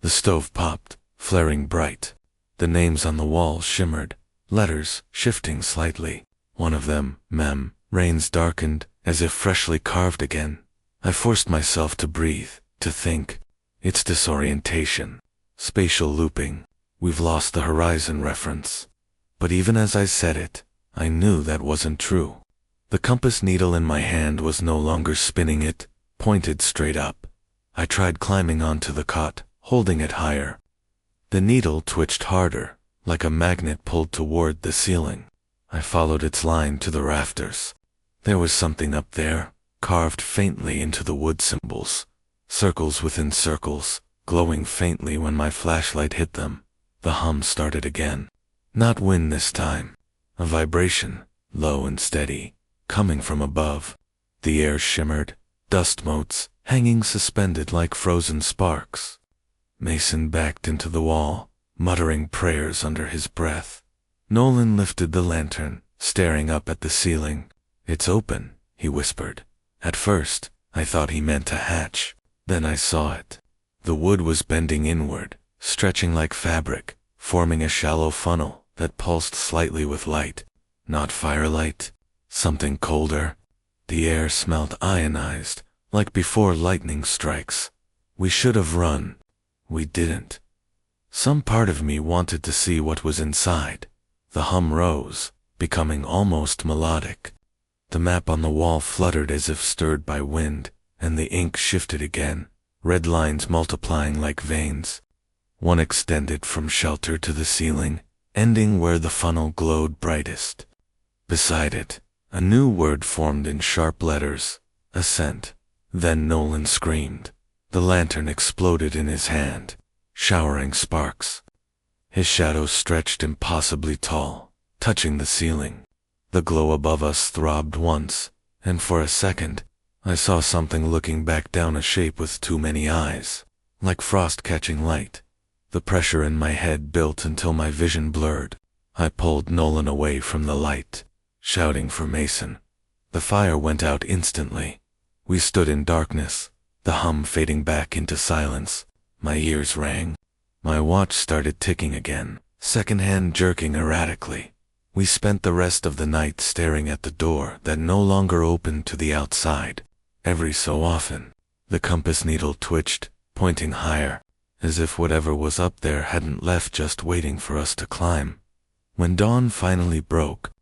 The stove popped, flaring bright. The names on the wall shimmered, letters shifting slightly. One of them, Mem, Rains, darkened, as if freshly carved again. I forced myself to breathe, to think. It's disorientation, spatial looping. We've lost the horizon reference. But even as I said it, I knew that wasn't true. The compass needle in my hand was no longer spinning, it pointed straight up. I tried climbing onto the cot, holding it higher. The needle twitched harder, like a magnet pulled toward the ceiling. I followed its line to the rafters. There was something up there, carved faintly into the wood symbols. Circles within circles, glowing faintly when my flashlight hit them. The hum started again. Not wind this time. A vibration, low and steady, coming from above. The air shimmered, dust motes, hanging suspended like frozen sparks. Mason backed into the wall, muttering prayers under his breath. Nolan lifted the lantern, staring up at the ceiling. "It's open," he whispered. At first, I thought he meant a hatch. Then I saw it. The wood was bending inward, stretching like fabric, forming a shallow funnel that pulsed slightly with light. Not firelight, something colder. The air smelled ionized, like before lightning strikes. We should have run. We didn't. Some part of me wanted to see what was inside. The hum rose, becoming almost melodic. The map on the wall fluttered as if stirred by wind, and the ink shifted again, red lines multiplying like veins. One extended from shelter to the ceiling, ending where the funnel glowed brightest. Beside it, a new word formed in sharp letters, ascent. Then Nolan screamed. The lantern exploded in his hand, showering sparks. His shadow stretched impossibly tall, touching the ceiling. The glow above us throbbed once, and for a second, I saw something looking back down a shape with too many eyes, like frost catching light. The pressure in my head built until my vision blurred. I pulled Nolan away from the light, shouting for Mason. The fire went out instantly. We stood in darkness, the hum fading back into silence. My ears rang. My watch started ticking again, second hand jerking erratically. We spent the rest of the night staring at the door that no longer opened to the outside. Every so often, the compass needle twitched, pointing higher, as if whatever was up there hadn't left just waiting for us to climb. When dawn finally broke,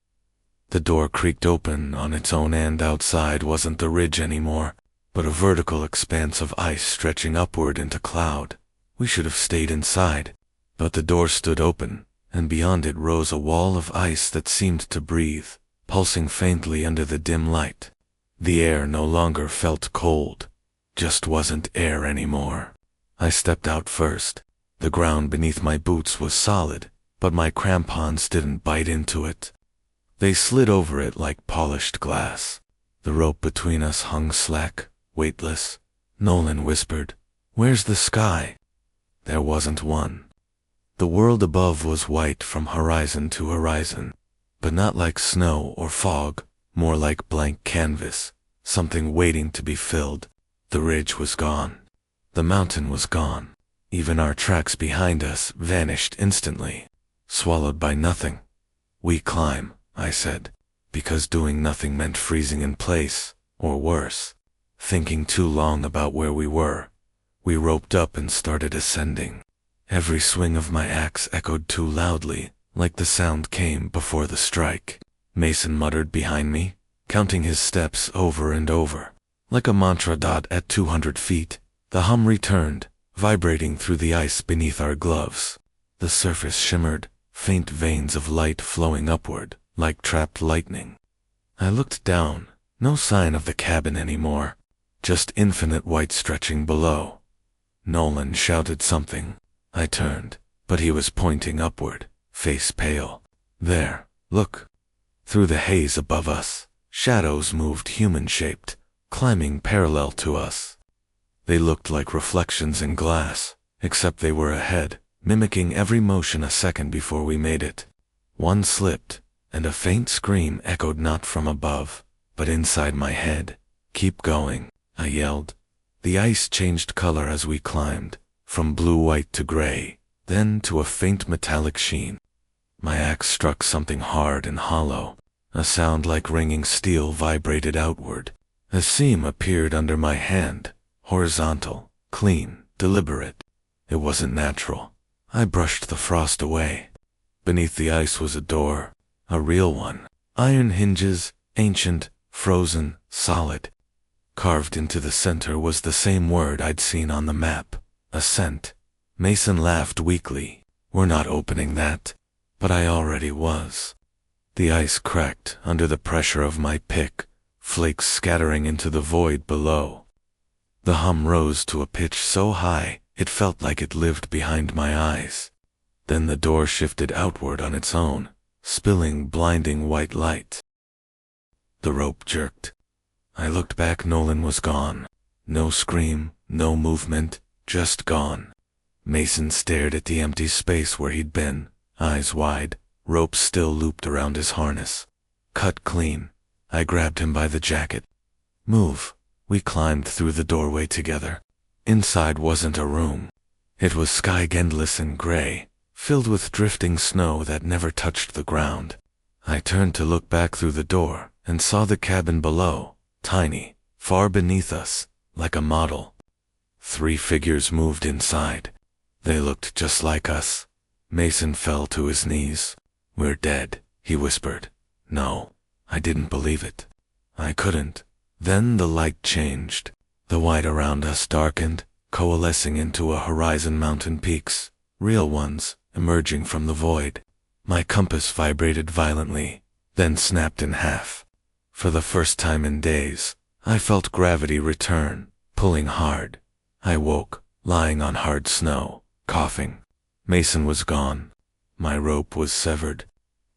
the door creaked open on its own, and outside wasn't the ridge anymore, but a vertical expanse of ice stretching upward into cloud. We should have stayed inside, but the door stood open, and beyond it rose a wall of ice that seemed to breathe, pulsing faintly under the dim light. The air no longer felt cold, just wasn't air anymore. I stepped out first. The ground beneath my boots was solid, but my crampons didn't bite into it. They slid over it like polished glass. The rope between us hung slack, weightless. Nolan whispered, "Where's the sky?" There wasn't one. The world above was white from horizon to horizon, but not like snow or fog, more like blank canvas, something waiting to be filled. The ridge was gone. The mountain was gone. Even our tracks behind us vanished instantly, swallowed by nothing. "We climb," I said, because doing nothing meant freezing in place, or worse, thinking too long about where we were. We roped up and started ascending. Every swing of my axe echoed too loudly, like the sound came before the strike. Mason muttered behind me, counting his steps over and over. Like a mantra. At 200 feet, the hum returned, vibrating through the ice beneath our gloves. The surface shimmered, faint veins of light flowing upward, like trapped lightning. I looked down, no sign of the cabin anymore, just infinite white stretching below. Nolan shouted something. I turned, but he was pointing upward, face pale. "There, look." Through the haze above us, shadows moved human-shaped, climbing parallel to us. They looked like reflections in glass, except they were ahead, mimicking every motion a second before we made it. One slipped, and a faint scream echoed not from above, but inside my head. "Keep going," I yelled. The ice changed color as we climbed, from blue-white to gray, then to a faint metallic sheen. My axe struck something hard and hollow. A sound like ringing steel vibrated outward. A seam appeared under my hand, horizontal, clean, deliberate. It wasn't natural. I brushed the frost away. Beneath the ice was a door, a real one. Iron hinges, ancient, frozen, solid. Carved into the center was the same word I'd seen on the map, ascent. Mason laughed weakly. "We're not opening that." But I already was. The ice cracked under the pressure of my pick, flakes scattering into the void below. The hum rose to a pitch so high it felt like it lived behind my eyes. Then the door shifted outward on its own, spilling blinding white light. The rope jerked. I looked back. Nolan was gone. No scream, no movement, just gone. Mason stared at the empty space where he'd been, eyes wide, rope still looped around his harness. Cut clean. I grabbed him by the jacket. Move. We climbed through the doorway together. Inside wasn't a room. It was sky endless and gray, filled with drifting snow that never touched the ground. I turned to look back through the door and saw the cabin below, tiny, far beneath us, like a model. 3 figures moved inside. They looked just like us. Mason fell to his knees. "We're dead," he whispered. No, I didn't believe it. I couldn't. Then the light changed. The white around us darkened, coalescing into a horizon mountain peaks, real ones, emerging from the void. My compass vibrated violently, then snapped in half. For the first time in days, I felt gravity return, pulling hard. I woke, lying on hard snow, coughing. Mason was gone. My rope was severed.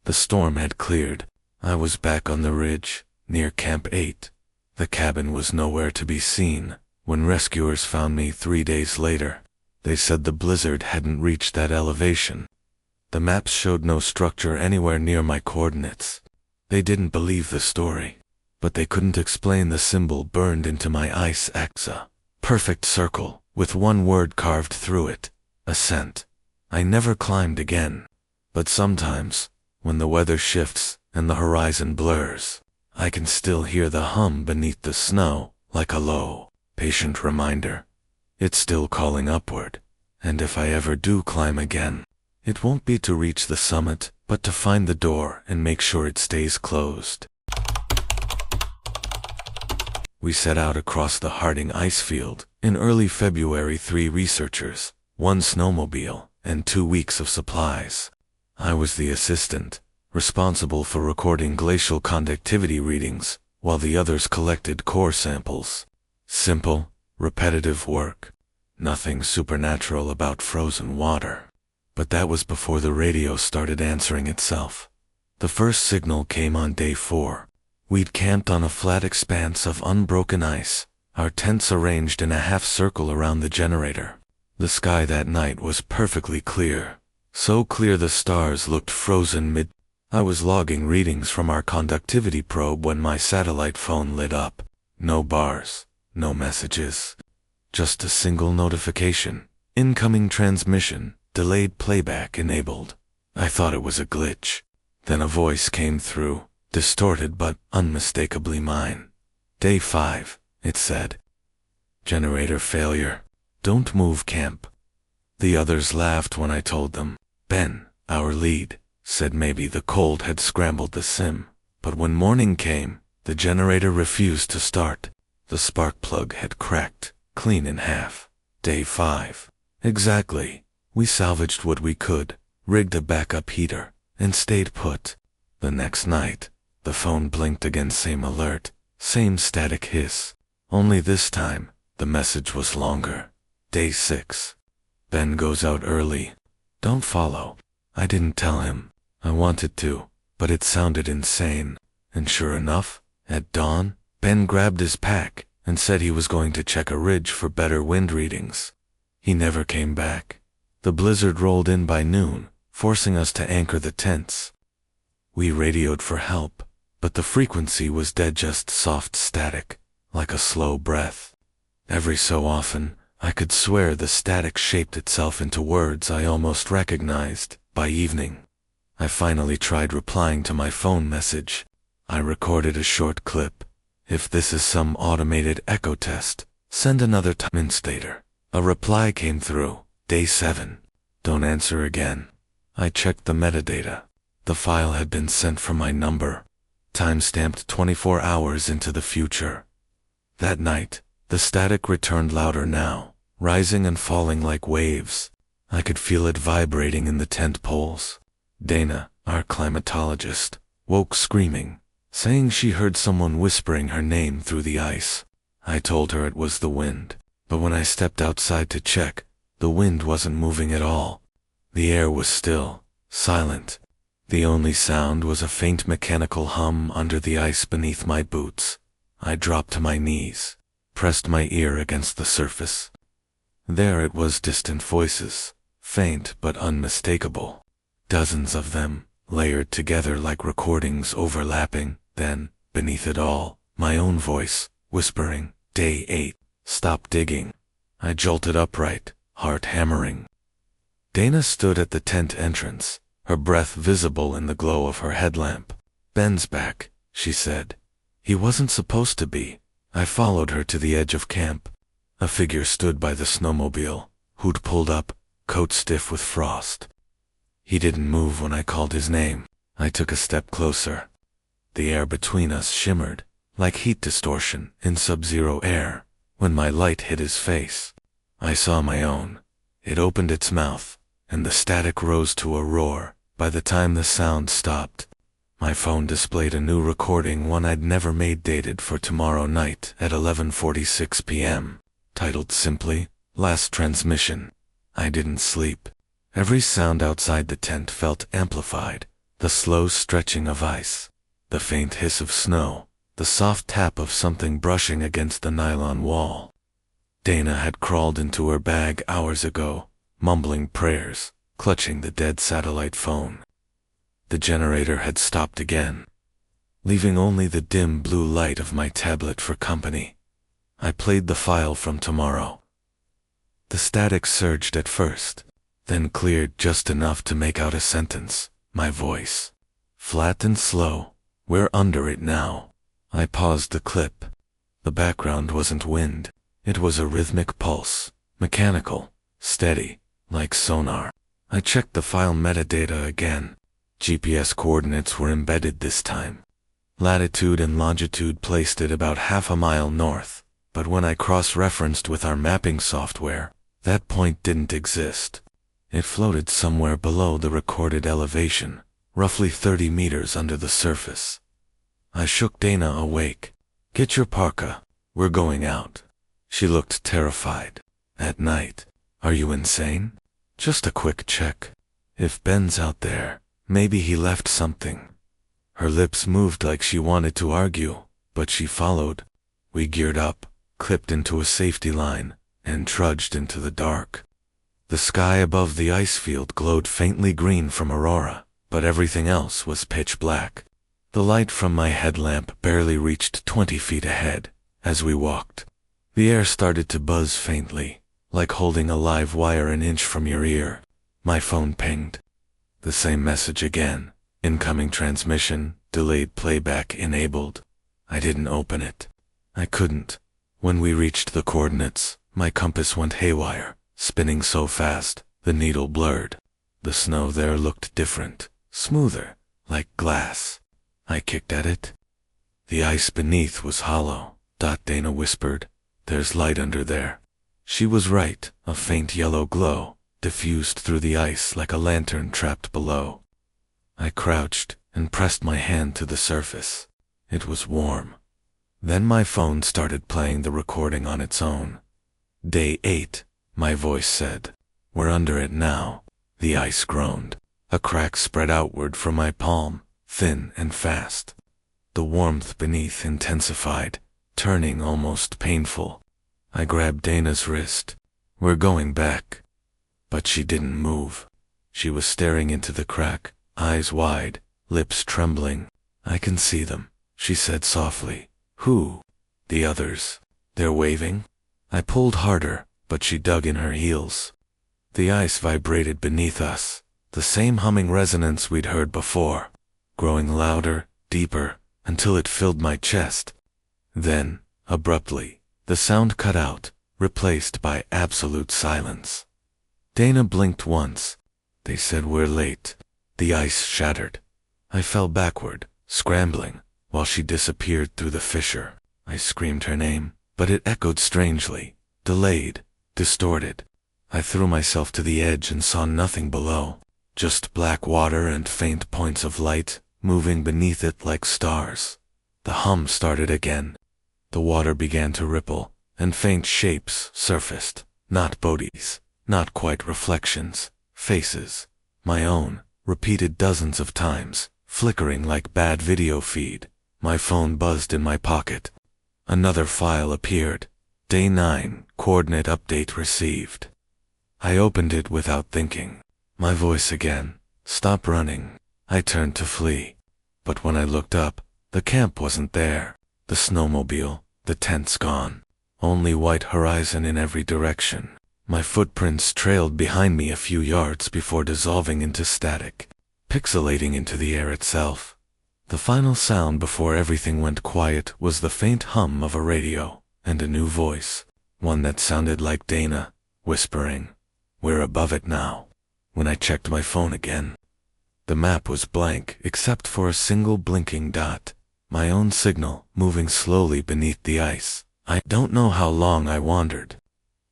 The storm had cleared. I was back on the ridge, near Camp 8. The cabin was nowhere to be seen. When rescuers found me 3 days later, they said the blizzard hadn't reached that elevation. The maps showed no structure anywhere near my coordinates. They didn't believe the story, but they couldn't explain the symbol burned into my ice axe. A perfect circle, with one word carved through it: ascent. I never climbed again. But sometimes, when the weather shifts and the horizon blurs, I can still hear the hum beneath the snow, like a low, patient reminder. It's still calling upward, and if I ever do climb again, it won't be to reach the summit, but to find the door and make sure it stays closed. We set out across the Harding ice field. In early February, 3 researchers, 1 snowmobile, and 2 weeks of supplies. I was the assistant, responsible for recording glacial conductivity readings, while the others collected core samples. Simple, repetitive work. Nothing supernatural about frozen water. But that was before the radio started answering itself. The first signal came on day 4. We'd camped on a flat expanse of unbroken ice, our tents arranged in a half circle around the generator. The sky that night was perfectly clear. So clear the stars looked frozen mid. I was logging readings from our conductivity probe when my satellite phone lit up. No bars, no messages. Just a single notification. Incoming transmission, delayed playback enabled. I thought it was a glitch. Then a voice came through, distorted but unmistakably mine. Day 5, it said. Generator failure. Don't move camp. The others laughed when I told them. Ben, our lead, said maybe the cold had scrambled the sim. But when morning came, the generator refused to start. The spark plug had cracked, clean in half. Day 5. Exactly. We salvaged what we could, rigged a backup heater, and stayed put. The next night, the phone blinked again, same alert, same static hiss. Only this time, the message was longer. Day 6. Ben goes out early. Don't follow. I didn't tell him. I wanted to, but it sounded insane. And sure enough, at dawn, Ben grabbed his pack and said he was going to check a ridge for better wind readings. He never came back. The blizzard rolled in by noon, forcing us to anchor the tents. We radioed for help, but the frequency was dead, just soft static, like a slow breath. Every so often, I could swear the static shaped itself into words I almost recognized. By evening, I finally tried replying to my phone message. I recorded a short clip. If this is some automated echo test, send another time. Minutes later, a reply came through. Day 7. Don't answer again. I checked the metadata. The file had been sent from my number, time-stamped 24 hours into the future. That night, the static returned louder now, rising and falling like waves. I could feel it vibrating in the tent poles. Dana, our climatologist, woke screaming, saying she heard someone whispering her name through the ice. I told her it was the wind, but when I stepped outside to check, the wind wasn't moving at all. The air was still, silent. The only sound was a faint mechanical hum under the ice beneath my boots. I dropped to my knees, pressed my ear against the surface. There it was, distant voices, faint but unmistakable. Dozens of them, layered together like recordings overlapping. Then, beneath it all, my own voice, whispering, "Day 8, stop digging." I jolted upright, heart hammering. Dana stood at the tent entrance, her breath visible in the glow of her headlamp. "Ben's back," she said. "He wasn't supposed to be." I followed her to the edge of camp. A figure stood by the snowmobile, hood pulled up, coat stiff with frost. He didn't move when I called his name. I took a step closer. The air between us shimmered, like heat distortion in sub-zero air. When my light hit his face, I saw my own. It opened its mouth, and the static rose to a roar. By the time the sound stopped, my phone displayed a new recording, one I'd never made, dated for tomorrow night at 11:46 p.m., titled simply, "Last Transmission." I didn't sleep. Every sound outside the tent felt amplified. The slow stretching of ice, the faint hiss of snow, the soft tap of something brushing against the nylon wall. Dana had crawled into her bag hours ago, mumbling prayers, clutching the dead satellite phone. The generator had stopped again, leaving only the dim blue light of my tablet for company. I played the file from tomorrow. The static surged at first, then cleared just enough to make out a sentence. My voice, flat and slow. "We're under it now." I paused the clip. The background wasn't wind. It was a rhythmic pulse, mechanical, steady, like sonar. I checked the file metadata again. GPS coordinates were embedded this time. Latitude and longitude placed it about half a mile north, but when I cross-referenced with our mapping software, that point didn't exist. It floated somewhere below the recorded elevation, roughly 30 meters under the surface. I shook Dana awake. "Get your parka. We're going out." She looked terrified. "At night? Are you insane?" "Just a quick check. If Ben's out there, maybe he left something." Her lips moved like she wanted to argue, but she followed. We geared up, clipped into a safety line, and trudged into the dark. The sky above the ice field glowed faintly green from aurora, but everything else was pitch black. The light from my headlamp barely reached 20 feet ahead. As we walked, the air started to buzz faintly, like holding a live wire an inch from your ear. My phone pinged. The same message again. "Incoming transmission, delayed playback enabled." I didn't open it. I couldn't. When we reached the coordinates, my compass went haywire, spinning so fast, the needle blurred. The snow there looked different, smoother, like glass. I kicked at it. The ice beneath was hollow. Dana whispered, "There's light under there." She was right. A faint yellow glow diffused through the ice like a lantern trapped below. I crouched and pressed my hand to the surface. It was warm. Then my phone started playing the recording on its own. "Day 8, my voice said. "We're under it now." The ice groaned. A crack spread outward from my palm, thin and fast. The warmth beneath intensified, turning almost painful. I grabbed Dana's wrist. "We're going back." But she didn't move. She was staring into the crack, eyes wide, lips trembling. "I can see them," she said softly. "Who?" "The others. They're waving." I pulled harder, but she dug in her heels. The ice vibrated beneath us, the same humming resonance we'd heard before, growing louder, deeper, until it filled my chest. Then, abruptly, the sound cut out, replaced by absolute silence. Dana blinked once. "They said we're late." The ice shattered. I fell backward, scrambling, while she disappeared through the fissure. I screamed her name, but it echoed strangely, delayed, distorted. I threw myself to the edge and saw nothing below, just black water and faint points of light moving beneath it like stars. The hum started again. The water began to ripple, and faint shapes surfaced, not bodies, not quite reflections, faces, my own, repeated dozens of times, flickering like bad video feed. My phone buzzed in my pocket. Another file appeared. Day 9, coordinate update received. I opened it without thinking. My voice again. "Stop running." I turned to flee. But when I looked up, the camp wasn't there. The snowmobile, the tents gone. Only white horizon in every direction. My footprints trailed behind me a few yards before dissolving into static, pixelating into the air itself. The final sound before everything went quiet was the faint hum of a radio, and a new voice, one that sounded like Dana, whispering, "We're above it now." When I checked my phone again, the map was blank except for a single blinking dot, my own signal moving slowly beneath the ice. I don't know how long I wandered.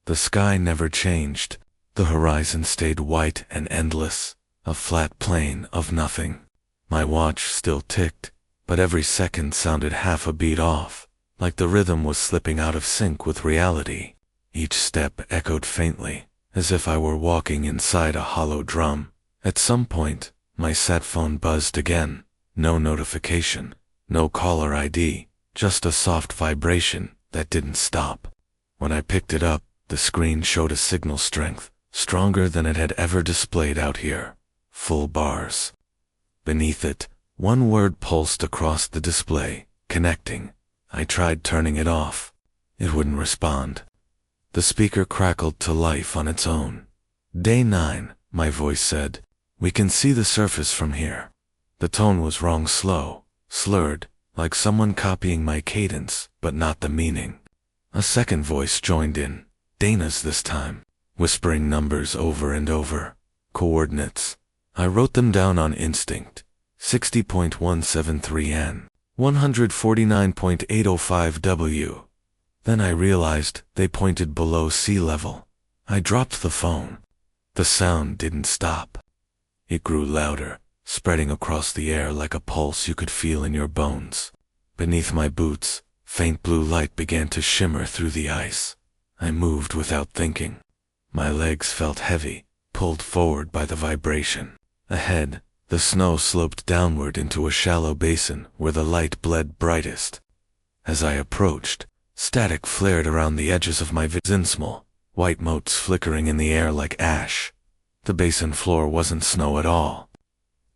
The sky never changed. The horizon stayed white and endless, a flat plain of nothing. My watch still ticked, but every second sounded half a beat off, like the rhythm was slipping out of sync with reality. Each step echoed faintly, as if I were walking inside a hollow drum. At some point, my sat phone buzzed again. No notification, no caller ID, just a soft vibration that didn't stop. When I picked it up, the screen showed a signal strength, stronger than it had ever displayed out here. Full bars. Beneath it, one word pulsed across the display, connecting. I tried turning it off. It wouldn't respond. The speaker crackled to life on its own. "Day 9, my voice said. "We can see the surface from here." The tone was wrong, slow, slurred, like someone copying my cadence, but not the meaning. A second voice joined in. Dana's this time, whispering numbers over and over. Coordinates. I wrote them down on instinct. 60.173 N. 149.805 W. Then I realized they pointed below sea level. I dropped the phone. The sound didn't stop. It grew louder, spreading across the air like a pulse you could feel in your bones. Beneath my boots, faint blue light began to shimmer through the ice. I moved without thinking. My legs felt heavy, pulled forward by the vibration. Ahead, the snow sloped downward into a shallow basin where the light bled brightest. As I approached, static flared around the edges of my vision, small, white motes flickering in the air like ash. The basin floor wasn't snow at all.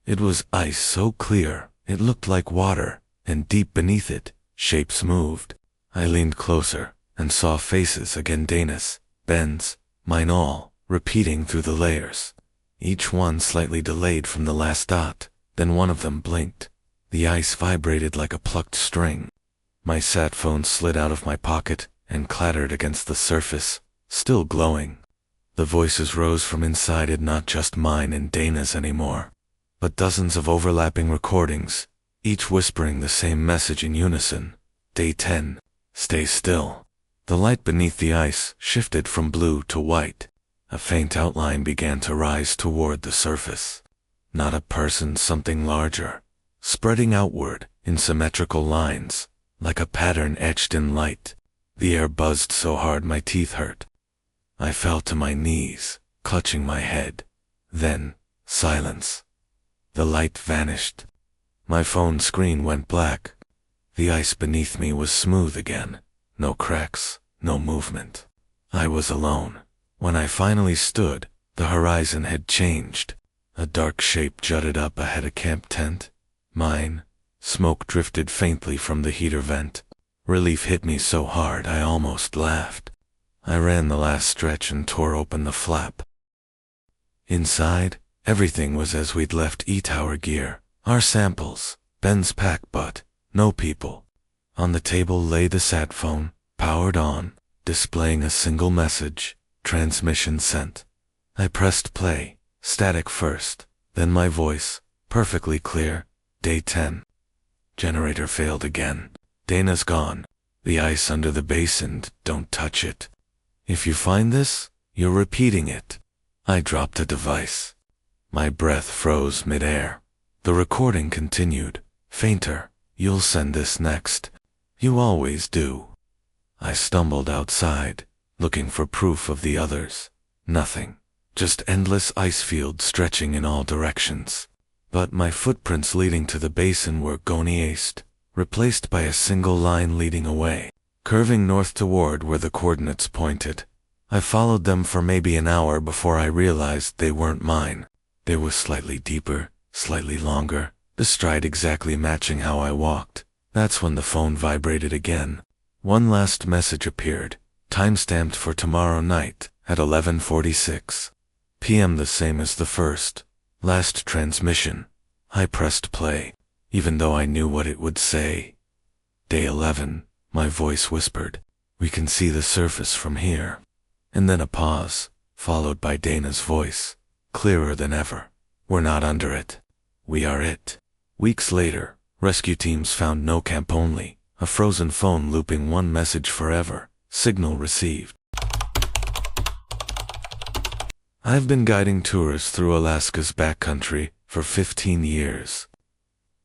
It was ice so clear, it looked like water, and deep beneath it, shapes moved. I leaned closer and saw faces again, Dana's, Ben's, mine, all, repeating through the layers. Each one slightly delayed from the last dot, then one of them blinked. The ice vibrated like a plucked string. My sat phone slid out of my pocket and clattered against the surface, still glowing. The voices rose from inside it, not just mine and Dana's anymore, but dozens of overlapping recordings, each whispering the same message in unison. Day 10. Stay still. The light beneath the ice shifted from blue to white. A faint outline began to rise toward the surface. Not a person, something larger, spreading outward in symmetrical lines, like a pattern etched in light. The air buzzed so hard my teeth hurt. I fell to my knees, clutching my head. Then, silence. The light vanished. My phone screen went black. The ice beneath me was smooth again. No cracks, no movement. I was alone. When I finally stood, the horizon had changed. A dark shape jutted up ahead of a camp tent. Mine. Smoke drifted faintly from the heater vent. Relief hit me so hard I almost laughed. I ran the last stretch and tore open the flap. Inside, everything was as we'd left E-Tower gear. Our samples, Ben's pack, but no people. On the table lay the sat phone, powered on, displaying a single message, transmission sent. I pressed play, static first, then my voice, perfectly clear. Day 10. Generator failed again. Dana's gone. The ice under the basin, don't touch it. If you find this, you're repeating it. I dropped the device. My breath froze mid-air. The recording continued, fainter. You'll send this next. You always do. I stumbled outside, looking for proof of the others. Nothing. Just endless ice fields stretching in all directions. But my footprints leading to the basin were gone east, replaced by a single line leading away, curving north toward where the coordinates pointed. I followed them for maybe an hour before I realized they weren't mine. They were slightly deeper, slightly longer, the stride exactly matching how I walked. That's when the phone vibrated again. One last message appeared, time-stamped for tomorrow night at 11:46 p.m., the same as the first. Last transmission. I pressed play, even though I knew what it would say. Day 11, my voice whispered. We can see the surface from here. And then a pause, followed by Dana's voice, clearer than ever. We're not under it. We are it. Weeks later, rescue teams found no camp only, a frozen phone looping one message forever, signal received. I've been guiding tourists through Alaska's backcountry for 15 years.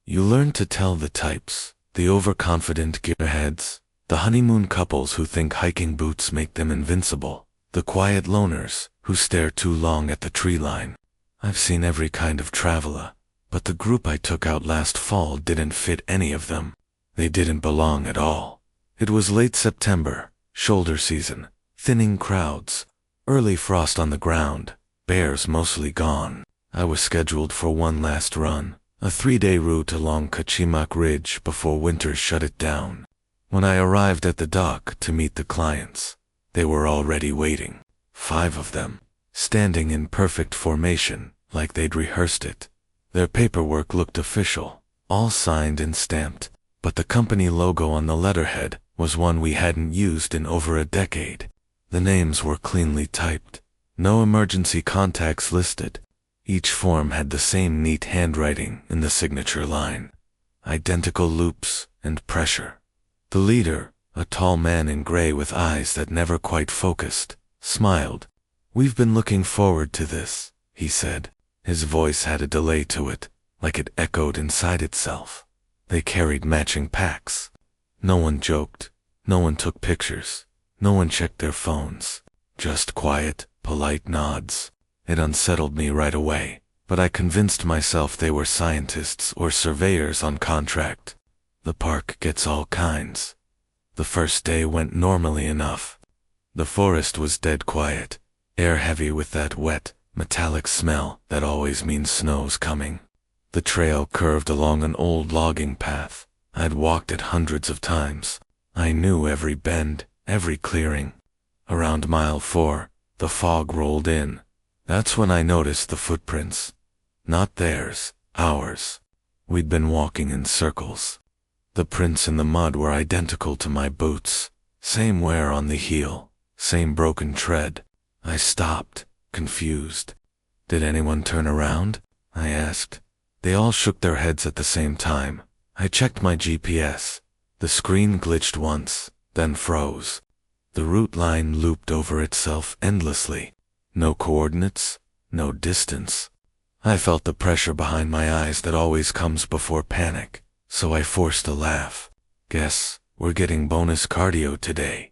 You learn to tell the types, the overconfident gearheads, the honeymoon couples who think hiking boots make them invincible, the quiet loners who stare too long at the tree line. I've seen every kind of traveler, but the group I took out last fall didn't fit any of them. They didn't belong at all. It was late September, shoulder season, thinning crowds, early frost on the ground, bears mostly gone. I was scheduled for one last run, a 3-day route along Kachimak Ridge before winter shut it down. When I arrived at the dock to meet the clients, they were already waiting. 5 of them, standing in perfect formation, like they'd rehearsed it. Their paperwork looked official, all signed and stamped, but the company logo on the letterhead was one we hadn't used in over a decade. The names were cleanly typed, no emergency contacts listed. Each form had the same neat handwriting in the signature line, identical loops and pressure. The leader, a tall man in gray with eyes that never quite focused, smiled. "We've been looking forward to this," he said. His voice had a delay to it, like it echoed inside itself. They carried matching packs. No one joked, no one took pictures, no one checked their phones. Just quiet, polite nods. It unsettled me right away, but I convinced myself they were scientists or surveyors on contract. The park gets all kinds. The first day went normally enough. The forest was dead quiet, air heavy with that wet, metallic smell that always means snow's coming. The trail curved along an old logging path. I'd walked it hundreds of times. I knew every bend, every clearing. Around mile 4, the fog rolled in. That's when I noticed the footprints. Not theirs, ours. We'd been walking in circles. The prints in the mud were identical to my boots. Same wear on the heel, same broken tread. I stopped, confused. "Did anyone turn around?" I asked. They all shook their heads at the same time. I checked my GPS. The screen glitched once, then froze. The route line looped over itself endlessly. No coordinates, no distance. I felt the pressure behind my eyes that always comes before panic, so I forced a laugh. "Guess we're getting bonus cardio today."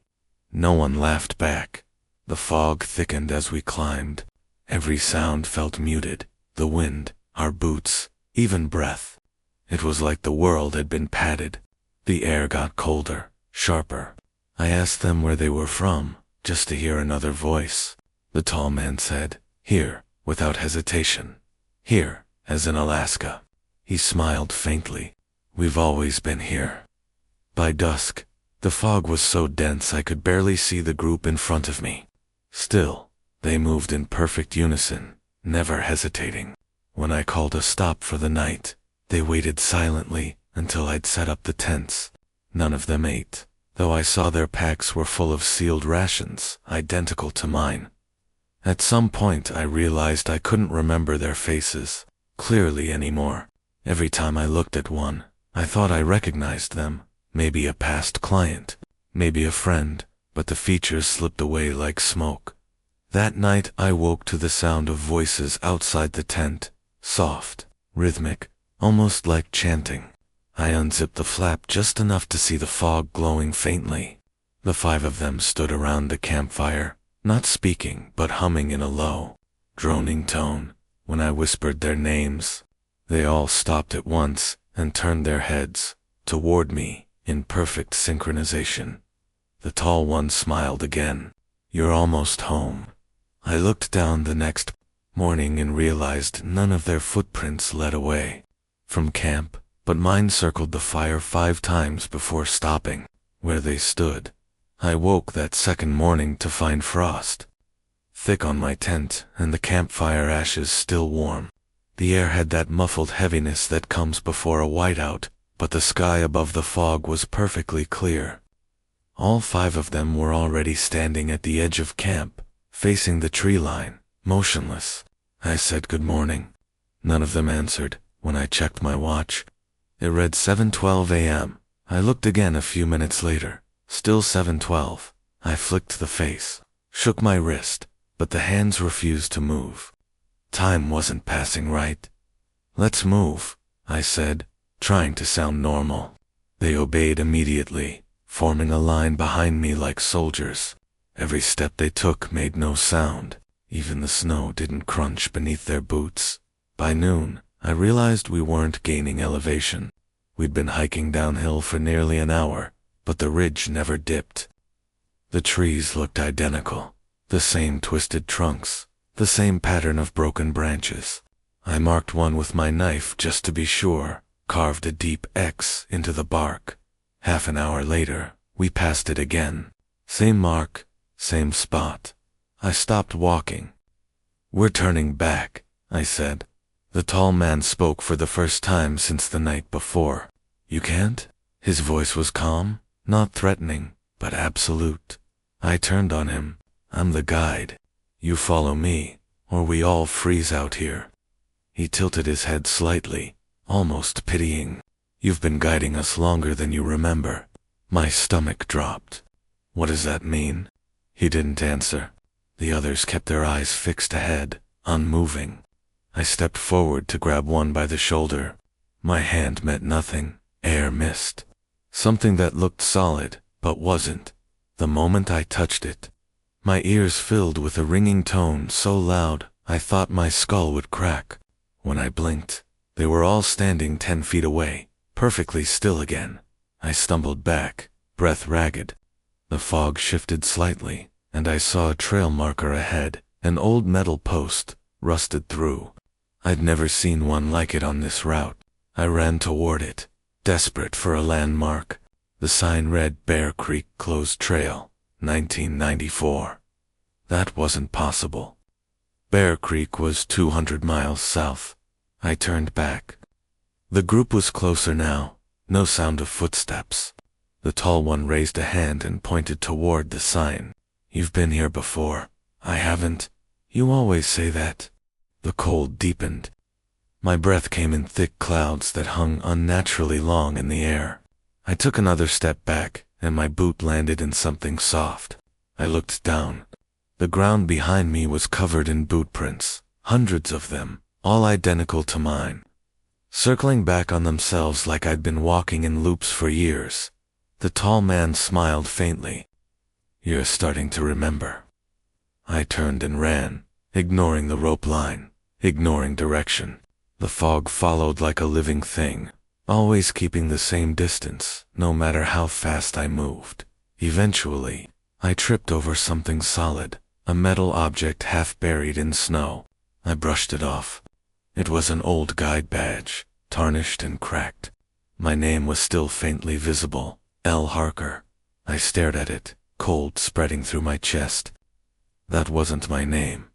No one laughed back. The fog thickened as we climbed. Every sound felt muted. The wind, our boots, even breath. It was like the world had been padded. The air got colder, sharper. I asked them where they were from, just to hear another voice. The tall man said, "Here," without hesitation. "Here, as in Alaska." He smiled faintly. "We've always been here." By dusk, the fog was so dense I could barely see the group in front of me. Still, they moved in perfect unison, never hesitating. When I called a stop for the night, they waited silently until I'd set up the tents. None of them ate, though I saw their packs were full of sealed rations, identical to mine. At some point I realized I couldn't remember their faces clearly anymore. Every time I looked at one, I thought I recognized them, maybe a past client, maybe a friend, but the features slipped away like smoke. That night I woke to the sound of voices outside the tent, soft, rhythmic, almost like chanting. I unzipped the flap just enough to see the fog glowing faintly. The 5 of them stood around the campfire, not speaking but humming in a low, droning tone. When I whispered their names, they all stopped at once and turned their heads toward me in perfect synchronization. The tall one smiled again. "You're almost home." I looked down the next morning and realized none of their footprints led away from camp, but mine circled the fire 5 times before stopping where they stood. I woke that second morning to find frost thick on my tent and the campfire ashes still warm. The air had that muffled heaviness that comes before a whiteout, but the sky above the fog was perfectly clear. All 5 of them were already standing at the edge of camp, facing the tree line, motionless. I said good morning. None of them answered. When I checked my watch, it read 7:12 a.m. I looked again a few minutes later. Still 7:12. I flicked the face, shook my wrist, but the hands refused to move. Time wasn't passing right. Let's move, I said, trying to sound normal. They obeyed immediately, forming a line behind me like soldiers. Every step they took made no sound. Even the snow didn't crunch beneath their boots. By noon, I realized we weren't gaining elevation. We'd been hiking downhill for nearly an hour, but the ridge never dipped. The trees looked identical, the same twisted trunks, the same pattern of broken branches. I marked one with my knife just to be sure, carved a deep X into the bark. Half an hour later, we passed it again. Same mark, same spot. I stopped walking. We're turning back, I said. The tall man spoke for the first time since the night before. You can't? His voice was calm, not threatening, but absolute. I turned on him. I'm the guide. You follow me, or we all freeze out here. He tilted his head slightly, almost pitying. You've been guiding us longer than you remember. My stomach dropped. What does that mean? He didn't answer. The others kept their eyes fixed ahead, unmoving. I stepped forward to grab one by the shoulder. My hand met nothing. Air missed. Something that looked solid, but wasn't. The moment I touched it, my ears filled with a ringing tone so loud I thought my skull would crack. When I blinked, they were all standing 10 feet away, perfectly still again. I stumbled back, breath ragged. The fog shifted slightly, and I saw a trail marker ahead, an old metal post, rusted through. I'd never seen one like it on this route. I ran toward it, desperate for a landmark. The sign read Bear Creek Closed Trail, 1994. That wasn't possible. Bear Creek was 200 miles south. I turned back. The group was closer now, no sound of footsteps. The tall one raised a hand and pointed toward the sign. You've been here before. I haven't. You always say that. The cold deepened. My breath came in thick clouds that hung unnaturally long in the air. I took another step back, and my boot landed in something soft. I looked down. The ground behind me was covered in boot prints, hundreds of them, all identical to mine, circling back on themselves like I'd been walking in loops for years. The tall man smiled faintly. You're starting to remember. I turned and ran, ignoring the rope line, ignoring direction. The fog followed like a living thing, always keeping the same distance, no matter how fast I moved. Eventually, I tripped over something solid, a metal object half buried in snow. I brushed it off. It was an old guide badge, tarnished and cracked. My name was still faintly visible, L. Harker. I stared at it, cold spreading through my chest. That wasn't my name.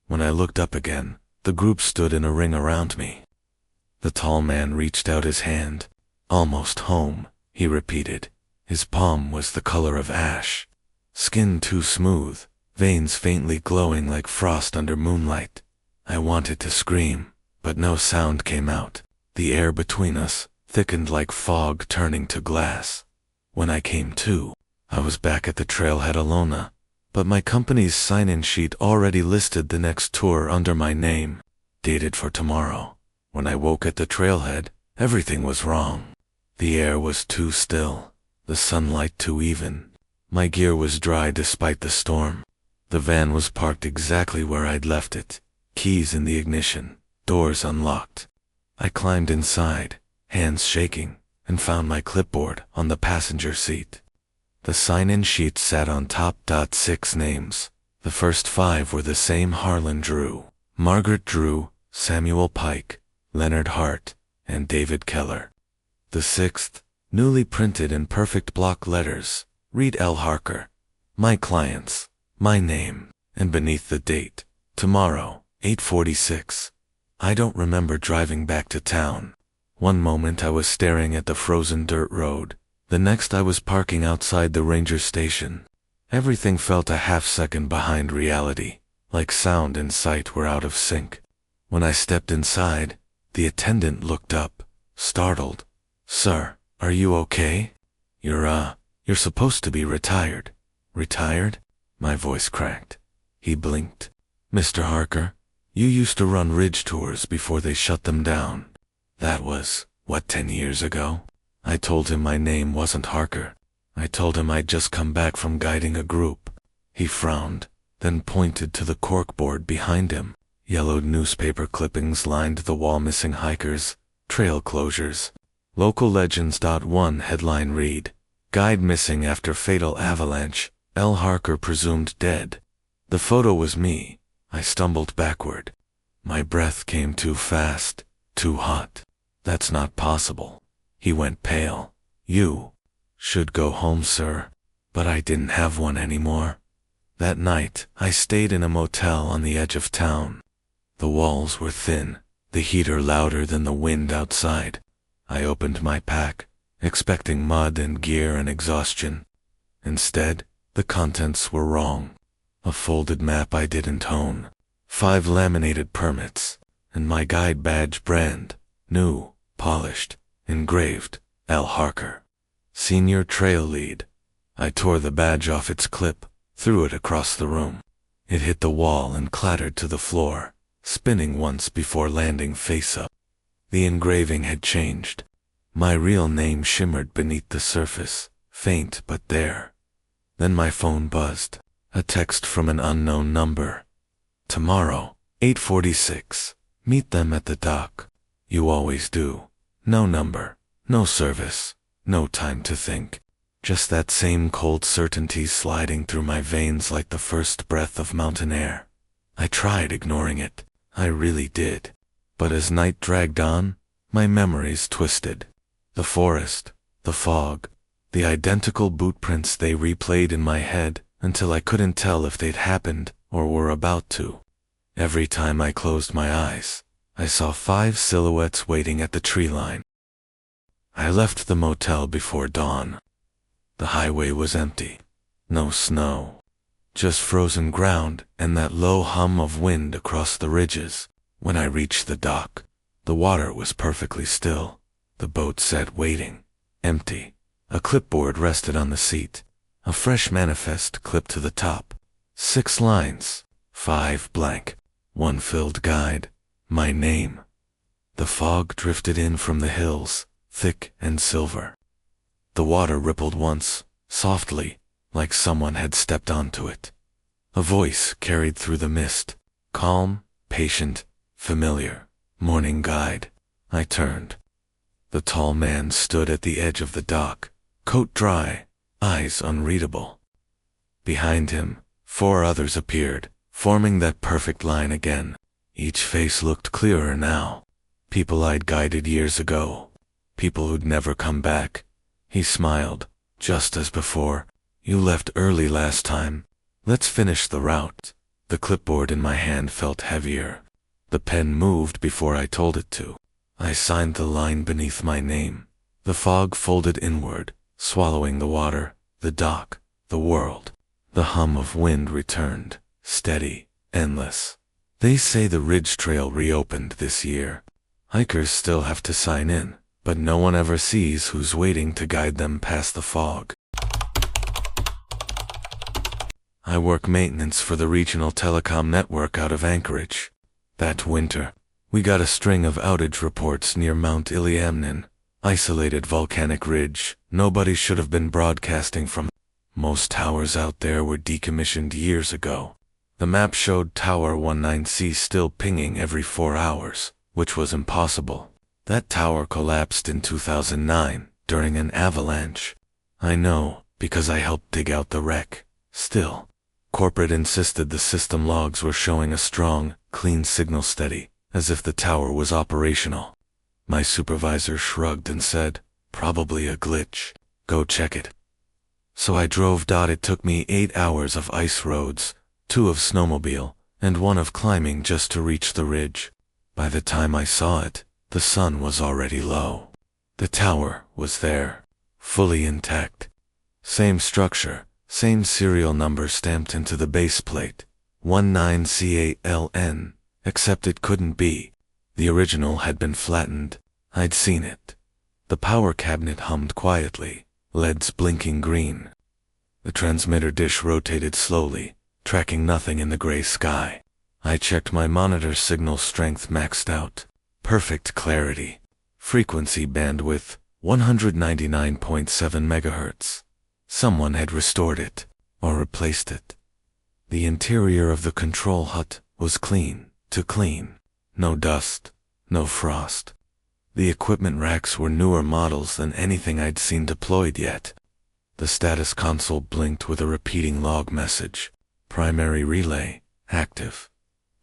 When I looked up again, the group stood in a ring around me. The tall man reached out his hand. Almost home, he repeated. His palm was the color of ash. Skin too smooth, veins faintly glowing like frost under moonlight. I wanted to scream, but no sound came out. The air between us thickened like fog turning to glass. When I came to, I was back at the trailhead Alona, but my company's sign-in sheet already listed the next tour under my name, dated for tomorrow. When I woke at the trailhead, everything was wrong. The air was too still, the sunlight too even. My gear was dry despite the storm. The van was parked exactly where I'd left it, keys in the ignition, doors unlocked. I climbed inside, hands shaking, and found my clipboard on the passenger seat. The sign-in sheet sat on top. 6 names. The first 5 were the same Harlan Drew. Margaret Drew, Samuel Pike, Leonard Hart, and David Keller. The 6th, newly printed in perfect block letters, read L. Harker. My clients, my name, and beneath the date, tomorrow, 8:46. I don't remember driving back to town. One moment I was staring at the frozen dirt road. The next I was parking outside the ranger station. Everything felt a half-second behind reality, like sound and sight were out of sync. When I stepped inside, the attendant looked up, startled. "Sir, are you okay? You're supposed to be retired." "Retired?" My voice cracked. He blinked. "Mr. Harker, you used to run ridge tours before they shut them down." That was, 10 years ago? I told him my name wasn't Harker. I told him I'd just come back from guiding a group. He frowned, then pointed to the corkboard behind him. Yellowed newspaper clippings lined the wall, missing hikers, trail closures. Local Legends.1 headline read, "Guide missing after fatal avalanche, L. Harker presumed dead." The photo was me. I stumbled backward. My breath came too fast, too hot. "That's not possible." He went pale. "You should go home, sir." But I didn't have one anymore. That night, I stayed in a motel on the edge of town. The walls were thin, the heater louder than the wind outside. I opened my pack, expecting mud and gear and exhaustion. Instead, the contents were wrong. A folded map I didn't own, 5 laminated permits, and my guide badge brand, new, polished, engraved, L. Harker. Senior Trail Lead. I tore the badge off its clip, threw it across the room. It hit the wall and clattered to the floor, spinning once before landing face up. The engraving had changed. My real name shimmered beneath the surface, faint but there. Then my phone buzzed. A text from an unknown number. "Tomorrow, 8:46. Meet them at the dock." You always do. No number, no service, no time to think. Just that same cold certainty sliding through my veins like the first breath of mountain air. I tried ignoring it. I really did. But as night dragged on, my memories twisted. The forest, the fog, the identical boot prints, they replayed in my head until I couldn't tell if they'd happened or were about to. Every time I closed my eyes, I saw 5 silhouettes waiting at the tree line. I left the motel before dawn. The highway was empty. No snow. Just frozen ground and that low hum of wind across the ridges. When I reached the dock, the water was perfectly still. The boat sat waiting, empty. A clipboard rested on the seat. A fresh manifest clipped to the top. 6 lines, 5 blank, 1 filled guide. My name. The fog drifted in from the hills, thick and silver. The water rippled once, softly, like someone had stepped onto it. A voice carried through the mist, calm, patient, familiar. "Morning guide." I turned. The tall man stood at the edge of the dock, coat dry, eyes unreadable. Behind him, 4 others appeared, forming that perfect line again. Each face looked clearer now. People I'd guided years ago. People who'd never come back. He smiled, just as before. "You left early last time. Let's finish the route." The clipboard in my hand felt heavier. The pen moved before I told it to. I signed the line beneath my name. The fog folded inward, swallowing the water, the dock, the world. The hum of wind returned, steady, endless. They say the Ridge Trail reopened this year. Hikers still have to sign in, but no one ever sees who's waiting to guide them past the fog. I work maintenance for the regional telecom network out of Anchorage. That winter, we got a string of outage reports near Mount Iliamnin, isolated volcanic ridge nobody should have been broadcasting from. Most towers out there were decommissioned years ago. The map showed Tower 19C still pinging every 4 hours, which was impossible. That tower collapsed in 2009 during an avalanche. I know, because I helped dig out the wreck. Still, Corporate insisted the system logs were showing a strong, clean signal steady, as if the tower was operational. My supervisor shrugged and said, "Probably a glitch. Go check it." So I drove. It took me 8 hours of ice roads, 2 of snowmobile, and 1 of climbing just to reach the ridge. By the time I saw it, the sun was already low. The tower was there, fully intact. Same structure, same serial number stamped into the base plate, 19CALN, except it couldn't be. The original had been flattened. I'd seen it. The power cabinet hummed quietly, LEDs blinking green. The transmitter dish rotated slowly, tracking nothing in the gray sky. I checked my monitor signal strength maxed out. Perfect clarity. Frequency bandwidth, 199.7 MHz. Someone had restored it, or replaced it. The interior of the control hut was clean to clean. No dust, no frost. The equipment racks were newer models than anything I'd seen deployed yet. The status console blinked with a repeating log message. Primary relay, active.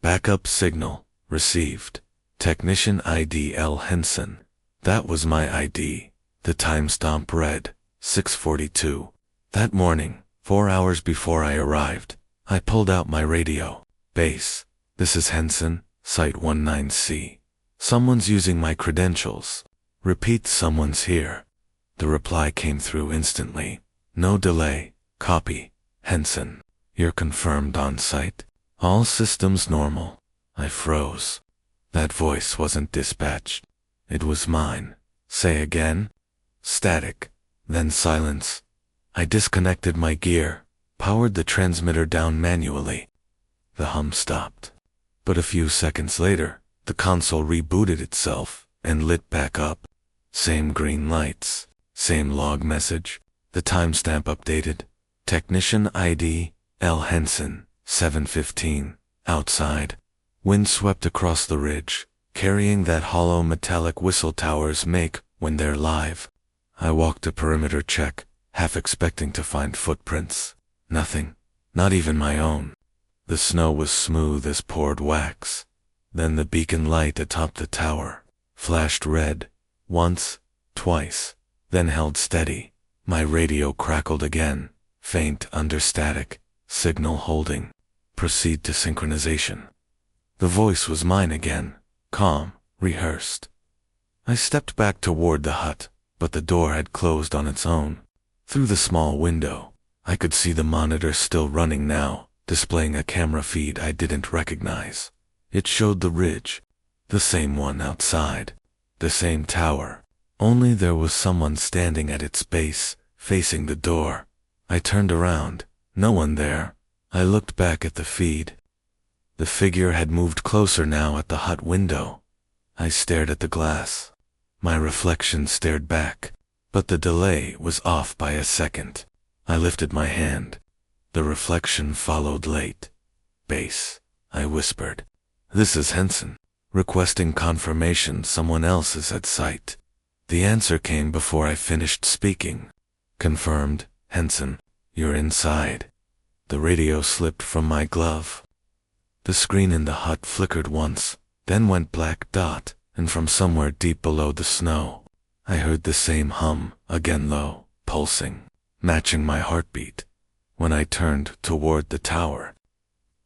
Backup signal, received. Technician ID L. Henson. That was my ID. The timestamp read, 6:42. That morning, 4 hours before I arrived, I pulled out my radio. Base, this is Henson, Site 19C. Someone's using my credentials. Repeat, someone's here. The reply came through instantly. No delay. Copy. Henson. You're confirmed on site. All systems normal. I froze. That voice wasn't dispatched. It was mine. Say again. Static. Then silence. I disconnected my gear, powered the transmitter down manually. The hum stopped. But a few seconds later, the console rebooted itself and lit back up. Same green lights, same log message, the timestamp updated. Technician ID, L. Henson, 7:15, outside. Wind swept across the ridge, carrying that hollow metallic whistle towers make when they're live. I walked a perimeter check, half expecting to find footprints. Nothing, not even my own. The snow was smooth as poured wax. Then the beacon light atop the tower flashed red, once, twice, then held steady. My radio crackled again, faint under static, signal holding. Proceed to synchronization. The voice was mine again, calm, rehearsed. I stepped back toward the hut, but the door had closed on its own. Through the small window, I could see the monitor still running now, displaying a camera feed I didn't recognize. It showed the ridge, the same one outside, the same tower, only there was someone standing at its base, facing the door. I turned around, no one there. I looked back at the feed. The figure had moved closer now at the hut window. I stared at the glass. My reflection stared back, but the delay was off by a second. I lifted my hand. The reflection followed late. Base, I whispered. This is Henson, requesting confirmation someone else is at site. The answer came before I finished speaking. Confirmed, Henson, you're inside. The radio slipped from my glove. The screen in the hut flickered once, then went black dot, and from somewhere deep below the snow, I heard the same hum, again low, pulsing, matching my heartbeat. When I turned toward the tower,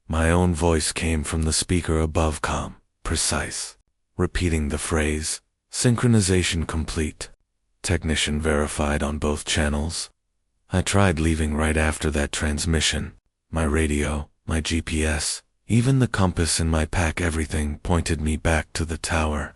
my own voice came from the speaker above, calm, precise, repeating the phrase, synchronization complete. Technician verified on both channels. I tried leaving right after that transmission. My radio, my GPS, even the compass in my pack, everything pointed me back to the tower.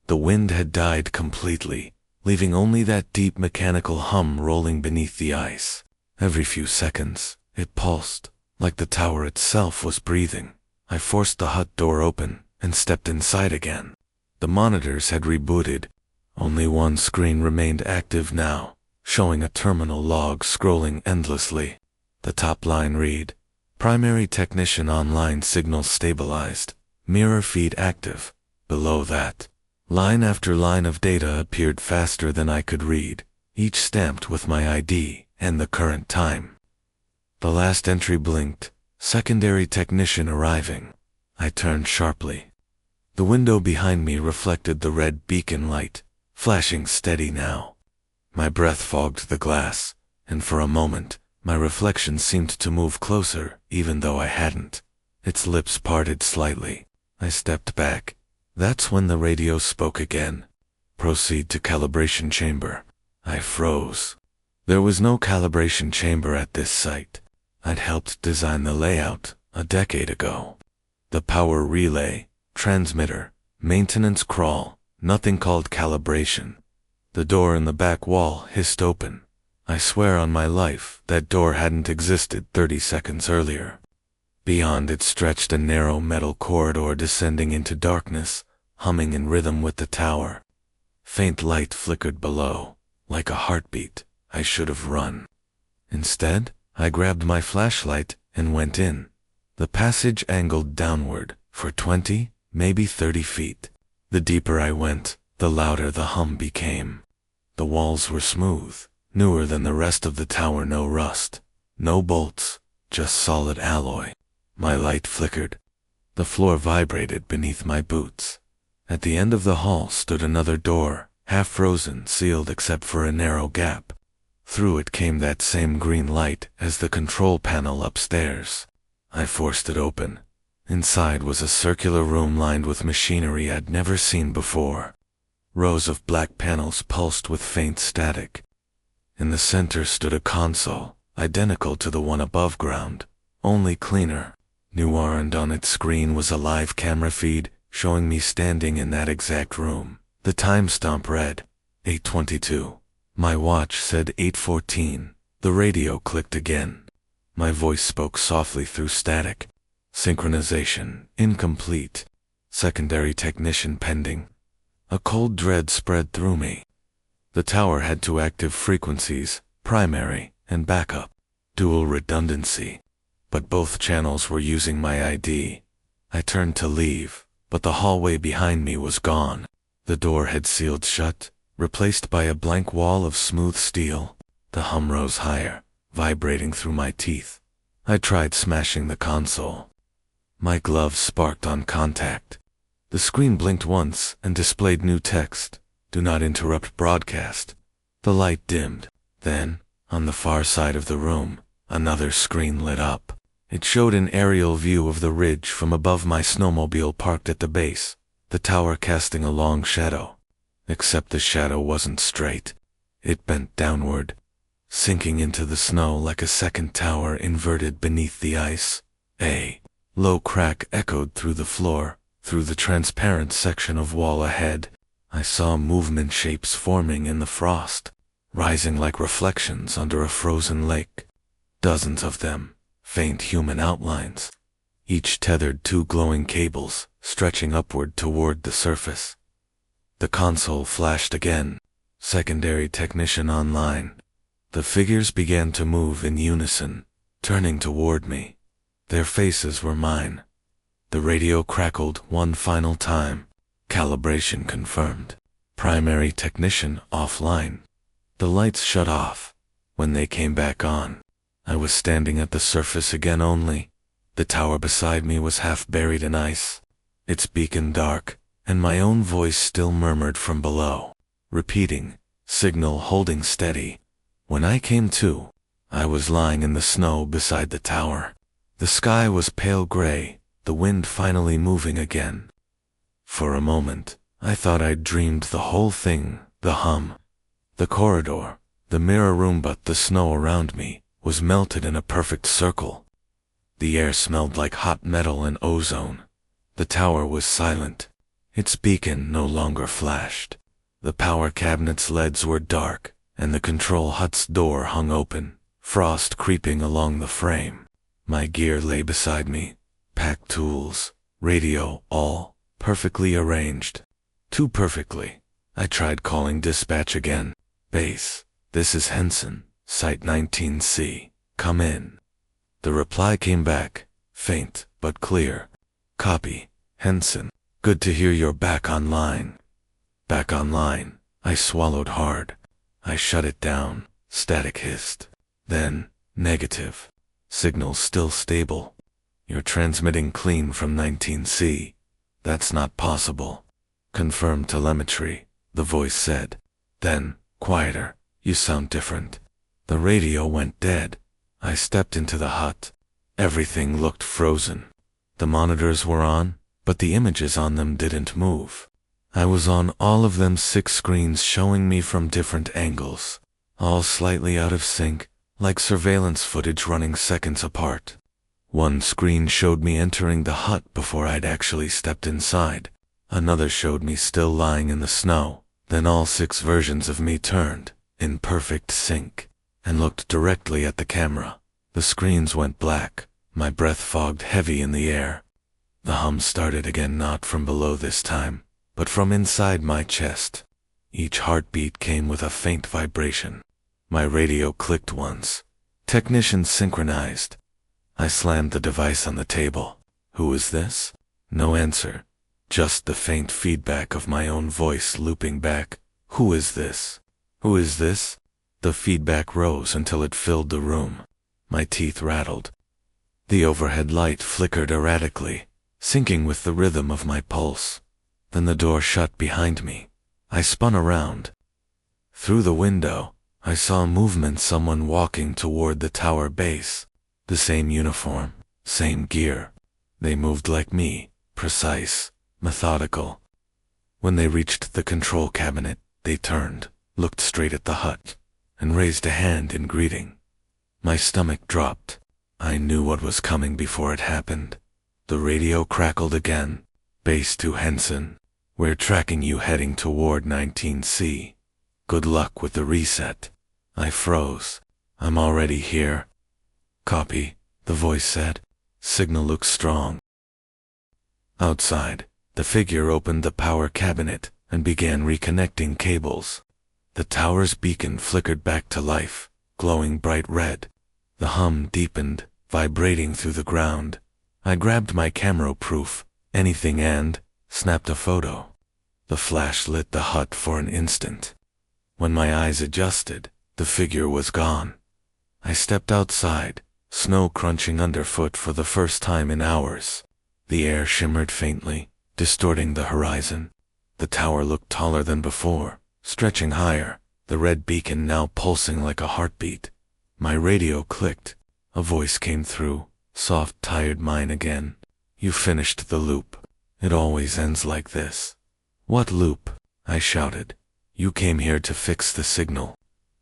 The wind had died completely, leaving only that deep mechanical hum rolling beneath the ice. Every few seconds, it pulsed, like the tower itself was breathing. I forced the hut door open and stepped inside again. The monitors had rebooted. Only one screen remained active now, showing a terminal log scrolling endlessly. The top line read, Primary Technician online signal stabilized, mirror feed active. Below that, line after line of data appeared faster than I could read, each stamped with my ID and the current time. The last entry blinked, Secondary technician arriving. I turned sharply. The window behind me reflected the red beacon light, flashing steady now. My breath fogged the glass, and for a moment, my reflection seemed to move closer, even though I hadn't. Its lips parted slightly. I stepped back. That's when the radio spoke again. Proceed to calibration chamber. I froze. There was no calibration chamber at this site. I'd helped design the layout a decade ago. The power relay, transmitter, maintenance crawl, nothing called calibration. The door in the back wall hissed open. I swear on my life that door hadn't existed 30 seconds earlier. Beyond it stretched a narrow metal corridor descending into darkness, humming in rhythm with the tower. Faint light flickered below, like a heartbeat. I should have run. Instead, I grabbed my flashlight and went in. The passage angled downward for 20, maybe 30 feet. The deeper I went, the louder the hum became. The walls were smooth, newer than the rest of the tower, no rust, no bolts, just solid alloy. My light flickered. The floor vibrated beneath my boots. At the end of the hall stood another door, half frozen, sealed except for a narrow gap. Through it came that same green light as the control panel upstairs. I forced it open. Inside was a circular room lined with machinery I'd never seen before. Rows of black panels pulsed with faint static. In the center stood a console, identical to the one above ground, only cleaner. Noir-and on its screen was a live camera feed showing me standing in that exact room. The timestamp read 8:22. My watch said 8:14. The radio clicked again. My voice spoke softly through static. Synchronization incomplete. Secondary technician pending. A cold dread spread through me. The tower had two active frequencies, primary and backup. Dual redundancy. But both channels were using my ID. I turned to leave, but the hallway behind me was gone. The door had sealed shut, replaced by a blank wall of smooth steel. The hum rose higher, vibrating through my teeth. I tried smashing the console. My gloves sparked on contact. The screen blinked once and displayed new text. Do not interrupt broadcast. The light dimmed. Then, on the far side of the room, another screen lit up. It showed an aerial view of the ridge from above my snowmobile parked at the base, the tower casting a long shadow. Except the shadow wasn't straight. It bent downward, sinking into the snow like a second tower inverted beneath the ice. A low crack echoed through the floor, through the transparent section of wall ahead. I saw movement shapes forming in the frost, rising like reflections under a frozen lake. Dozens of them, faint human outlines, each tethered two glowing cables, stretching upward toward the surface. The console flashed again. Secondary technician online. The figures began to move in unison, turning toward me. Their faces were mine. The radio crackled one final time. Calibration confirmed. Primary technician offline. The lights shut off. When they came back on, I was standing at the surface again only. The tower beside me was half buried in ice, its beacon dark, and my own voice still murmured from below, repeating, signal holding steady. When I came to, I was lying in the snow beside the tower. The sky was pale gray, the wind finally moving again. For a moment, I thought I'd dreamed the whole thing, the hum, the corridor, the mirror room, but the snow around me was melted in a perfect circle. The air smelled like hot metal and ozone. The tower was silent. Its beacon no longer flashed. The power cabinet's LEDs were dark, and the control hut's door hung open, frost creeping along the frame. My gear lay beside me, packed tools, radio, all perfectly arranged. Too perfectly. I tried calling dispatch again. Base, this is Henson, Site 19C, come in. The reply came back, faint but clear. Copy, Henson. Good to hear you're back online. Back online. I swallowed hard. I shut it down. Static hissed. Then, negative. Signal still stable. You're transmitting clean from 19C. That's not possible. Confirm telemetry, the voice said. Then, quieter, you sound different. The radio went dead. I stepped into the hut. Everything looked frozen. The monitors were on, but the images on them didn't move. I was on all of them 6 screens showing me from different angles, all slightly out of sync, like surveillance footage running seconds apart. One screen showed me entering the hut before I'd actually stepped inside. Another showed me still lying in the snow. Then all 6 versions of me turned, in perfect sync, and looked directly at the camera. The screens went black. My breath fogged heavy in the air. The hum started again, not from below this time, but from inside my chest. Each heartbeat came with a faint vibration. My radio clicked once. Technician synchronized. I slammed the device on the table. Who is this? No answer. Just the faint feedback of my own voice looping back. Who is this? Who is this? The feedback rose until it filled the room. My teeth rattled. The overhead light flickered erratically, syncing with the rhythm of my pulse. Then the door shut behind me. I spun around. Through the window, I saw movement, someone walking toward the tower base. The same uniform, same gear. They moved like me, precise, methodical. When they reached the control cabinet, they turned, looked straight at the hut, and raised a hand in greeting. My stomach dropped. I knew what was coming before it happened. The radio crackled again. Base to Henson. We're tracking you heading toward 19C. Good luck with the reset. I froze. I'm already here. Copy, the voice said. Signal looks strong. Outside, the figure opened the power cabinet and began reconnecting cables. The tower's beacon flickered back to life, glowing bright red. The hum deepened, vibrating through the ground. I grabbed my camera proof, anything, and snapped a photo. The flash lit the hut for an instant. When my eyes adjusted, the figure was gone. I stepped outside, snow crunching underfoot for the first time in hours. The air shimmered faintly, distorting the horizon. The tower looked taller than before, stretching higher, the red beacon now pulsing like a heartbeat. My radio clicked. A voice came through, soft, tired, mine again. You finished the loop. It always ends like this. What loop? I shouted. You came here to fix the signal.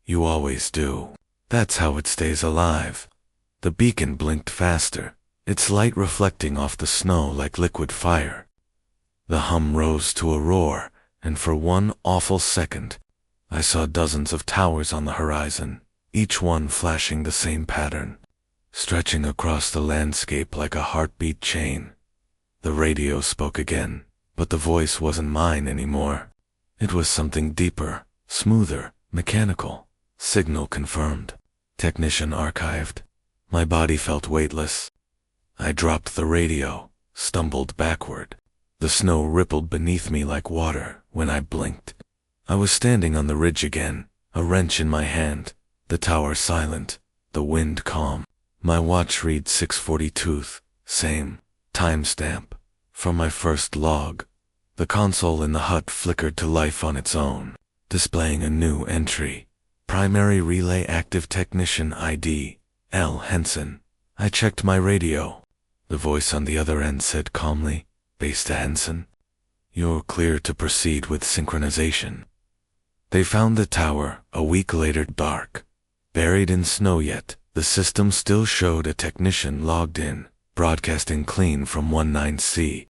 You always do. That's how it stays alive. The beacon blinked faster, its light reflecting off the snow like liquid fire. The hum rose to a roar, and for one awful second, I saw dozens of towers on the horizon, each one flashing the same pattern, stretching across the landscape like a heartbeat chain. The radio spoke again, but the voice wasn't mine anymore. It was something deeper, smoother, mechanical. Signal confirmed. Technician archived. My body felt weightless. I dropped the radio, stumbled backward. The snow rippled beneath me like water when I blinked. I was standing on the ridge again, a wrench in my hand, the tower silent, the wind calm. My watch read 6:42, same timestamp, from my first log. The console in the hut flickered to life on its own, displaying a new entry. Primary Relay Active Technician ID, L. Henson. I checked my radio. The voice on the other end said calmly, "Base to Henson. You're clear to proceed with synchronization." They found the tower a week later, dark. Buried in snow, yet the system still showed a technician logged in, broadcasting clean from 19C.